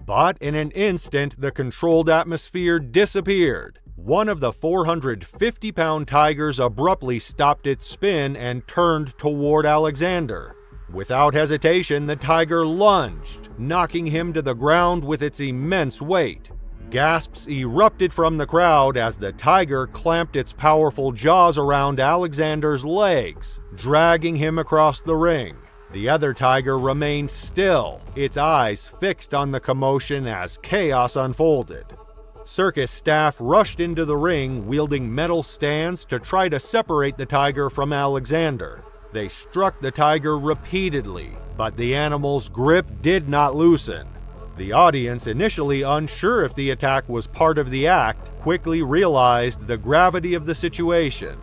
But in an instant, the controlled atmosphere disappeared. One of the 450-pound tigers abruptly stopped its spin and turned toward Alexander. Without hesitation, the tiger lunged, knocking him to the ground with its immense weight. Gasps erupted from the crowd as the tiger clamped its powerful jaws around Alexander's legs, dragging him across the ring. The other tiger remained still, its eyes fixed on the commotion as chaos unfolded. Circus staff rushed into the ring wielding metal stands to try to separate the tiger from Alexander. They struck the tiger repeatedly, but the animal's grip did not loosen. The audience, initially unsure if the attack was part of the act, quickly realized the gravity of the situation.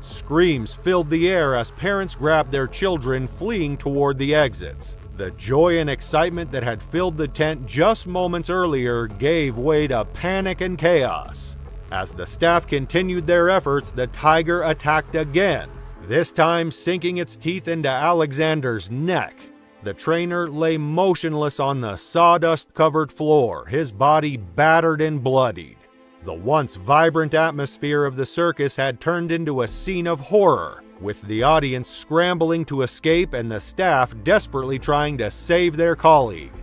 Screams filled the air as parents grabbed their children, fleeing toward the exits. The joy and excitement that had filled the tent just moments earlier gave way to panic and chaos. As the staff continued their efforts, the tiger attacked again, this time sinking its teeth into Alexander's neck. The trainer lay motionless on the sawdust-covered floor, his body battered and bloodied. The once vibrant atmosphere of the circus had turned into a scene of horror, with the audience scrambling to escape and the staff desperately trying to save their colleague.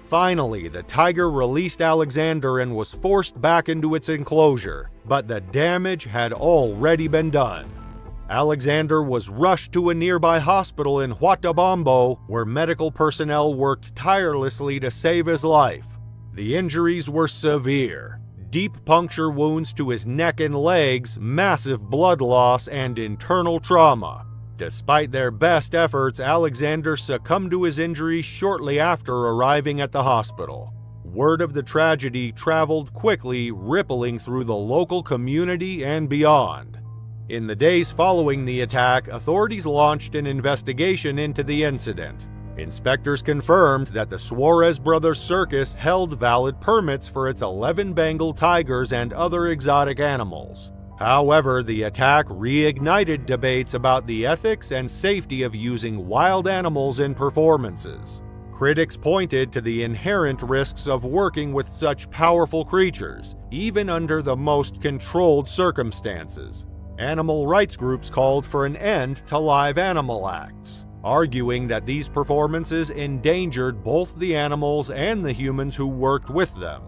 Finally, the tiger released Alexander and was forced back into its enclosure, but the damage had already been done. Alexander was rushed to a nearby hospital in Huatabambo, where medical personnel worked tirelessly to save his life. The injuries were severe. Deep puncture wounds to his neck and legs, massive blood loss, and internal trauma. Despite their best efforts, Alexander succumbed to his injuries shortly after arriving at the hospital. Word of the tragedy traveled quickly, rippling through the local community and beyond. In the days following the attack, authorities launched an investigation into the incident. Inspectors confirmed that the Suarez Brothers Circus held valid permits for its 11 Bengal tigers and other exotic animals. However, the attack reignited debates about the ethics and safety of using wild animals in performances. Critics pointed to the inherent risks of working with such powerful creatures, even under the most controlled circumstances. Animal rights groups called for an end to live animal acts, arguing that these performances endangered both the animals and the humans who worked with them.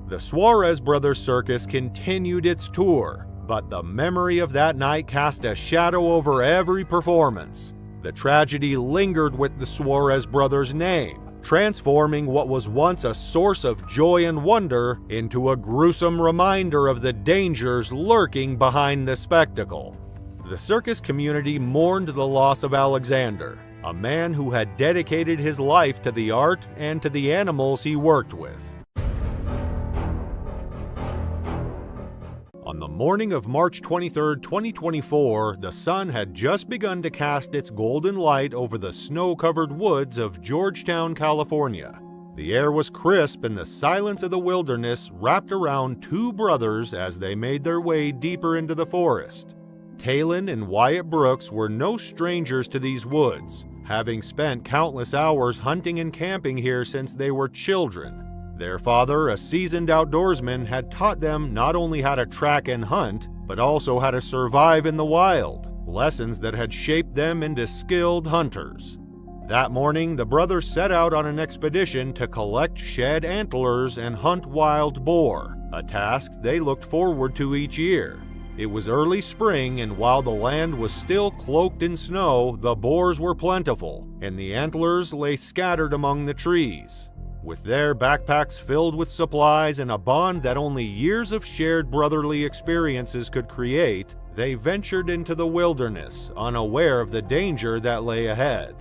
The Suarez Brothers Circus continued its tour, but the memory of that night cast a shadow over every performance. The tragedy lingered with the Suarez Brothers' name, transforming what was once a source of joy and wonder into a gruesome reminder of the dangers lurking behind the spectacle. The circus community mourned the loss of Alexander, a man who had dedicated his life to the art and to the animals he worked with. On the morning of March 23, 2024, the sun had just begun to cast its golden light over the snow-covered woods of Georgetown, California. The air was crisp and the silence of the wilderness wrapped around two brothers as they made their way deeper into the forest. Talon and Wyatt Brooks were no strangers to these woods, having spent countless hours hunting and camping here since they were children. Their father, a seasoned outdoorsman, had taught them not only how to track and hunt, but also how to survive in the wild, lessons that had shaped them into skilled hunters. That morning, the brothers set out on an expedition to collect shed antlers and hunt wild boar, a task they looked forward to each year. It was early spring, and while the land was still cloaked in snow, the boars were plentiful, and the antlers lay scattered among the trees. With their backpacks filled with supplies and a bond that only years of shared brotherly experiences could create, they ventured into the wilderness, unaware of the danger that lay ahead.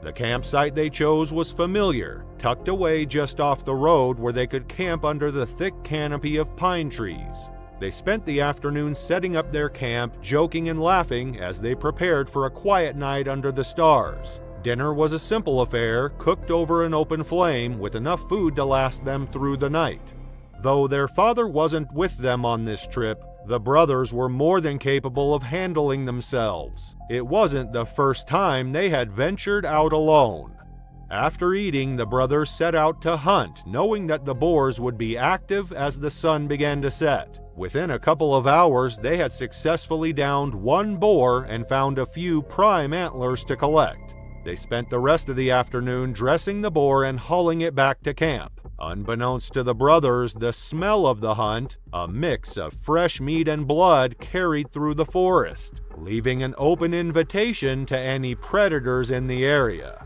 The campsite they chose was familiar, tucked away just off the road where they could camp under the thick canopy of pine trees. They spent the afternoon setting up their camp, joking and laughing as they prepared for a quiet night under the stars. Dinner was a simple affair, cooked over an open flame with enough food to last them through the night. Though their father wasn't with them on this trip, the brothers were more than capable of handling themselves. It wasn't the first time they had ventured out alone. After eating, the brothers set out to hunt, knowing that the boars would be active as the sun began to set. Within a couple of hours, they had successfully downed one boar and found a few prime antlers to collect. They spent the rest of the afternoon dressing the boar and hauling it back to camp. Unbeknownst to the brothers, the smell of the hunt, a mix of fresh meat and blood, carried through the forest, leaving an open invitation to any predators in the area.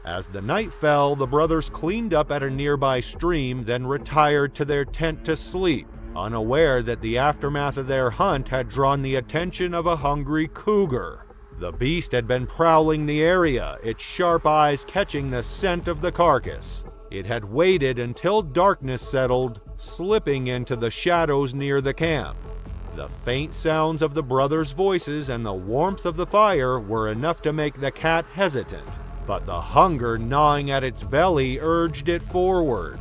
As the night fell, the brothers cleaned up at a nearby stream, then retired to their tent to sleep, unaware that the aftermath of their hunt had drawn the attention of a hungry cougar. The beast had been prowling the area, its sharp eyes catching the scent of the carcass. It had waited until darkness settled, slipping into the shadows near the camp. The faint sounds of the brothers' voices and the warmth of the fire were enough to make the cat hesitant, but the hunger gnawing at its belly urged it forward.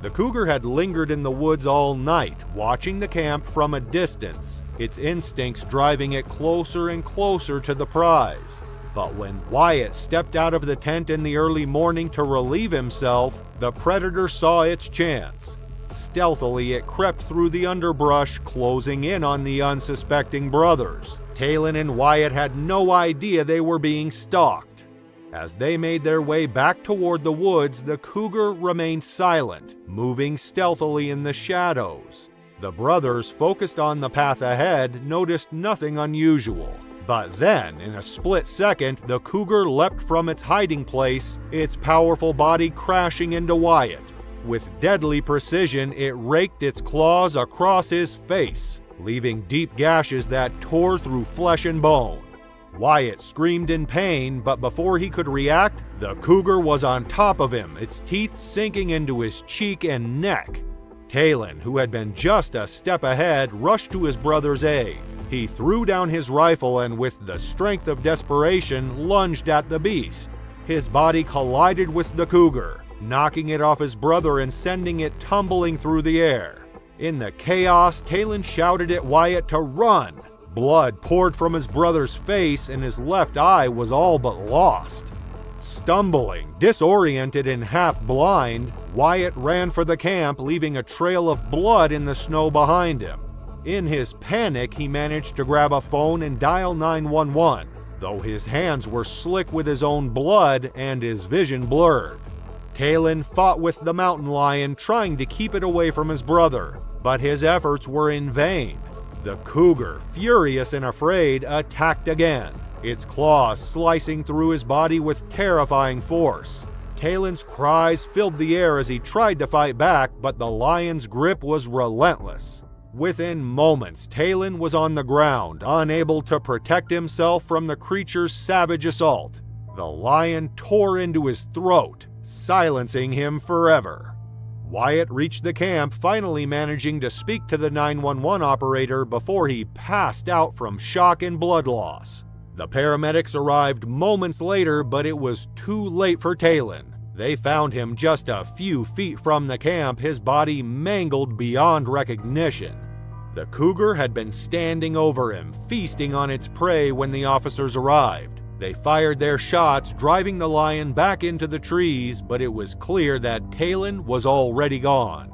The cougar had lingered in the woods all night, watching the camp from a distance, its instincts driving it closer and closer to the prize. But when Wyatt stepped out of the tent in the early morning to relieve himself, the predator saw its chance. Stealthily, it crept through the underbrush, closing in on the unsuspecting brothers. Talon and Wyatt had no idea they were being stalked. As they made their way back toward the woods, the cougar remained silent, moving stealthily in the shadows. The brothers, focused on the path ahead, noticed nothing unusual. But then, in a split second, the cougar leapt from its hiding place, its powerful body crashing into Wyatt. With deadly precision, it raked its claws across his face, leaving deep gashes that tore through flesh and bone. Wyatt screamed in pain, but before he could react, the cougar was on top of him, its teeth sinking into his cheek and neck. Talon, who had been just a step ahead, rushed to his brother's aid. He threw down his rifle and, with the strength of desperation, lunged at the beast. His body collided with the cougar, knocking it off his brother and sending it tumbling through the air. In the chaos, Talon shouted at Wyatt to run. Blood poured from his brother's face and his left eye was all but lost. Stumbling, disoriented and half blind, Wyatt ran for the camp, leaving a trail of blood in the snow behind him. In his panic, he managed to grab a phone and dial 911, though his hands were slick with his own blood and his vision blurred. Talon fought with the mountain lion, trying to keep it away from his brother, but his efforts were in vain. The cougar, furious and afraid, attacked again, its claws slicing through his body with terrifying force. Talon's cries filled the air as he tried to fight back, but the lion's grip was relentless. Within moments, Talon was on the ground, unable to protect himself from the creature's savage assault. The lion tore into his throat, silencing him forever. Wyatt reached the camp, finally managing to speak to the 911 operator before he passed out from shock and blood loss. The paramedics arrived moments later, but it was too late for Talon. They found him just a few feet from the camp, his body mangled beyond recognition. The cougar had been standing over him, feasting on its prey when the officers arrived. They fired their shots, driving the lion back into the trees, but it was clear that Talon was already gone.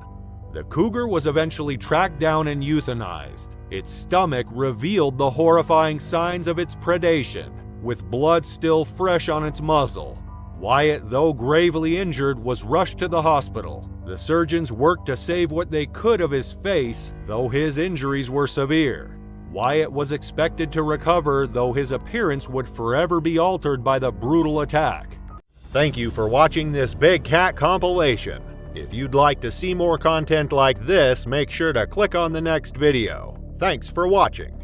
The cougar was eventually tracked down and euthanized. Its stomach revealed the horrifying signs of its predation, with blood still fresh on its muzzle. Wyatt, though gravely injured, was rushed to the hospital. The surgeons worked to save what they could of his face, though his injuries were severe. Wyatt was expected to recover, though his appearance would forever be altered by the brutal attack. Thank you for watching this Big Cat compilation. If you'd like to see more content like this, make sure to click on the next video. Thanks for watching.